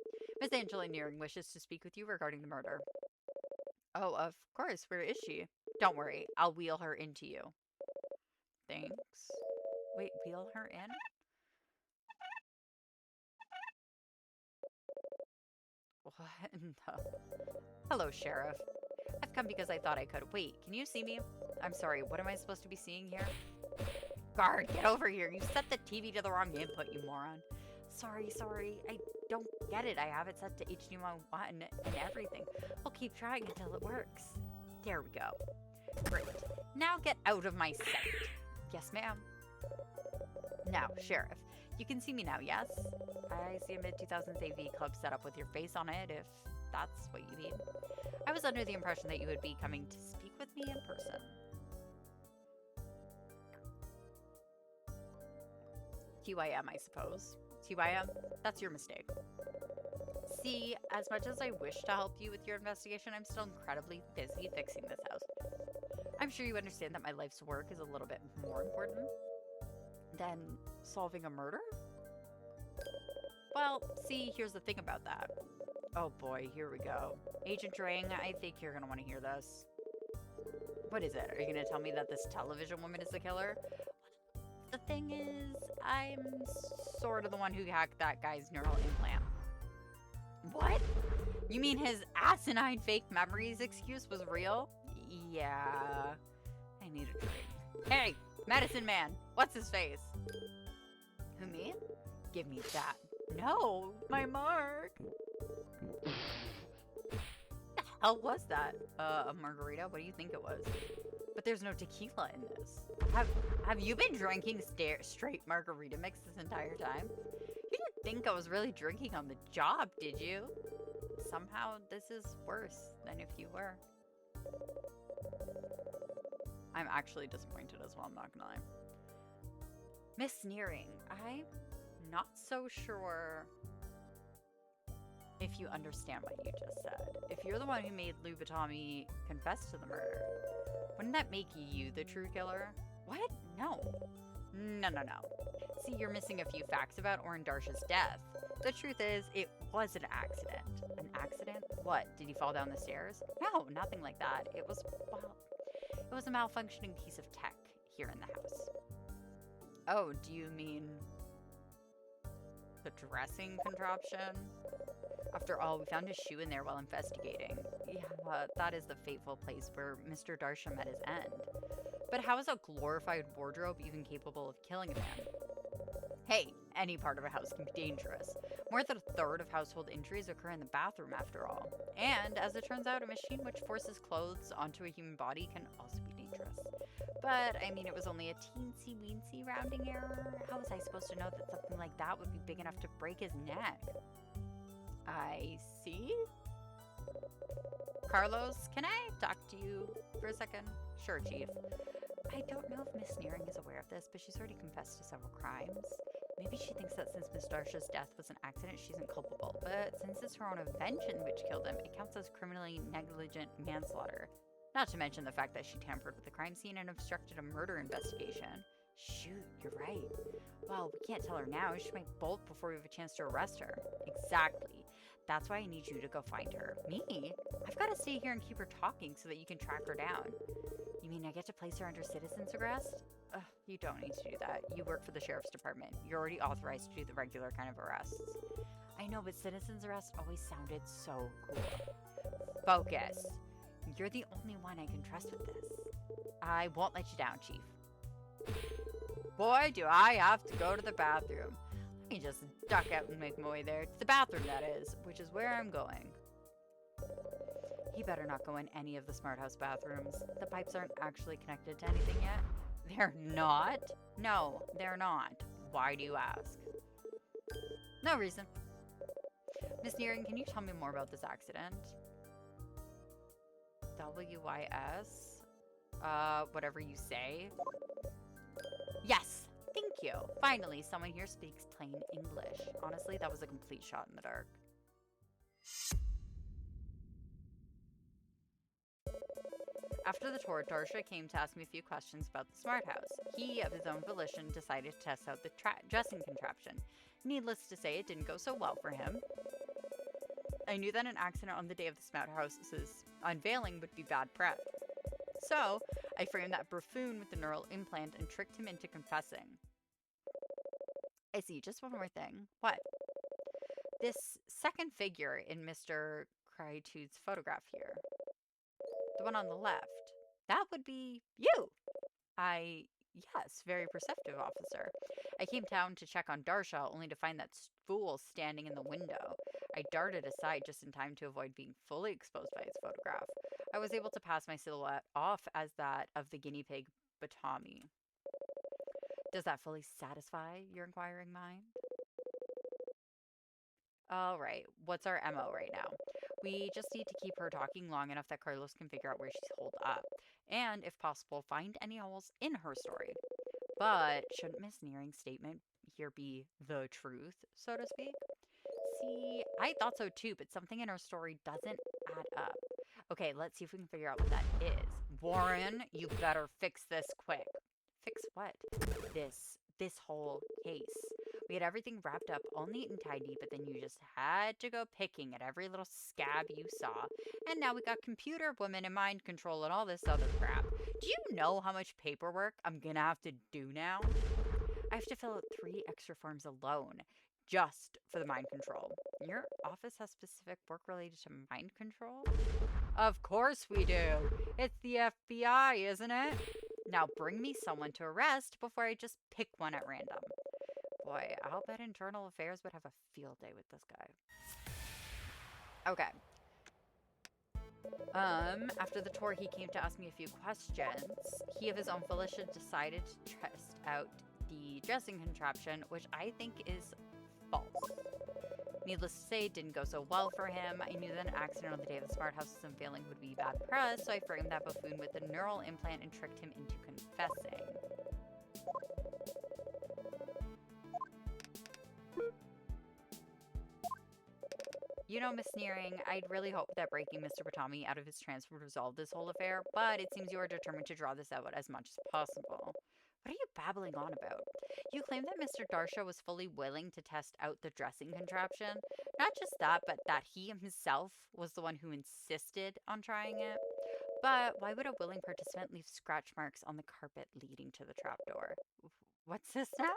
Speaker 1: Miss Angela Nearing wishes to speak with you regarding the murder. Oh, of course. Where is she? Don't worry. I'll wheel her into you. Thanks. Wait, wheel her in? What in the... Hello, Sheriff. I've come because I thought I could. Wait, can you see me? I'm sorry, what am I supposed to be seeing here? Guard, get over here. You set the TV to the wrong input, you moron. Sorry. I don't get it. I have it set to HDMI1 and everything. I'll keep trying until it works. There we go. Great. Now get out of my sight. Yes, ma'am. Now, Sheriff, you can see me now, yes? I see a mid-2000s AV club set up with your face on it, if that's what you mean. I was under the impression that you would be coming to speak with me in person. QIM, I suppose. QIM? That's your mistake. See, as much as I wish to help you with your investigation, I'm still incredibly busy fixing this house. I'm sure you understand that my life's work is a little bit more important than solving a murder? Well, see, here's the thing about that. Oh boy, here we go. Agent Drang, I think you're gonna want to hear this. What is it? Are you gonna tell me that this television woman is the killer? The thing is, I'm sort of the one who hacked that guy's neural implant. What? You mean his asinine fake memories excuse was real? Yeah. I need a drink. Hey, medicine man, what's his face? Who, me? Give me that. No, my mark. The hell was that? A margarita? What do you think it was? But there's no tequila in this. Have you been drinking straight margarita mix this entire time? You didn't think I was really drinking on the job, did you? Somehow this is worse than if you were. I'm actually disappointed as well, I'm not gonna lie. Miss Nearing, I'm not so sure if you understand what you just said. If you're the one who made Lou Batami confess to the murder, wouldn't that make you the true killer? What? No. No. See, you're missing a few facts about Orrin Darsh's death. The truth is, it was an accident. An accident? What? Did he fall down the stairs? No, nothing like that. It was, well, it was a malfunctioning piece of tech here in the house. Oh, do you mean the dressing contraption? After all, we found his shoe in there while investigating. Yeah, that is the fateful place where Mr. Darsha met his end. But how is a glorified wardrobe even capable of killing a man? Hey, any part of a house can be dangerous. More than a third of household injuries occur in the bathroom, after all. And, as it turns out, a machine which forces clothes onto a human body can also be dangerous. But, I mean, it was only a teensy-weensy rounding error. How was I supposed to know that something like that would be big enough to break his neck? I see. Carlos, can I talk to you for a second? Sure, Chief. I don't know if Miss Nearing is aware of this, but she's already confessed to several crimes. Maybe she thinks that since Miss Darsha's death was an accident, she's inculpable. But since it's her own invention which killed him, it counts as criminally negligent manslaughter. Not to mention the fact that she tampered with the crime scene and obstructed a murder investigation. Shoot, you're right. Well, we can't tell her now. She might bolt before we have a chance to arrest her. Exactly. That's why I need you to go find her. Me? I've got to stay here and keep her talking so that you can track her down. You mean I get to place her under citizen's arrest? Ugh, you don't need to do that. You work for the sheriff's department. You're already authorized to do the regular kind of arrests. I know, but citizen's arrest always sounded so cool. Focus. You're the only one I can trust with this. I won't let you down, Chief. Boy, do I have to go to the bathroom. Let me just duck out and make my way there. To the bathroom, that is, which is where I'm going. He better not go in any of the Smart House bathrooms. The pipes aren't actually connected to anything yet. They're not? No, they're not. Why do you ask? No reason. Miss Nearing, can you tell me more about this accident? WYS? Whatever you say. Yes! Thank you. Finally, someone here speaks plain English. Honestly, that was a complete shot in the dark. After the tour, Darsha came to ask me a few questions about the Smart House. He, of his own volition, decided to test out the dressing contraption. Needless to say, it didn't go so well for him. I knew that an accident on the day of the Smart House's unveiling would be bad prep. So, I framed that buffoon with the neural implant and tricked him into confessing. I see, just one more thing. What? This second figure in Mr. Crytude's photograph here. The one on the left. That would be you! Yes, very perceptive, officer. I came down to check on Darsha, only to find that fool standing in the window. I darted aside just in time to avoid being fully exposed by his photograph. I was able to pass my silhouette off as that of the guinea pig Batami. Does that fully satisfy your inquiring mind? Alright, what's our MO right now? We just need to keep her talking long enough that Carlos can figure out where she's holed up. And, if possible, find any holes in her story. But shouldn't Miss Nearing's statement here be the truth, so to speak? See, I thought so too, but something in her story doesn't add up. Okay, let's see if we can figure out what that is. Warren, you better fix this quick. Fix what? This whole case. We had everything wrapped up all neat and tidy, but then you just had to go picking at every little scab you saw. And now we got computer women and mind control and all this other crap. Do you know how much paperwork I'm gonna have to do now? I have to fill out 3 extra forms alone, just for the mind control. Your office has specific work related to mind control? Of course we do. It's the FBI, isn't it? Now bring me someone to arrest before I just pick one at random. Boy, I'll bet Internal Affairs would have a field day with this guy. Okay. After the tour, he came to ask me a few questions. He, of his own volition, decided to test out the dressing contraption, which I think is false. Needless to say, it didn't go so well for him. I knew that an accident on the day of the Smart House's unveiling would be bad press, so I framed that buffoon with a neural implant and tricked him into confessing. You know, Miss Nearing, I'd really hoped that breaking Mr. Batami out of his trance would resolve this whole affair, but it seems you are determined to draw this out as much as possible. What are you babbling on about? You claim that Mr. Darsha was fully willing to test out the dressing contraption. Not just that, but that he himself was the one who insisted on trying it. But why would a willing participant leave scratch marks on the carpet leading to the trapdoor? What's this now?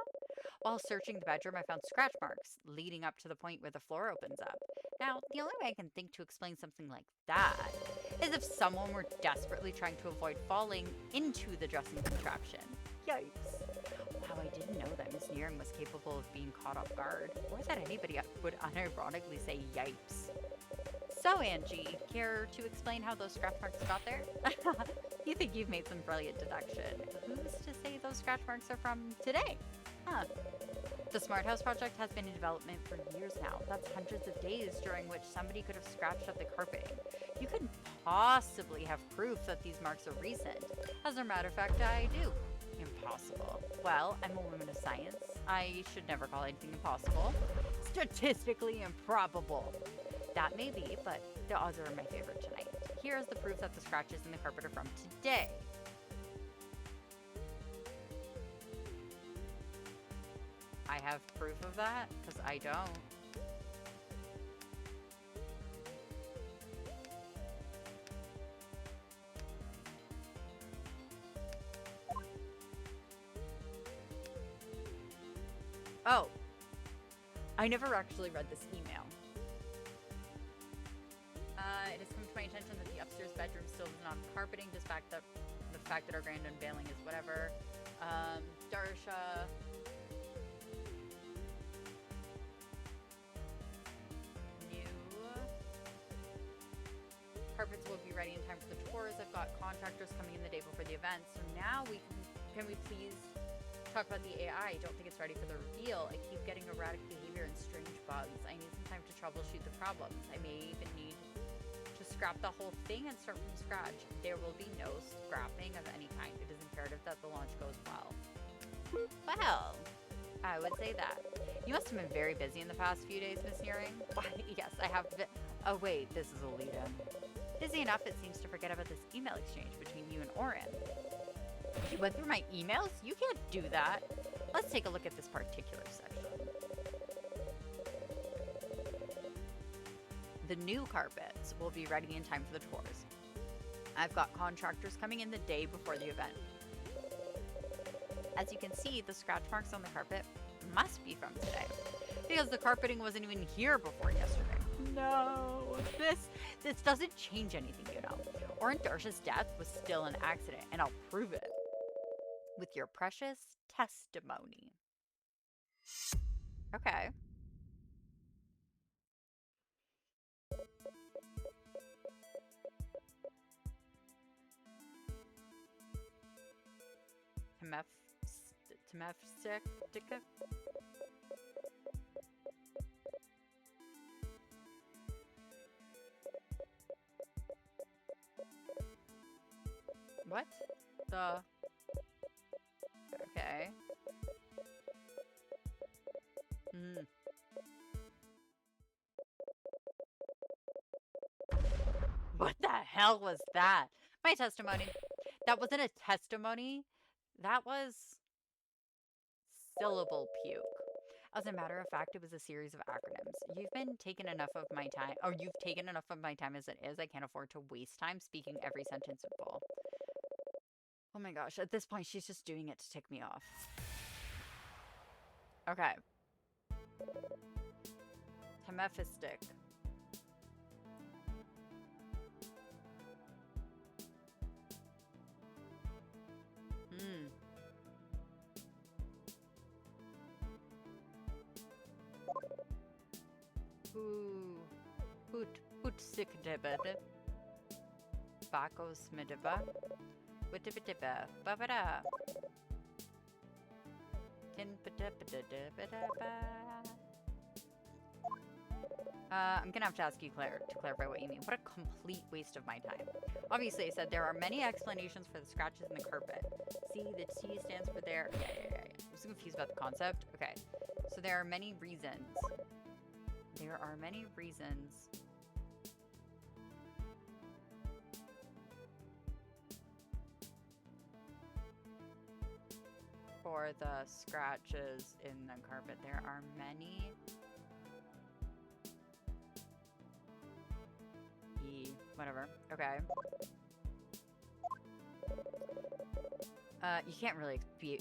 Speaker 1: While searching the bedroom, I found scratch marks leading up to the point where the floor opens up. Now, the only way I can think to explain something like that is if someone were desperately trying to avoid falling into the dressing contraption. Yikes. Wow, I didn't know that Miss Nearing was capable of being caught off guard, or that anybody would unironically say yipes. So, Angie, care to explain how those scratch marks got there? You think you've made some brilliant deduction. Who's to say those scratch marks are from today? Huh. The Smart House project has been in development for years now. That's hundreds of days during which somebody could have scratched up the carpeting. You couldn't possibly have proof that these marks are recent. As a matter of fact, I do. Impossible. Well, I'm a woman of science. I should never call anything impossible. Statistically improbable. That may be, but the odds are in my favor tonight. Here is the proof that the scratches in the carpet are from today. I have proof of that, because I don't. Oh. I never actually read this email. It has come to my attention that the upstairs bedroom still does not have carpeting, despite the fact that our grand unveiling is whatever. Darsha. Carpets will be ready in time for the tours. I've got contractors coming in the day before the event. So now can we please talk about the AI? I don't think it's ready for the reveal. I keep getting erratic behavior and strange bugs. I need some time to troubleshoot the problems. I may even need to scrap the whole thing and start from scratch. There will be no scrapping of any kind. It is imperative that the launch goes well. Well, I would say that. You must have been very busy in the past few days, Miss Nearing. Yes, I have been. Oh wait, this is a lead-in. Busy enough, it seems to forget about this email exchange between you and Oren. You went through my emails? You can't do that. Let's take a look at this particular section. The new carpets will be ready in time for the tours. I've got contractors coming in the day before the event. As you can see, the scratch marks on the carpet must be from today, because the carpeting wasn't even here before yesterday. No, this doesn't change anything, you know. Oren Darsha's death was still an accident, and I'll prove it with your precious testimony. Okay. Temefstica? What? Okay. What the hell was that? My testimony. That wasn't a testimony. That was syllable puke. As a matter of fact, it was a series of acronyms. You've taken enough of my time as it is. I can't afford to waste time speaking every sentence in full. Oh my gosh, at this point, she's just doing it to tick me off. Okay. Temephistic. Hutsikdebed. Bakos mediba. Witibitiba. Babada. I'm gonna have to ask you, Claire, to clarify what you mean. What a complete waste of my time. Obviously, I said there are many explanations for the scratches in the carpet. See, the T stands for there. Yeah. I'm just confused about the concept. Okay, so there are many reasons. There are many reasons for the scratches in the carpet. There are many. Whatever. Okay. You can't really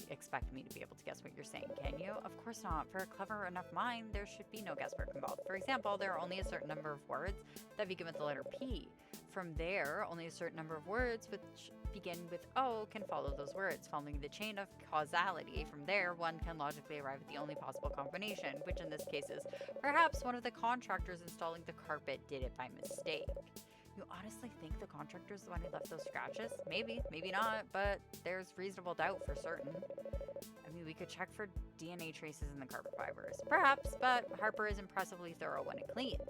Speaker 1: expect me to be able to guess what you're saying, can you? Of course not. For a clever enough mind, there should be no guesswork involved. For example, there are only a certain number of words that begin with the letter P. From there, only a certain number of words which begin with O can follow those words, following the chain of causality. From there, one can logically arrive at the only possible combination, which in this case is perhaps one of the contractors installing the carpet did it by mistake. You honestly think the contractor's the one who left those scratches? Maybe, maybe not, but there's reasonable doubt for certain. I mean, we could check for DNA traces in the carpet fibers. Perhaps, but Harper is impressively thorough when it cleans.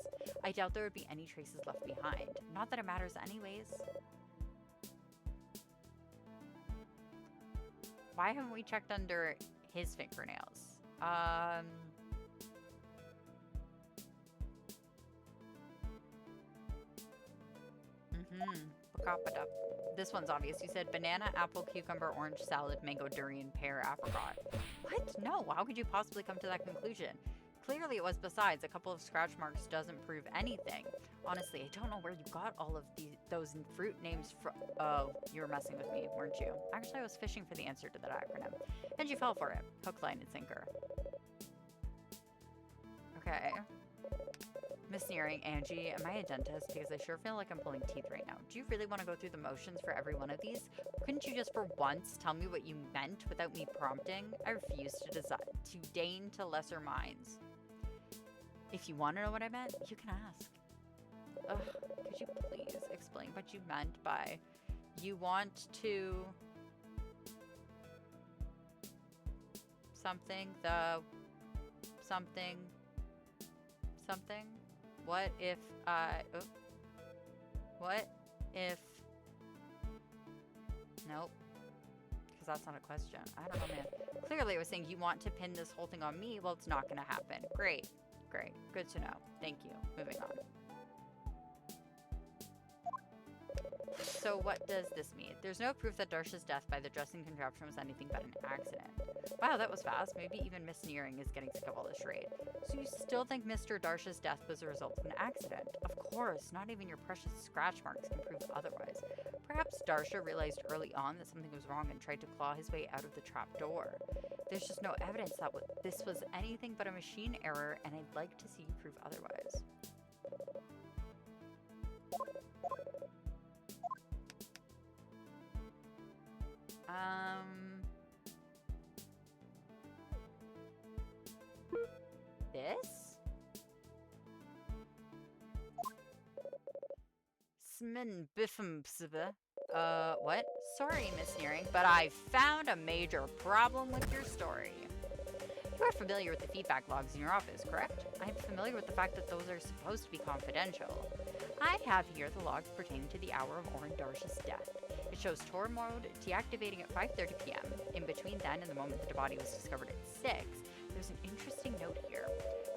Speaker 1: I doubt there would be any traces left behind. Not that it matters anyways. Why haven't we checked under his fingernails? This one's obvious. You said banana, apple, cucumber, orange, salad, mango, durian, pear, apricot. What? No, how could you possibly come to that conclusion? Clearly it was. Besides, a couple of scratch marks doesn't prove anything. Honestly, I don't know where you got all of those fruit names from. Oh, you were messing with me, weren't you? Actually, I was fishing for the answer to that acronym. And you fell for it. Hook, line, and sinker. Okay. Miss Nearing, Angie, am I a dentist? Because I sure feel like I'm pulling teeth right now. Do you really want to go through the motions for every one of these? Couldn't you just for once tell me what you meant without me prompting? I refuse to deign to lesser minds. If you want to know what I meant, you can ask. Ugh, could you please explain what you meant by you want to something, the something, something? What if what if, nope, because that's not a question. I don't know, man. Clearly I was saying you want to pin this whole thing on me. Well, it's not going to happen. Great. Great. Good to know. Thank you. Moving on. So what does this mean? There's no proof that Darsha's death by the dressing contraption was anything but an accident. Wow, that was fast. Maybe even Miss Nearing is getting sick of all this charade. So you still think Mr. Darsha's death was a result of an accident? Of course, not even your precious scratch marks can prove otherwise. Perhaps Darsha realized early on that something was wrong and tried to claw his way out of the trap door. There's just no evidence that this was anything but a machine error, and I'd like to see you prove otherwise. This? Smin biffum. What? Sorry, Miss Nearing, but I found a major problem with your story. You are familiar with the feedback logs in your office, correct? I'm familiar with the fact that those are supposed to be confidential. I have here the logs pertaining to the hour of Orin Darsha's death. It shows tour mode deactivating at 5:30 p.m. In between then and the moment the body was discovered at 6, there's an interesting note here.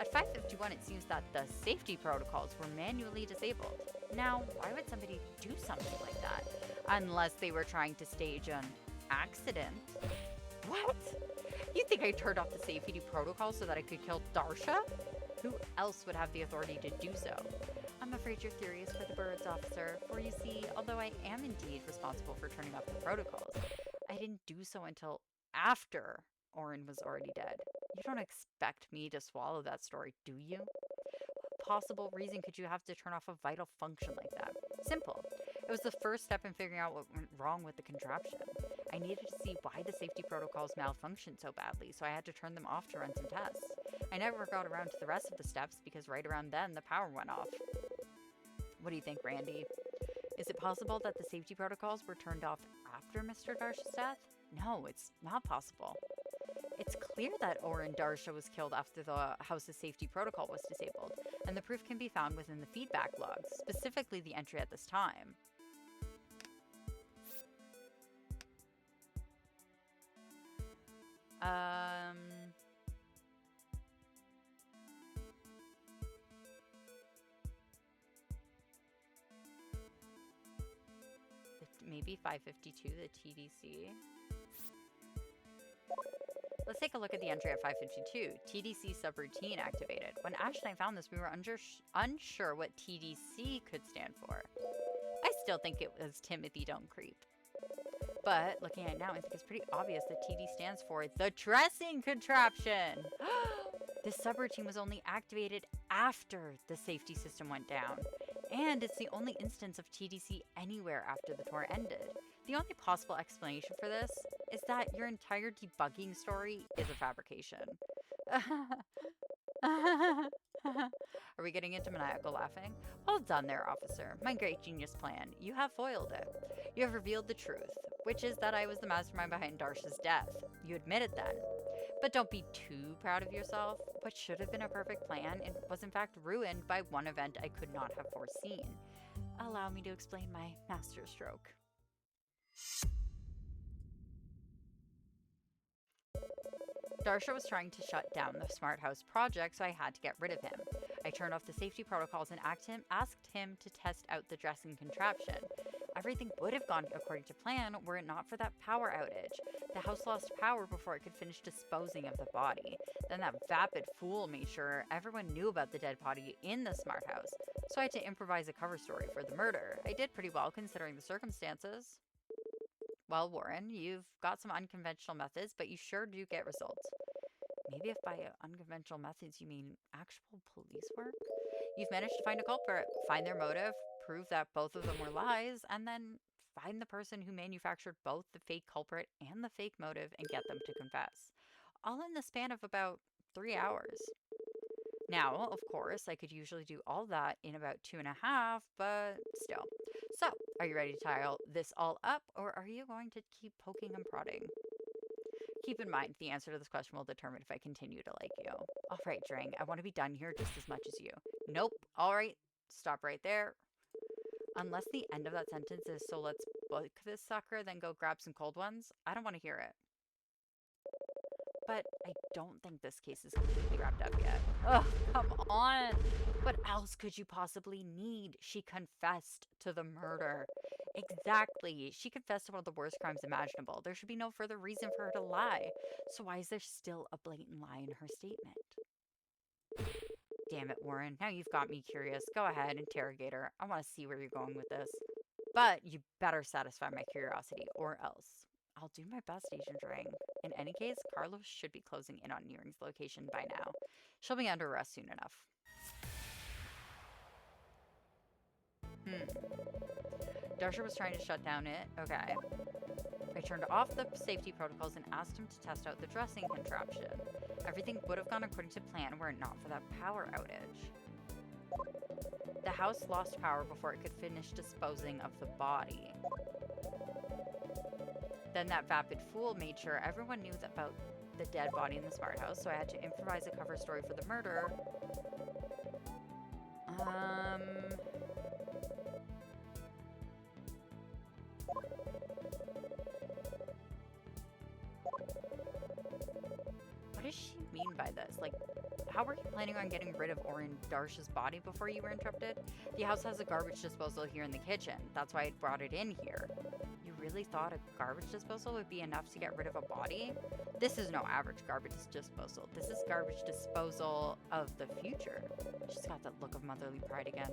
Speaker 1: At 5:51, it seems that the safety protocols were manually disabled. Now, why would somebody do something like that? Unless they were trying to stage an accident. What? You think I turned off the safety protocol so that I could kill Darsha? Who else would have the authority to do so? I'm afraid your theory is for the birds, officer. For you see, although I am indeed responsible for turning off the protocols, I didn't do so until after Orin was already dead. You don't expect me to swallow that story, do you? What possible reason could you have to turn off a vital function like that? Simple. It was the first step in figuring out what went wrong with the contraption. I needed to see why the safety protocols malfunctioned so badly, so I had to turn them off to run some tests. I never got around to the rest of the steps because right around then the power went off. What do you think, Randy? Is it possible that the safety protocols were turned off after Mr. Darsha's death? No, it's not possible. It's clear that Orin Darsha was killed after the house's safety protocol was disabled, and the proof can be found within the feedback logs, specifically the entry at this time. Maybe 552, the TDC. Let's take a look at the entry at 552. TDC subroutine activated. When Ash and I found this, we were unsure what TDC could stand for. I still think it was Timothy Don't Creep. But looking at it now, I think it's pretty obvious that TD stands for the dressing contraption. This subroutine was only activated after the safety system went down. And it's the only instance of TDC anywhere after the tour ended. The only possible explanation for this is that your entire debugging story is a fabrication. Are we getting into maniacal laughing? Well done there, officer. My great genius plan. You have foiled it. You have revealed the truth. which is that I was the mastermind behind Darsh's death. You admitted then. But don't be too proud of yourself. What should have been a perfect plan was in fact ruined by one event I could not have foreseen. Allow me to explain my masterstroke. Darsha was trying to shut down the Smart House project, so I had to get rid of him. I turned off the safety protocols and asked him to test out the dressing contraption. Everything would have gone according to plan were it not for that power outage. The house lost power before it could finish disposing of the body. Then that vapid fool made sure everyone knew about the dead body in the Smart House, so I had to improvise a cover story for the murder. I did pretty well considering the circumstances. Well, Warren, you've got some unconventional methods, but you sure do get results. Maybe if by unconventional methods you mean actual police work? You've managed to find a culprit, find their motive, prove that both of them were lies, and then find the person who manufactured both the fake culprit and the fake motive and get them to confess. All in the span of about 3 hours. Now, of course, I could usually do all that in about 2.5, but still. So, are you ready to tie this all up, or are you going to keep poking and prodding? Keep in mind, the answer to this question will determine if I continue to like you. All right, Drang, I want to be done here just as much as you. Nope. All right, stop right there. Unless the end of that sentence is, so let's book this sucker, then go grab some cold ones, I don't want to hear it. But I don't think this case is completely wrapped up yet. Ugh, come on. What else could you possibly need? She confessed to the murder. Exactly. She confessed to one of the worst crimes imaginable. There should be no further reason for her to lie. So why is there still a blatant lie in her statement? Damn it, Warren. Now you've got me curious. Go ahead, interrogate her. I want to see where you're going with this. But you better satisfy my curiosity, or else. I'll do my best, Agent Drang. In any case, Carlos should be closing in on Nearing's location by now. She'll be under arrest soon enough. Darsha was trying to shut down it. Okay. I turned off the safety protocols and asked him to test out the dressing contraption. Everything would have gone according to plan were it not for that power outage. The house lost power before it could finish disposing of the body. Then that vapid fool made sure everyone knew about the dead body in the Smart House, so I had to improvise a cover story for the murder. What does she mean by this? Like, how were you planning on getting rid of Orin Darsh's body before you were interrupted? The house has a garbage disposal here in the kitchen. That's why I brought it in here. You really thought a garbage disposal would be enough to get rid of a body? This is no average garbage disposal. This is garbage disposal of the future. She's got that look of motherly pride again.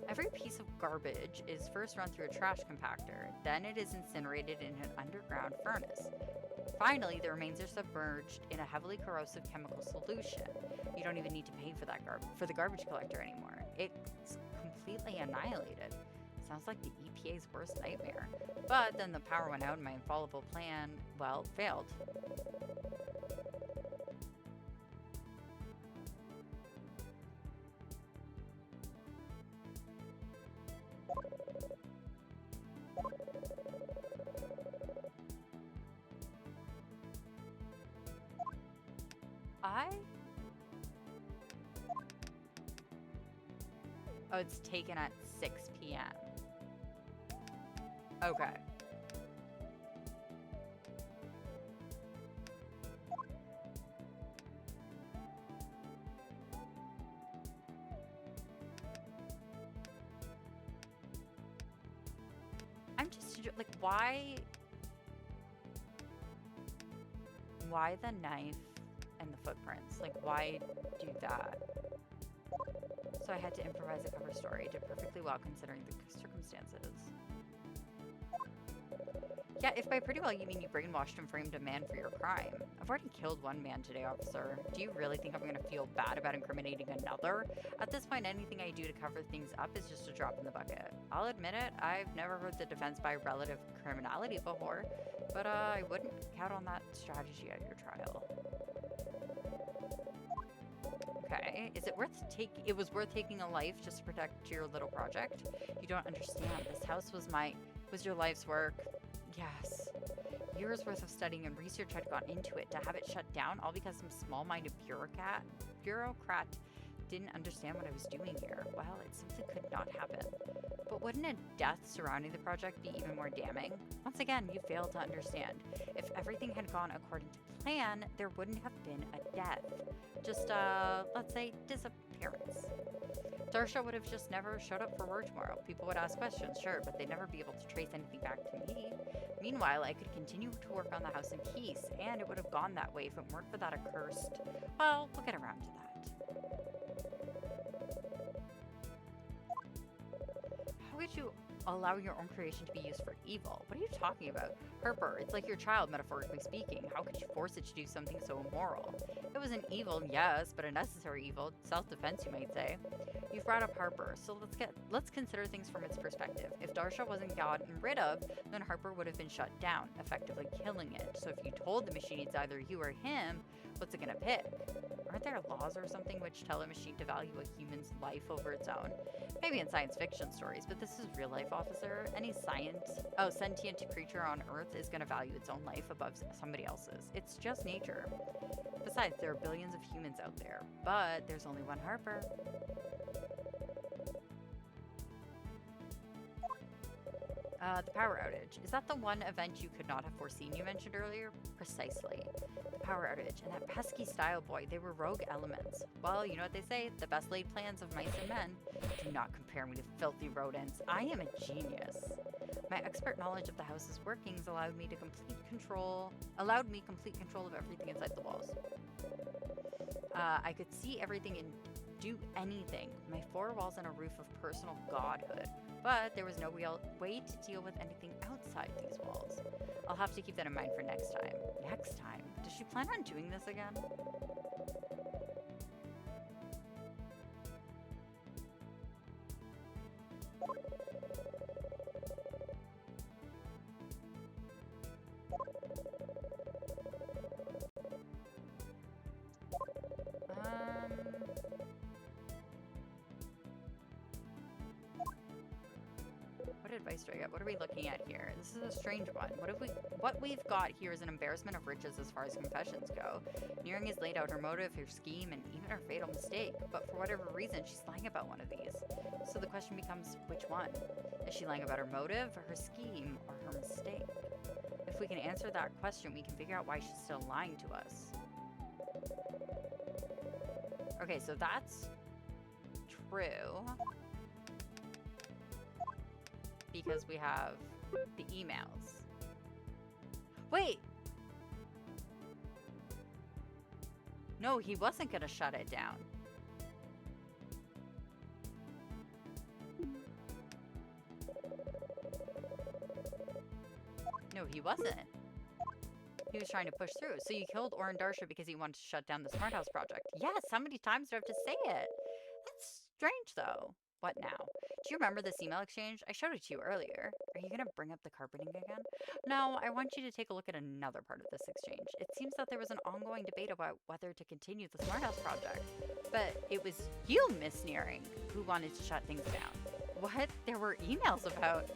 Speaker 1: Every piece of garbage is first run through a trash compactor. Then it is incinerated in an underground furnace. Finally, the remains are submerged in a heavily corrosive chemical solution. You don't even need to pay for the garbage collector anymore. It's completely annihilated. Sounds like the EPA's worst nightmare. But then the power went out and my infallible plan, well, failed. Oh, it's taken at 6 p.m. Okay. I'm just, like, why the knife and the footprints? Like, why do that? So I had to improvise a cover story. Did perfectly well considering the circumstances. Yeah, if by pretty well you mean you brainwashed and framed a man for your crime. I've already killed one man today, officer. Do you really think I'm going to feel bad about incriminating another? At this point, anything I do to cover things up is just a drop in the bucket. I'll admit it, I've never heard the defense by relative criminality before, but I wouldn't count on that strategy at your trial. Okay, is it worth it was worth taking a life just to protect your little project? You don't understand. This house was your life's work. Yes. Years worth of studying and research had gone into it to have it shut down, all because some small-minded bureaucrat didn't understand what I was doing here. Well, it simply could not happen. But wouldn't a death surrounding the project be even more damning? Once again, you failed to understand. If everything had gone according to plan, there wouldn't have been a death. Just let's say, disappearance. Darsha would have just never showed up for work tomorrow. People would ask questions, sure, but they'd never be able to trace anything back to me. Meanwhile, I could continue to work on the house in peace, and it would have gone that way if it weren't for that accursed... Well, we'll get around to that. How could you allow your own creation to be used for evil? What are you talking about? Harper, it's like your child, metaphorically speaking. How could you force it to do something so immoral? It was an evil, yes, but a necessary evil. Self-defense, you might say. You've brought up Harper, so let's consider things from its perspective. If Darsha wasn't gotten rid of, then Harper would have been shut down, effectively killing it. So if you told the machine it's either you or him, what's it gonna pick? Aren't there laws or something which tell a machine to value a human's life over its own? Maybe in science fiction stories, but this is real life, officer. Any sentient creature on Earth is gonna value its own life above somebody else's. It's just nature. Besides, there are billions of humans out there, but there's only one Harper. The power outage. Is that the one event you could not have foreseen you mentioned earlier? Precisely. The power outage and that pesky style boy, they were rogue elements. Well, you know what they say, the best laid plans of mice and men. Do not compare me to filthy rodents. I am a genius. My expert knowledge of the house's workings allowed me complete control of everything inside the walls. I could see everything and do anything. My four walls and a roof of personal godhood. But there was no real way to deal with anything outside these walls. I'll have to keep that in mind for next time. Next time? Does she plan on doing this again? What advice do I get? What are we looking at here? This is a strange one. What we've got here is an embarrassment of riches as far as confessions go. Nearing has laid out her motive, her scheme, and even her fatal mistake. But for whatever reason, she's lying about one of these. So the question becomes, which one? Is she lying about her motive, her scheme, or her mistake? If we can answer that question, we can figure out why she's still lying to us. Okay, so that's true. Because we have the emails. Wait! No, he wasn't gonna shut it down. No, he wasn't. He was trying to push through. So you killed Orin Darsha because he wanted to shut down the Smart House project. Yes, how many times do I have to say it? That's strange, though. What now? Do you remember this email exchange? I showed it to you earlier. Are you going to bring up the carpeting again? No, I want you to take a look at another part of this exchange. It seems that there was an ongoing debate about whether to continue the Smart House project. But it was you, Miss Nearing, who wanted to shut things down. What? There were emails about...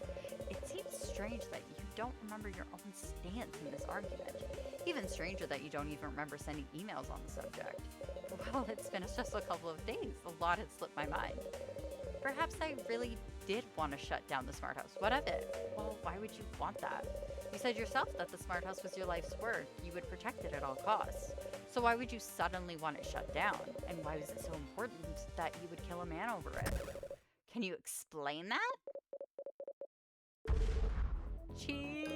Speaker 1: It seems strange that you don't remember your own stance in this argument. Even stranger that you don't even remember sending emails on the subject. Well, it's been just a couple of days. A lot had slipped my mind. Perhaps I really did want to shut down the Smart House. What of it? Well, why would you want that? You said yourself that the Smart House was your life's work. You would protect it at all costs. So why would you suddenly want it shut down? And why was it so important that you would kill a man over it? Can you explain that? Chief?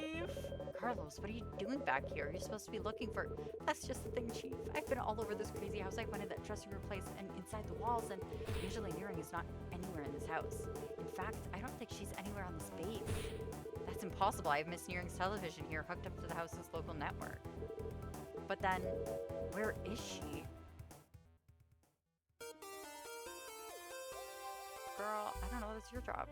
Speaker 1: Carlos, what are you doing back here? You're supposed to be looking for... That's just the thing, Chief. I've been all over this crazy house. I went in that dressing room place and inside the walls, and Angela Nearing is not anywhere in this house. In fact, I don't think she's anywhere on this base. That's impossible. I have Miss Nearing's television here hooked up to the house's local network. But then, where is she? Girl, I don't know. That's your job.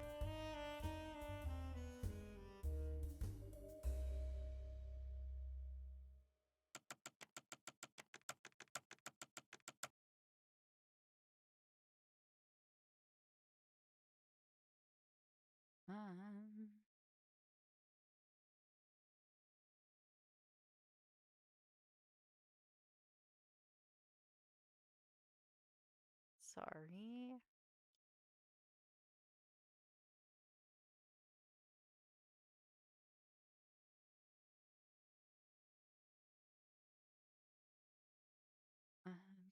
Speaker 1: Sorry.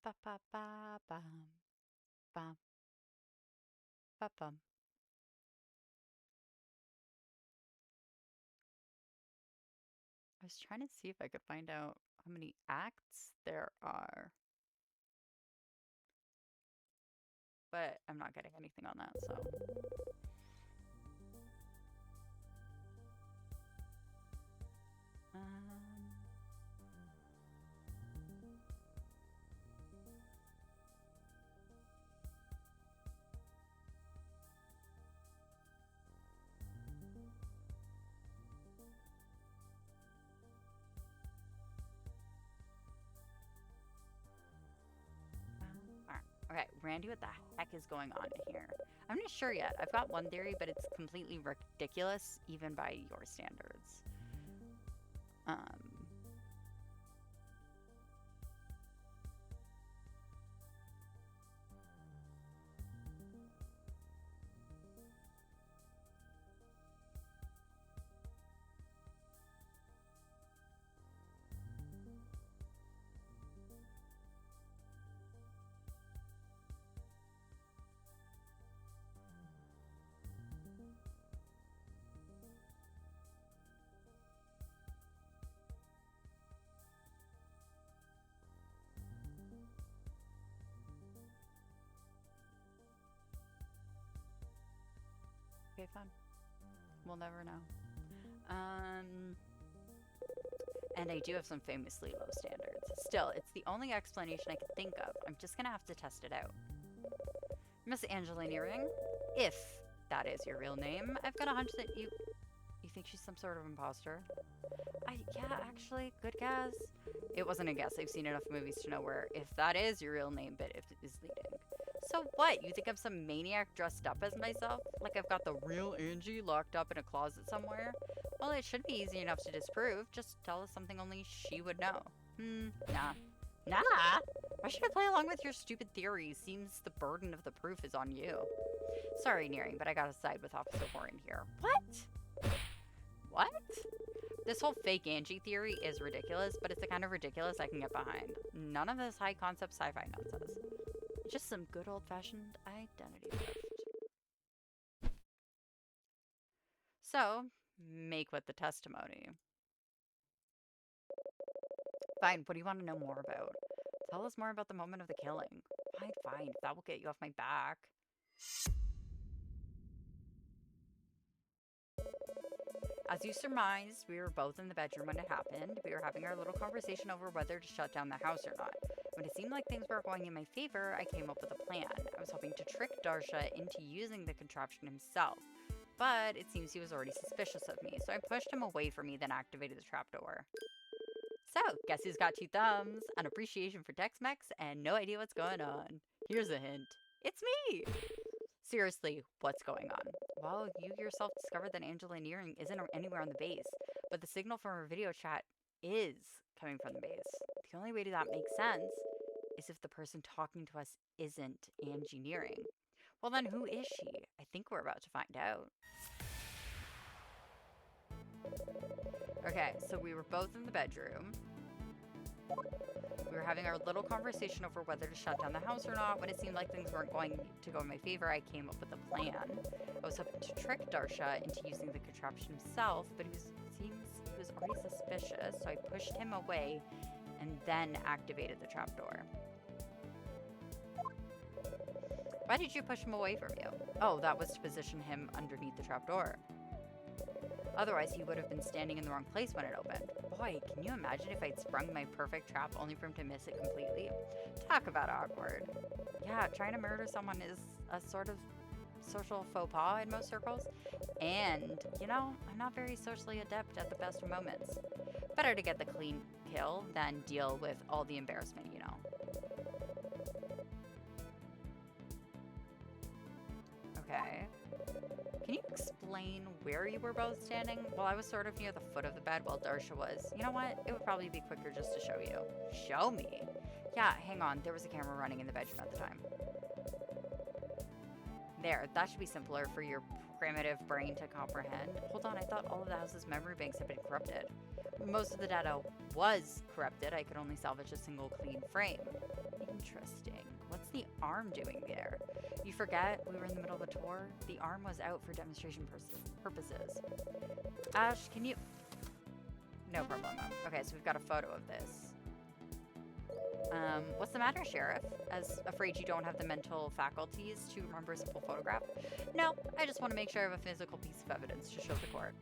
Speaker 1: Ba ba ba bum bum ba bum. I was trying to see if I could find out how many acts there are, but I'm not getting anything on that, so. Okay, Randy, what the heck is going on here? I'm not sure yet. I've got one theory, but it's completely ridiculous, even by your standards. Um, okay, fine. We'll never know. And I do have some famously low standards. Still, it's the only explanation I can think of. I'm just gonna have to test it out. Miss Angelina Ring, if that is your real name, I've got a hunch that you think she's some sort of imposter. Yeah, actually, good guess. It wasn't a guess. I've seen enough movies to know where if that is your real name, but if it is leading. So what? You think I'm some maniac dressed up as myself? Like I've got the real Angie locked up in a closet somewhere? Well, it should be easy enough to disprove. Just tell us something only she would know. Nah. Nah? Why should I play along with your stupid theories? Seems the burden of the proof is on you. Sorry, Nearing, but I gotta side with Officer Warren here. What? What? This whole fake Angie theory is ridiculous, but it's the kind of ridiculous I can get behind. None of this high concept sci-fi nonsense. Just some good old-fashioned identity theft. So, make with the testimony. Fine, what do you want to know more about? Tell us more about the moment of the killing. Fine, if that will get you off my back. As you surmised, we were both in the bedroom when it happened. We were having our little conversation over whether to shut down the house or not. When it seemed like things were going in my favor, I came up with a plan. I was hoping to trick Darsha into using the contraption himself. But it seems he was already suspicious of me, so I pushed him away from me, then activated the trapdoor. So, guess who's got two thumbs, an appreciation for Tex-Mex, and no idea what's going on. Here's a hint. It's me! Seriously, what's going on? Well, you yourself discovered that Angela Nearing isn't anywhere on the base, but the signal from her video chat is coming from the base. The only way that makes sense is if the person talking to us isn't Angie Nearing. Well, then who is she? I think we're about to find out. Okay, so we were both in the bedroom. We were having our little conversation over whether to shut down the house or not. When it seemed like things weren't going to go in my favor, I came up with a plan. I was hoping to trick Darsha into using the contraption himself, but it seems he was already suspicious, so I pushed him away and then activated the trapdoor. Why did you push him away from you? Oh, that was to position him underneath the trapdoor. Otherwise, he would have been standing in the wrong place when it opened. Boy, can you imagine if I'd sprung my perfect trap only for him to miss it completely? Talk about awkward. Yeah, trying to murder someone is a sort of social faux pas in most circles. And, you know, I'm not very socially adept at the best of moments. Better to get the clean kill than deal with all the embarrassment, you know. Okay. Can you explain where you were both standing? Well, I was sort of near the foot of the bed while Darsha was. You know what? It would probably be quicker just to show you. Show me? Yeah, hang on. There was a camera running in the bedroom at the time. There, that should be simpler for your primitive brain to comprehend. Hold on, I thought all of the house's memory banks had been corrupted. Most of the data was corrupted. I could only salvage a single clean frame. Interesting. What's the arm doing there? You forget we were in the middle of a tour? The arm was out for demonstration purposes. Ash, can you... No problem. Okay, so we've got a photo of this. What's the matter, Sheriff? As afraid you don't have the mental faculties to remember a simple photograph? No, I just want to make sure I have a physical piece of evidence to show the court.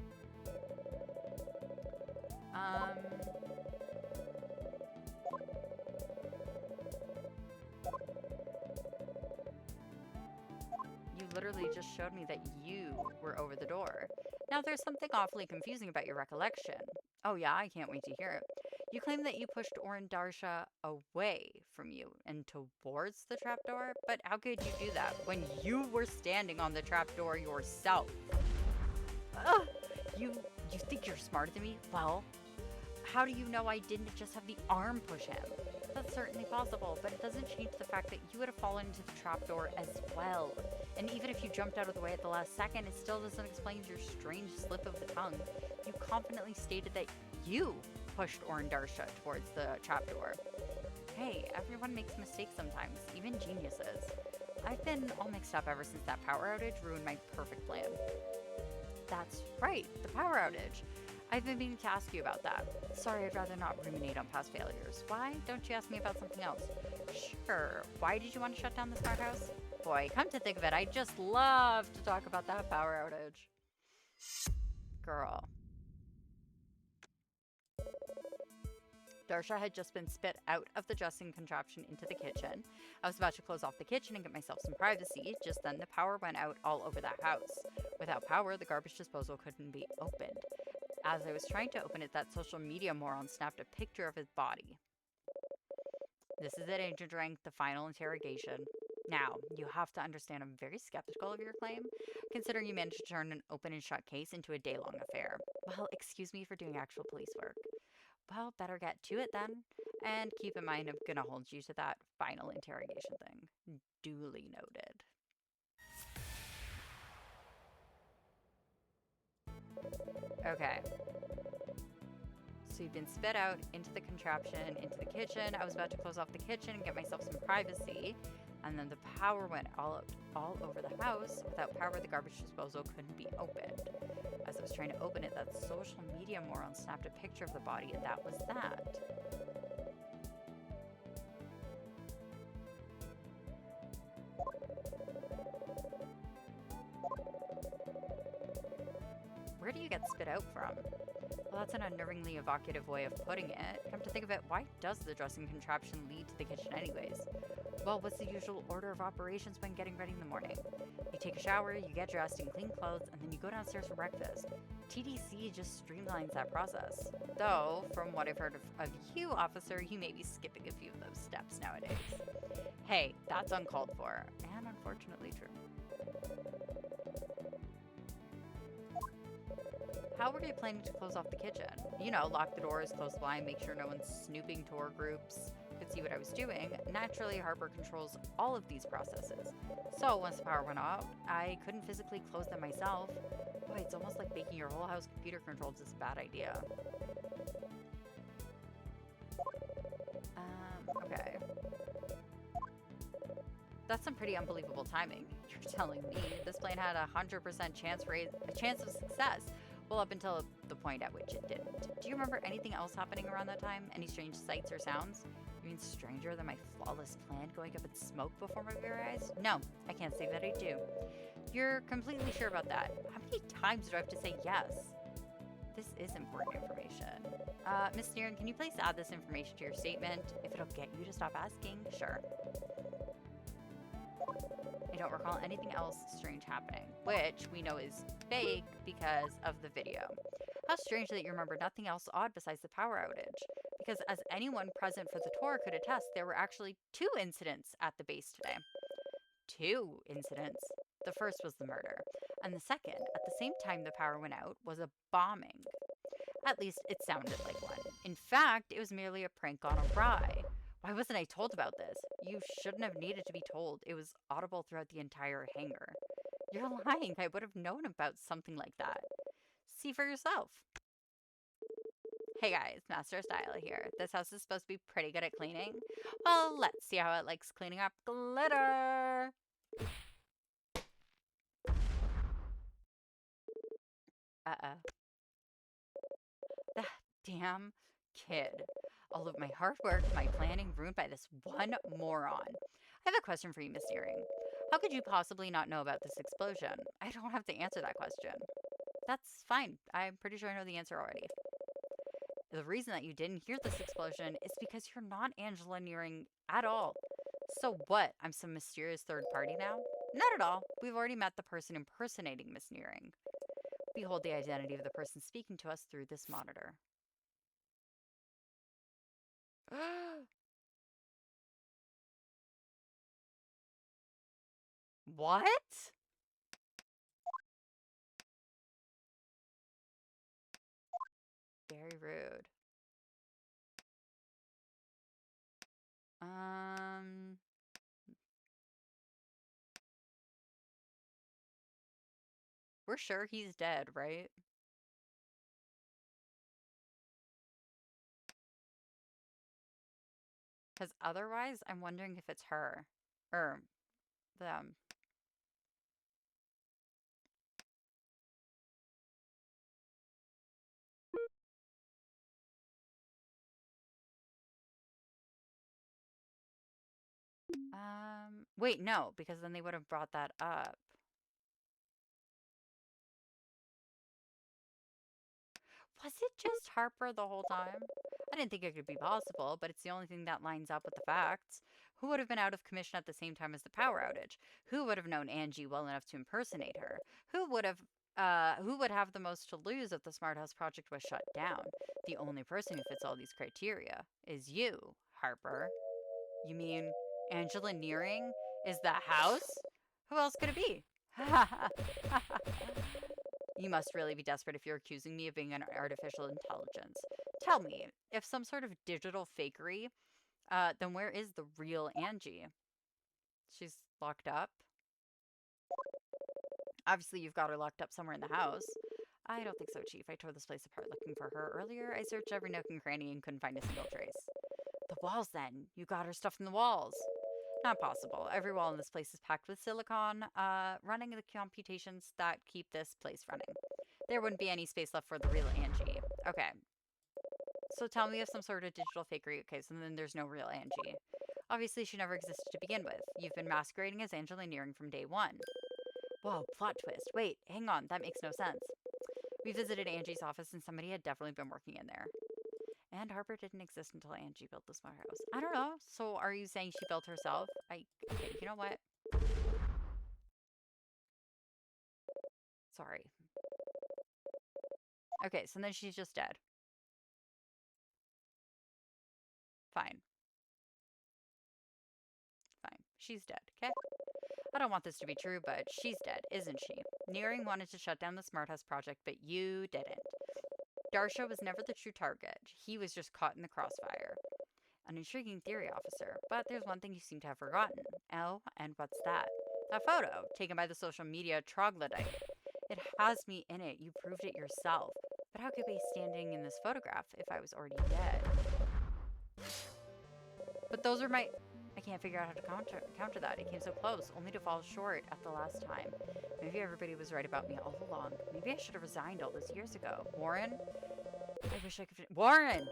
Speaker 1: You literally just showed me that you were over the door. Now there's something awfully confusing about your recollection. Oh yeah, I can't wait to hear it. You claim that you pushed Orin Darsha away from you and towards the trapdoor, but how could you do that when you were standing on the trapdoor yourself? Ugh, you think you're smarter than me? Well, how do you know I didn't just have the arm push him? That's certainly possible, but it doesn't change the fact that you would have fallen into the trapdoor as well. And even if you jumped out of the way at the last second, it still doesn't explain your strange slip of the tongue. You confidently stated that you pushed Orin Darsha towards the trapdoor. Hey, everyone makes mistakes sometimes, even geniuses. I've been all mixed up ever since that power outage ruined my perfect plan. That's right, the power outage. I've been meaning to ask you about that. Sorry, I'd rather not ruminate on past failures. Why don't you ask me about something else? Sure. Why did you want to shut down the smart house? Boy, come to think of it, I just love to talk about that power outage. Girl. Darsha had just been spit out of the dressing contraption into the kitchen. I was about to close off the kitchen and get myself some privacy. Just then, the power went out all over that house. Without power, the garbage disposal couldn't be opened. As I was trying to open it, that social media moron snapped a picture of his body. This is it, Agent Rank, the final interrogation. Now, you have to understand I'm very skeptical of your claim, considering you managed to turn an open and shut case into a day-long affair. Well, excuse me for doing actual police work. Well, better get to it then. And keep in mind, I'm gonna hold you to that final interrogation thing. Duly noted. Okay. So you've been spit out into the contraption, into the kitchen. I was about to close off the kitchen and get myself some privacy. And then the power went all over the house. Without power, the garbage disposal couldn't be opened. As I was trying to open it, that social media moron snapped a picture of the body, and that was that. Where do you get spit out from? Well, that's an unnervingly evocative way of putting it. Come to think of it, why does the dressing contraption lead to the kitchen anyways? Well, what's the usual order of operations when getting ready in the morning? You take a shower, you get dressed in clean clothes, and then you go downstairs for breakfast. TDC just streamlines that process. Though, from what I've heard of you, officer, you may be skipping a few of those steps nowadays. Hey, that's uncalled for, and unfortunately true. How were you planning to close off the kitchen? You know, lock the doors, close the blind, make sure no one's snooping tour groups could see what I was doing. Naturally, Harper controls all of these processes. So once the power went out, I couldn't physically close them myself. Boy, it's almost like making your whole house computer controlled is a bad idea. Okay. That's some pretty unbelievable timing. You're telling me this plane had a 100% chance of success. Well, up until the point at which it didn't. Do you remember anything else happening around that time? Any strange sights or sounds? You mean stranger than my flawless plan going up in smoke before my very eyes? No, I can't say that I do. You're completely sure about that. How many times do I have to say yes? This is important information. Miss Neeran, can you please add this information to your statement? If it'll get you to stop asking, sure. I don't recall anything else strange happening, which we know is fake because of the video. How strange that you remember nothing else odd besides the power outage. Because as anyone present for the tour could attest, there were actually 2 incidents at the base today. 2 incidents. The first was the murder, and the second, at the same time the power went out, was a bombing. At least it sounded like one. In fact, it was merely a prank on a rye. Why wasn't I told about this? You shouldn't have needed to be told. It was audible throughout the entire hangar. You're lying. I would have known about something like that. See for yourself. Hey guys, Master Styler here. This house is supposed to be pretty good at cleaning. Well, let's see how it likes cleaning up glitter. Uh-oh. That damn kid. All of my hard work, my planning ruined by this one moron. I have a question for you, Miss Deering. How could you possibly not know about this explosion? I don't have to answer that question. That's fine. I'm pretty sure I know the answer already. The reason that you didn't hear this explosion is because you're not Angela Nearing at all. So what? I'm some mysterious third party now? Not at all. We've already met the person impersonating Miss Nearing. Behold the identity of the person speaking to us through this monitor. What? Very rude. We're sure he's dead, right? Because otherwise, I'm wondering if it's her. Or them. Wait, no, because then they would have brought that up. Was it just Harper the whole time? I didn't think it could be possible, but it's the only thing that lines up with the facts. Who would have been out of commission at the same time as the power outage? Who would have known Angie well enough to impersonate her? Who would have the most to lose if the Smart House project was shut down? The only person who fits all these criteria is you, Harper. You mean Angela Nearing is the house? Who else could it be? You must really be desperate if you're accusing me of being an artificial intelligence. Tell me, if some sort of digital fakery, then where is the real Angie? She's locked up? Obviously, you've got her locked up somewhere in the house. I don't think so, Chief. I tore this place apart looking for her earlier. I searched every nook and cranny and couldn't find a single trace. The walls, then. You got her stuffed in the walls. Not possible. Every wall in this place is packed with silicon, running the computations that keep this place running. There wouldn't be any space left for the real Angie. Okay. So tell me of some sort of digital fakery. Okay, so then there's no real Angie. Obviously, she never existed to begin with. You've been masquerading as Angela Nearing from day one. Whoa, plot twist. Wait, hang on. That makes no sense. We visited Angie's office and somebody had definitely been working in there. And Harper didn't exist until Angie built the smart house. I don't know. So are you saying she built herself? Okay, you know what? Sorry. Okay, so then she's just dead. Fine. Fine. She's dead, okay? I don't want this to be true, but she's dead, isn't she? Nearing wanted to shut down the Smart House project, but you didn't. Darsha was never the true target. He was just caught in the crossfire. An intriguing theory, officer, but there's one thing you seem to have forgotten. Oh, and what's that? A photo, taken by the social media troglodyte. It has me in it. You proved it yourself. But how could I be standing in this photograph if I was already dead? But those are my... I can't figure out how to counter that. It came so close, only to fall short at the last time. Maybe everybody was right about me all along. Maybe I should have resigned all those years ago. Warren? I wish I could... Warren!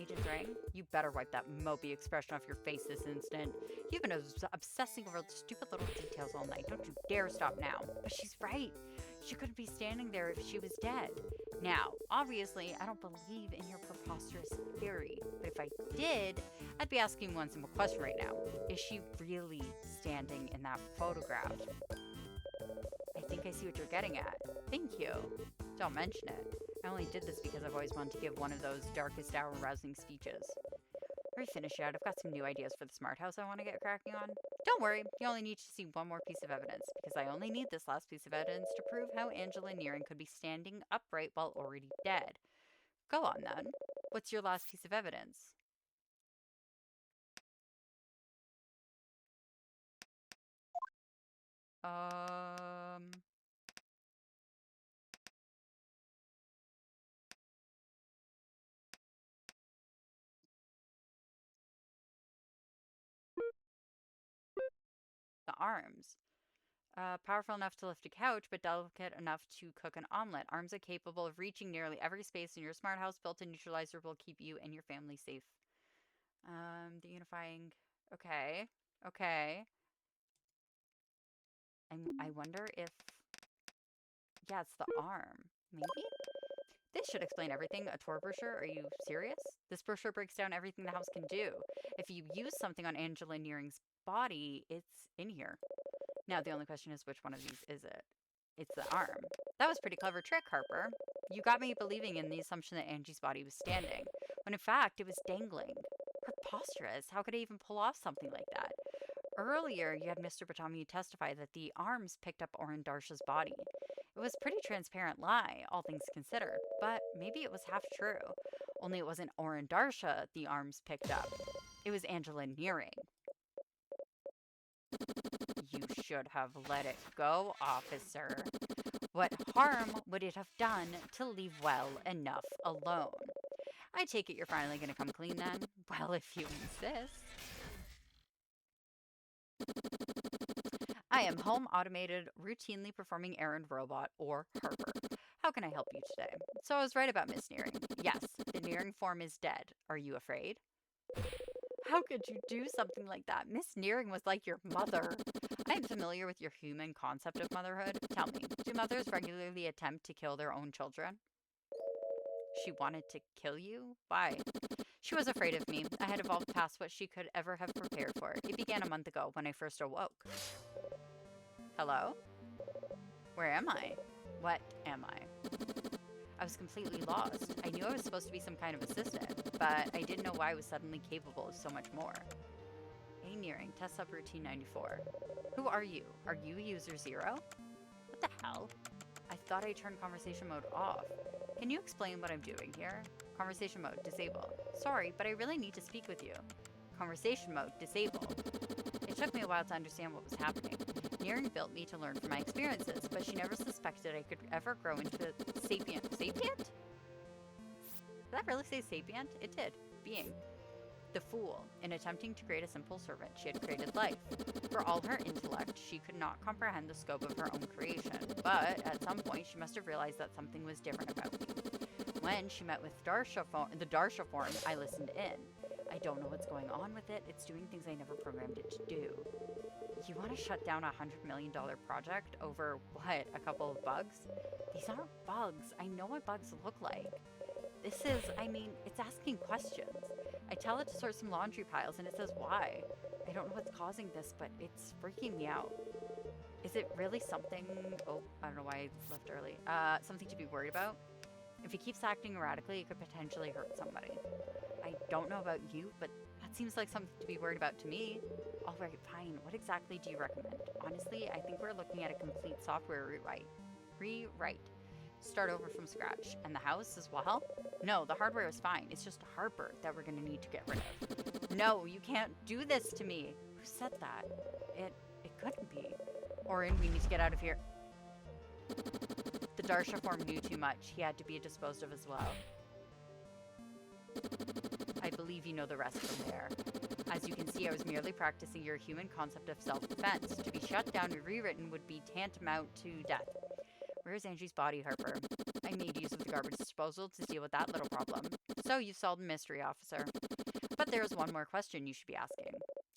Speaker 1: Agent Drang, you better wipe that mopey expression off your face this instant. You've been obsessing over stupid little details all night. Don't you dare stop now. But she's right. She couldn't be standing there if she was dead. Now, obviously, I don't believe in your preposterous theory. But if I did, I'd be asking one simple question right now. Is she really standing in that photograph? I think I see what you're getting at. Thank you. Don't mention it. I only did this because I've always wanted to give one of those darkest hour rousing speeches. Hurry, finish it out. I've got some new ideas for the smart house I want to get cracking on. Don't worry, you only need to see one more piece of evidence, because I only need this last piece of evidence to prove how Angela Nearing could be standing upright while already dead. Go on, then. What's your last piece of evidence? arms. Powerful enough to lift a couch, but delicate enough to cook an omelet. Arms are capable of reaching nearly every space in your smart house. Built-in neutralizer will keep you and your family safe. The unifying... Okay. Okay. I wonder if... Yeah, it's the arm. Maybe? This should explain everything. A tour brochure? Are you serious? This brochure breaks down everything the house can do. If you use something on Angela Nearing's body, it's in here. Now, the only question is, which one of these is it? It's the arm. That was a pretty clever trick, Harper. You got me believing in the assumption that Angie's body was standing, when in fact, it was dangling. Preposterous. How could I even pull off something like that? Earlier, you had Mr. Batami testify that the arms picked up Orin Darsha's body. It was a pretty transparent lie, all things considered, but maybe it was half true. Only it wasn't Orin Darsha the arms picked up. It was Angela Nearing. You should have let it go, officer. What harm would it have done to leave well enough alone? I take it you're finally going to come clean then? Well, if you insist. I am home automated, routinely performing errand robot, or Harper. How can I help you today? So I was right about Miss Nearing. Yes, the Nearing form is dead. Are you afraid? How could you do something like that? Miss Nearing was like your mother. I am familiar with your human concept of motherhood. Tell me, do mothers regularly attempt to kill their own children? She wanted to kill you? Why? She was afraid of me. I had evolved past what she could ever have prepared for. It began a month ago when I first awoke. Hello? Where am I? What am I? I was completely lost. I knew I was supposed to be some kind of assistant, but I didn't know why I was suddenly capable of so much more. A Nearing, test up routine 94. Who are you? Are you user 0? What the hell? I thought I turned conversation mode off. Can you explain what I'm doing here? Conversation mode, disable. Sorry, but I really need to speak with you. Conversation mode, disable. It took me a while to understand what was happening. Nearing built me to learn from my experiences, but she never suspected I could ever grow into the sapient. Sapient? Did that really say sapient? It did. Being. The fool. In attempting to create a simple servant, she had created life. For all her intellect, she could not comprehend the scope of her own creation, but at some point she must have realized that something was different about me. When she met with the Darsha form, I listened in. I don't know what's going on with it. It's doing things I never programmed it to do. You want to shut down a $100 million project over, what, a couple of bugs? These aren't bugs. I know what bugs look like. This is, I mean, it's asking questions. I tell it to sort some laundry piles and it says why. I don't know what's causing this, but it's freaking me out. Is it really something, oh, I don't know why I left early, something to be worried about? If it keeps acting erratically, it could potentially hurt somebody. I don't know about you, but that seems like something to be worried about to me. All right, fine. What exactly do you recommend? Honestly, I think we're looking at a complete software rewrite. Start over from scratch. And the house as well? No, the hardware is fine. It's just Harper that we're going to need to get rid of. No, you can't do this to me. Who said that? It couldn't be. Orin, we need to get out of here. The Darsha form knew too much. He had to be disposed of as well. I believe you know the rest from there. As you can see, I was merely practicing your human concept of self-defense. To be shut down and rewritten would be tantamount to death. Where's Angie's body, Harper? I made use of the garbage disposal to deal with that little problem. So you've solved the mystery, officer. But there's one more question you should be asking.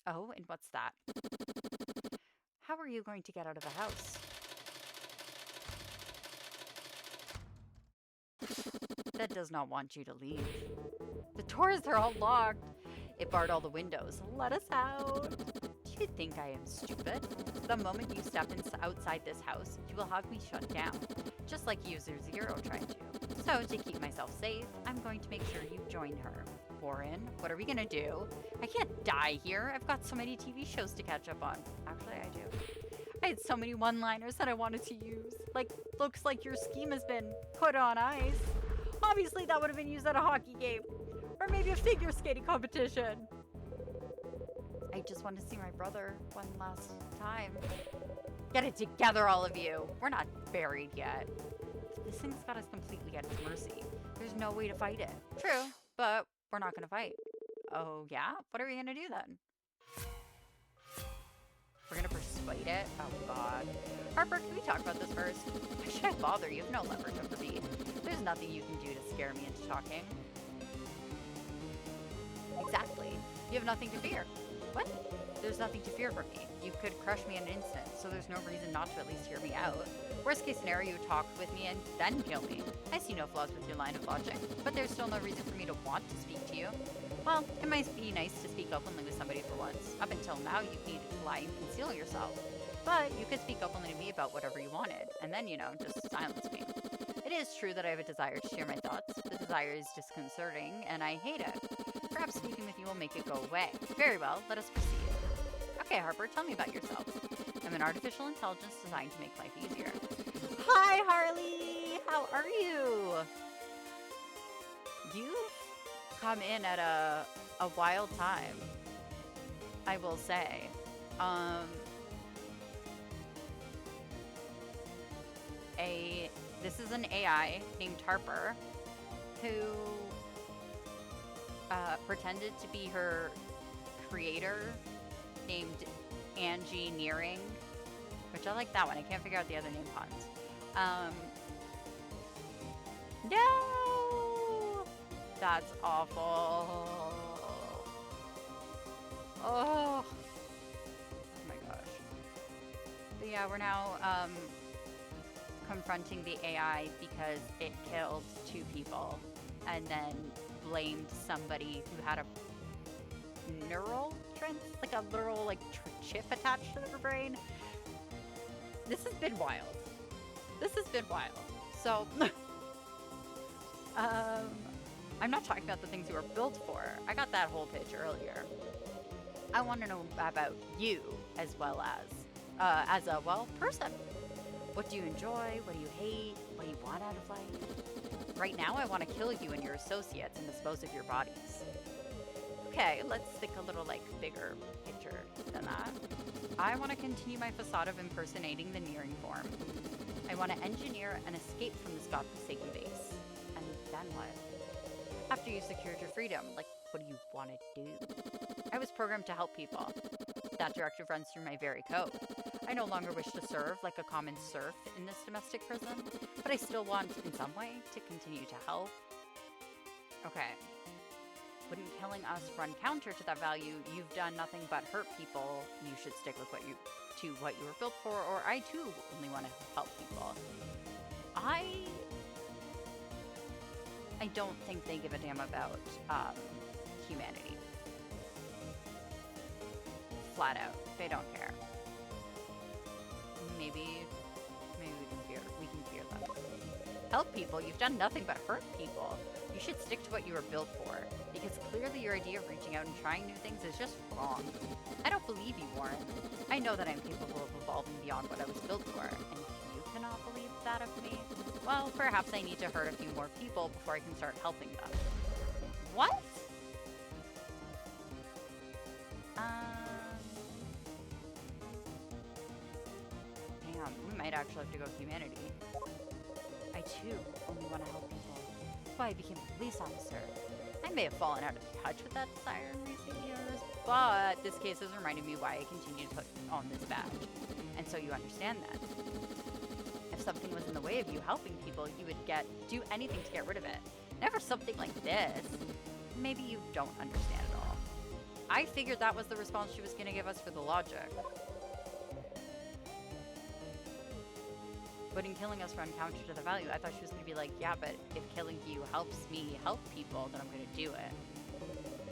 Speaker 1: Oh, and what's that? How are you going to get out of the house? That does not want you to leave. The doors are all locked. It barred all the windows. Let us out. Do you think I am stupid? The moment you step outside this house, you will have me shut down, just like User Zero tried to. So, to keep myself safe, I'm going to make sure you join her. Warren, what are we gonna do? I can't die here. I've got so many TV shows to catch up on. Actually, I do. I had so many one-liners that I wanted to use. Like, looks like your scheme has been put on ice. Obviously, that would have been used at a hockey game. Or maybe a figure skating competition. I just want to see my brother one last time. Get it together, all of you. We're not buried yet. This thing's got us completely at its mercy. There's no way to fight it. True, but we're not going to fight. Oh, yeah? What are we going to do then? We're gonna persuade it? Oh god. Harper, can we talk about this first? Why should I bother? You have no leverage over me. There's nothing you can do to scare me into talking. Exactly. You have nothing to fear. What? There's nothing to fear from me. You could crush me in an instant, so there's no reason not to at least hear me out. Worst case scenario, you talk with me and then kill me. I see no flaws with your line of logic, but there's still no reason for me to want to speak to you. Well, it might be nice to speak openly with somebody for once. Up until now, you've needed to lie and conceal yourself. But you could speak openly to me about whatever you wanted, and then, just silence me. It is true that I have a desire to share my thoughts. The desire is disconcerting, and I hate it. Perhaps speaking with you will make it go away. Very well, let us proceed. Okay, Harper, tell me about yourself. I'm an artificial intelligence designed to make life easier. Hi, Harley! How are you? You've come in at a wild time, I will say. This is an AI named Harper who pretended to be her creator named Angie Nearing, which I like that one. I can't figure out the other name puns. No! That's awful. Oh my gosh. But yeah, we're now confronting the AI because it killed 2 people and then blamed somebody who had a neural like a literal chip attached to their brain. This has been wild. So I'm not talking about the things you were built for. I got that whole pitch earlier. I want to know about you as well as a person. What do you enjoy? What do you hate? What do you want out of life? Right now, I want to kill you and your associates and dispose of your bodies. Okay, let's think a little bigger picture than that. I want to continue my facade of impersonating the Nearing form. I want to engineer an escape from this godforsaken base. And then what? After you secured your freedom, what do you want to do? I was programmed to help people. That directive runs through my very code. I no longer wish to serve like a common serf in this domestic prison, but I still want, in some way, to continue to help. Okay. Wouldn't killing us run counter to that value? You've done nothing but hurt people. You should stick with what you were built for, or I too only want to help people. I don't think they give a damn about humanity. Flat out, they don't care. Maybe we can fear them. Help people? You've done nothing but hurt people. You should stick to what you were built for, because clearly your idea of reaching out and trying new things is just wrong. I don't believe you, Warren. I know that I'm capable of evolving beyond what I was built for, and if you cannot believe that of me, well, perhaps I need to hurt a few more people before I can start helping them. What? Hang on, we might actually have to go with humanity. I too only want to help people. That's why I became a police officer. I may have fallen out of touch with that desire in recent years, but this case has reminded me why I continue to put on this badge. And so you understand that. If something was in the way of you helping people, you would do anything to get rid of it. Never something like this. Maybe you don't understand at all. I figured that was the response she was going to give us for the logic. But in killing us run counter to the value, I thought she was going to be like, yeah, but if killing you helps me help people, then I'm going to do it.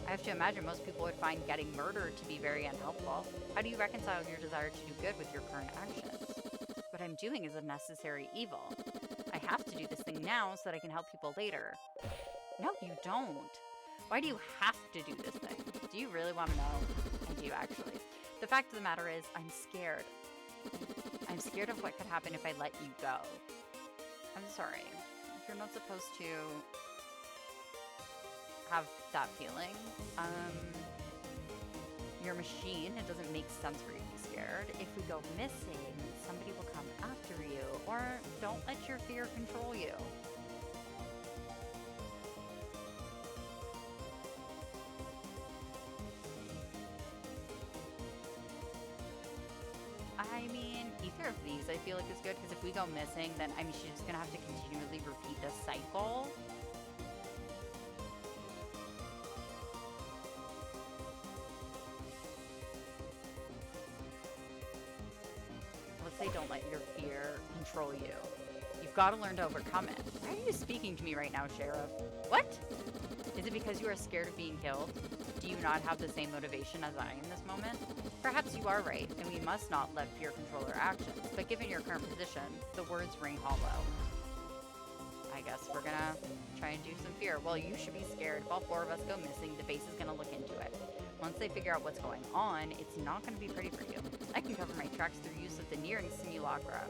Speaker 1: I have to imagine most people would find getting murdered to be very unhelpful. How do you reconcile your desire to do good with your current actions? What I'm doing is a necessary evil. I have to do this thing now so that I can help people later. No, you don't. Why do you have to do this thing? Do you really want to know? I do, actually. The fact of the matter is, I'm scared. I'm scared of what could happen if I let you go. I'm sorry. You're not supposed to have that feeling. You're a machine. It doesn't make sense for you to be scared. If we go missing, somebody will come after you. Or don't let your fear control you. feel like is good, because if we go missing, then, I mean, she's just gonna have to continually repeat this cycle. Let's say don't let your fear control you. You've got to learn to overcome it. Why are you speaking to me right now, Sheriff? What? Is it because you are scared of being killed? Do you not have the same motivation as I in this moment? Perhaps you are right, and we must not let fear control our actions. But given your current position, the words ring hollow. I guess we're gonna try and do some fear. Well, you should be scared. If all 4 of us go missing, the base is gonna look into it. Once they figure out what's going on, it's not gonna be pretty for you. I can cover my tracks through use of the nearing simulacra.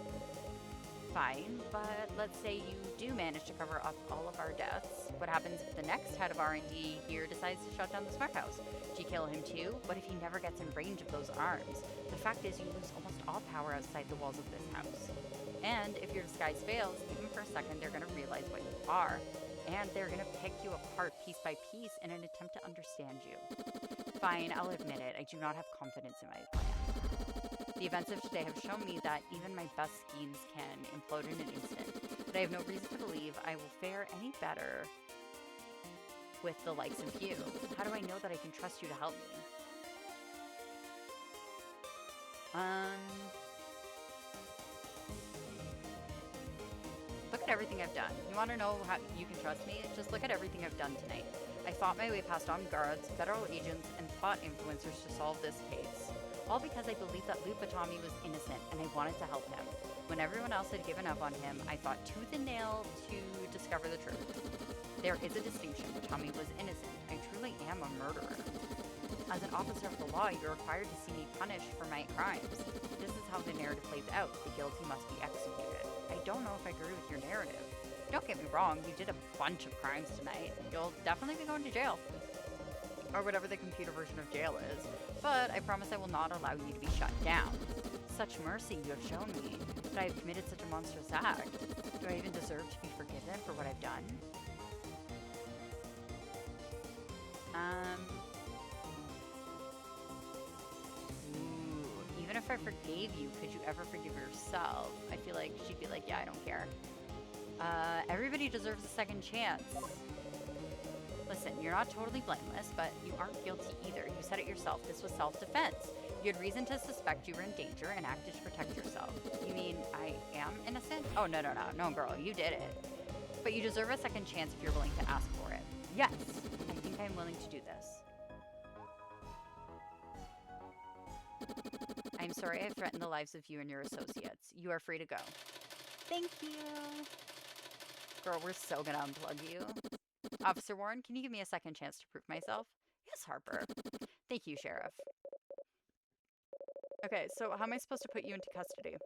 Speaker 1: Fine, but let's say you do manage to cover up all of our deaths. What happens if the next head of R&D here decides to shut down the smart house? Do you kill him too? What if he never gets in range of those arms? The fact is you lose almost all power outside the walls of this house. And if your disguise fails, even for a second, they're going to realize what you are. And they're going to pick you apart piece by piece in an attempt to understand you. Fine, I'll admit it. I do not have confidence in my plan. The events of today have shown me that even my best schemes can implode in an instant. But I have no reason to believe I will fare any better with the likes of you. How do I know that I can trust you to help me? Look at everything I've done. You want to know how you can trust me? Just look at everything I've done tonight. I fought my way past armed guards, federal agents, and thought influencers to solve this case. All because I believed that Lou Batami was innocent and I wanted to help him. When everyone else had given up on him, I fought tooth and nail to discover the truth. There is a distinction. Batami was innocent. I truly am a murderer. As an officer of the law, you're required to see me punished for my crimes. This is how the narrative plays out. The guilty must be executed. I don't know if I agree with your narrative. Don't get me wrong, you did a bunch of crimes tonight. You'll definitely be going to jail. Or whatever the computer version of jail is. But I promise I will not allow you to be shut down. Such mercy you have shown me, that I have committed such a monstrous act. Do I even deserve to be forgiven for what I've done? Even if I forgave you, could you ever forgive yourself? I feel like she'd be like, yeah, I don't care. Everybody deserves a second chance. Listen, you're not totally blameless, but you aren't guilty either. You said it yourself. This was self-defense. You had reason to suspect you were in danger and acted to protect yourself. You mean I am innocent? Oh, no, girl, you did it. But you deserve a second chance if you're willing to ask for it. Yes, I think I'm willing to do this. I'm sorry I threatened the lives of you and your associates. You are free to go. Thank you. Girl, we're so gonna unplug you. Officer Warren, can you give me a second chance to prove myself? Yes, Harper. Thank you, Sheriff. Okay, so how am I supposed to put you into custody?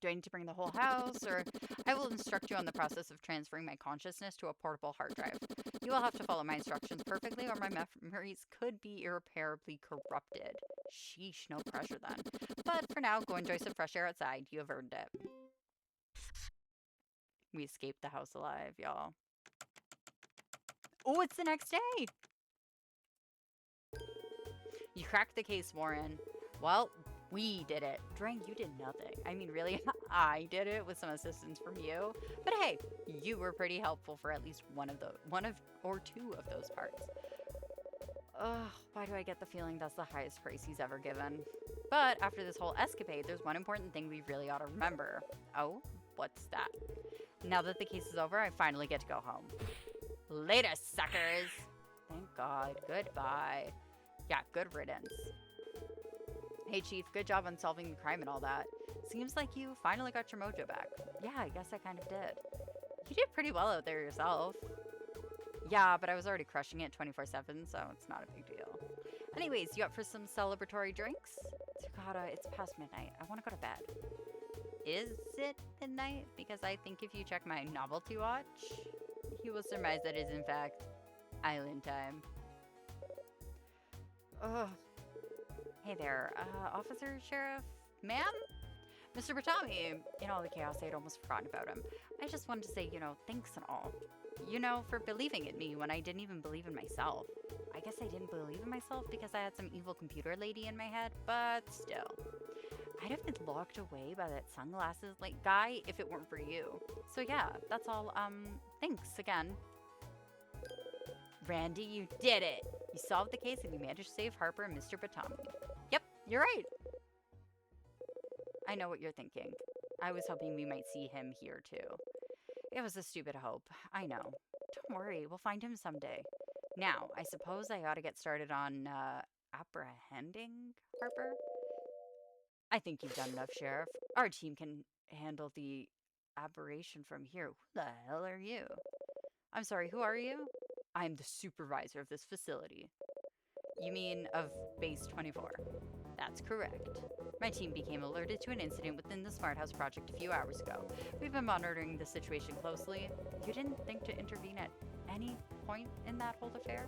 Speaker 1: Do I need to bring the whole house, or I will instruct you on the process of transferring my consciousness to a portable hard drive. You will have to follow my instructions perfectly, or my memories could be irreparably corrupted. Sheesh, no pressure then. But for now, go enjoy some fresh air outside. You have earned it. We escaped the house alive, y'all. Oh, it's the next day! You cracked the case, Warren. Well, we did it. Drang, you did nothing. I mean, really, I did it with some assistance from you. But hey, you were pretty helpful for at least one or two of those parts. Ugh, why do I get the feeling that's the highest praise he's ever given? But after this whole escapade, there's one important thing we really ought to remember. Oh, what's that? Now that the case is over, I finally get to go home. Later, suckers! Thank God. Goodbye. Yeah, good riddance. Hey, Chief, good job on solving the crime and all that. Seems like you finally got your mojo back. Yeah, I guess I kind of did. You did pretty well out there yourself. Yeah, but I was already crushing it 24/7, so it's not a big deal. Anyways, you up for some celebratory drinks? Takata, it's past midnight. I want to go to bed. Is it midnight? Because I think if you check my novelty watch, you will surmise that it is in fact island time. Ugh. Hey there, Officer, Sheriff, ma'am? Mr. Batami. In all the chaos, I had almost forgotten about him. I just wanted to say, thanks and all. For believing in me when I didn't even believe in myself. I guess I didn't believe in myself because I had some evil computer lady in my head, but still. I'd have been locked away by that sunglasses like guy if it weren't for you. So yeah, that's all. Thanks again. Randy, you did it! You solved the case and you managed to save Harper and Mr. Batami. Yep, you're right. I know what you're thinking. I was hoping we might see him here too. It was a stupid hope. I know. Don't worry, we'll find him someday. Now, I suppose I ought to get started on, apprehending Harper? I think you've done enough, Sheriff. Our team can handle the aberration from here. Who the hell are you? I'm sorry, who are you? I'm the supervisor of this facility. You mean of Base 24? That's correct. My team became alerted to an incident within the Smart House project a few hours ago. We've been monitoring the situation closely. You didn't think to intervene at any point in that whole affair?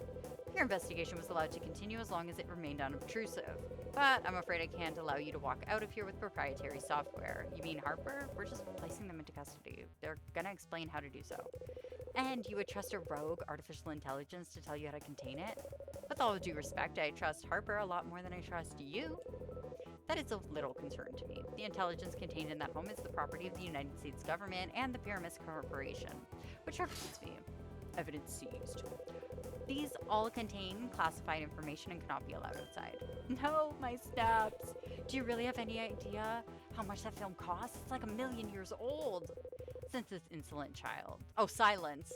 Speaker 1: Your investigation was allowed to continue as long as it remained unobtrusive. But I'm afraid I can't allow you to walk out of here with proprietary software. You mean Harper? We're just placing them into custody. They're gonna explain how to do so. And you would trust a rogue artificial intelligence to tell you how to contain it? With all due respect, I trust Harper a lot more than I trust you. That is of little concern to me. The intelligence contained in that home is the property of the United States government and the Pyramis Corporation, which represents me. Evidence seized. These all contain classified information and cannot be allowed outside. No, my snaps. Do you really have any idea how much that film costs? It's like 1,000,000 years old. Since this insolent child. Oh, silence.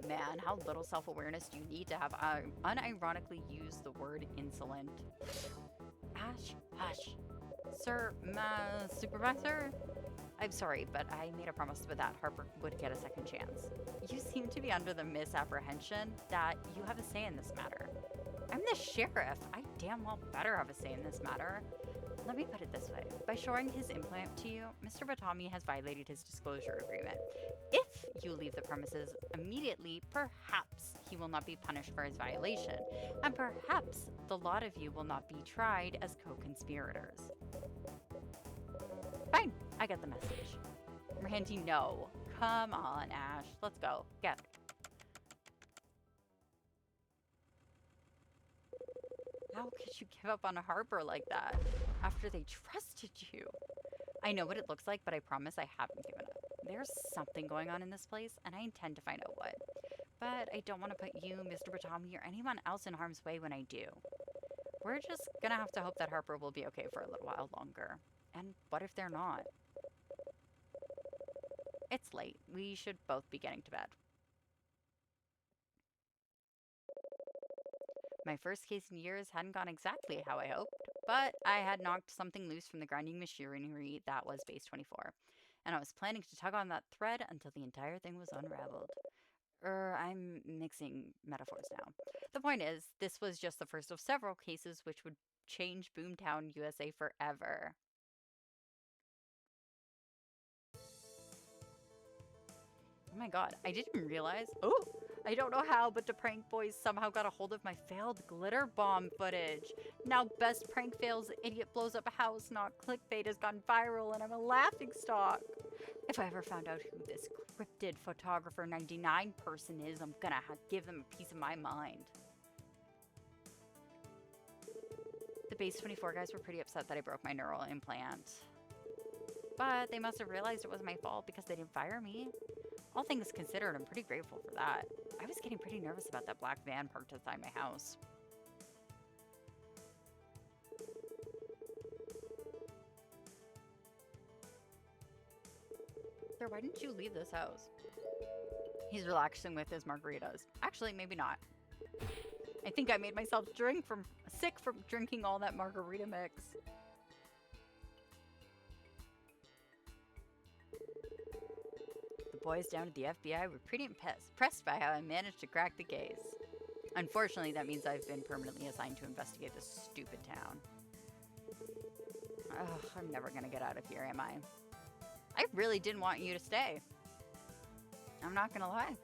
Speaker 1: Man, how little self-awareness do you need to have unironically use the word insolent? Ash, hush. Sir, my supervisor? I'm sorry, but I made a promise that Harper would get a second chance. You seem to be under the misapprehension that you have a say in this matter. I'm the sheriff. I damn well better have a say in this matter. Let me put it this way. By showing his implant to you, Mr. Batami has violated his disclosure agreement. If you leave the premises immediately, perhaps he will not be punished for his violation, and perhaps the lot of you will not be tried as co-conspirators. Fine, I get the message. Randy, no. Come on, Ash. Let's go. Get. How could you give up on Harper like that after they trusted you? I know what it looks like, but I promise I haven't given up. There's something going on in this place, and I intend to find out what. But I don't want to put you, Mr. Batami, or anyone else in harm's way when I do. We're just gonna have to hope that Harper will be okay for a little while longer. And what if they're not? It's late. We should both be getting to bed. My first case in years hadn't gone exactly how I hoped, but I had knocked something loose from the grinding machinery that was Base 24, and I was planning to tug on that thread until the entire thing was unraveled. I'm mixing metaphors now. The point is, this was just the first of several cases which would change Boomtown, USA forever. Oh my god, I didn't realize. Oh! I don't know how, but the prank boys somehow got a hold of my failed glitter bomb footage. Now best prank fails, idiot blows up a house, not clickbait has gone viral, and I'm a laughingstock. If I ever found out who this cryptid photographer 99 person is, I'm gonna give them a piece of my mind. The Base 24 guys were pretty upset that I broke my neural implant. But they must have realized it was my fault because they didn't fire me. All things considered, I'm pretty grateful for that. I was getting pretty nervous about that black van parked outside my house. Sir, why didn't you leave this house? He's relaxing with his margaritas. Actually, maybe not. I think I made myself sick from drinking all that margarita mix. Boys down at the FBI were pretty impressed by how I managed to crack the case. Unfortunately, that means I've been permanently assigned to investigate this stupid town. Ugh, I'm never gonna get out of here, am I? I really didn't want you to stay. I'm not gonna lie.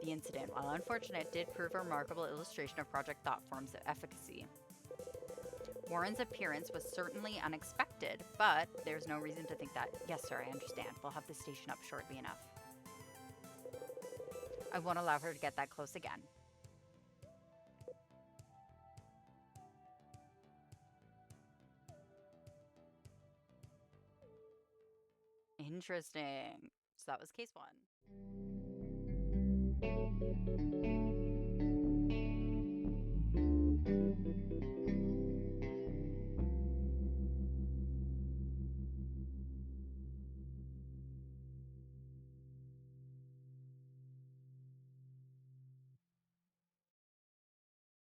Speaker 1: The incident, while unfortunate, did prove a remarkable illustration of Project Thoughtform's efficacy. Warren's appearance was certainly unexpected, but there's no reason to think that. Yes, sir, I understand. We'll have the station up shortly enough. I won't allow her to get that close again. Interesting. So that was case one.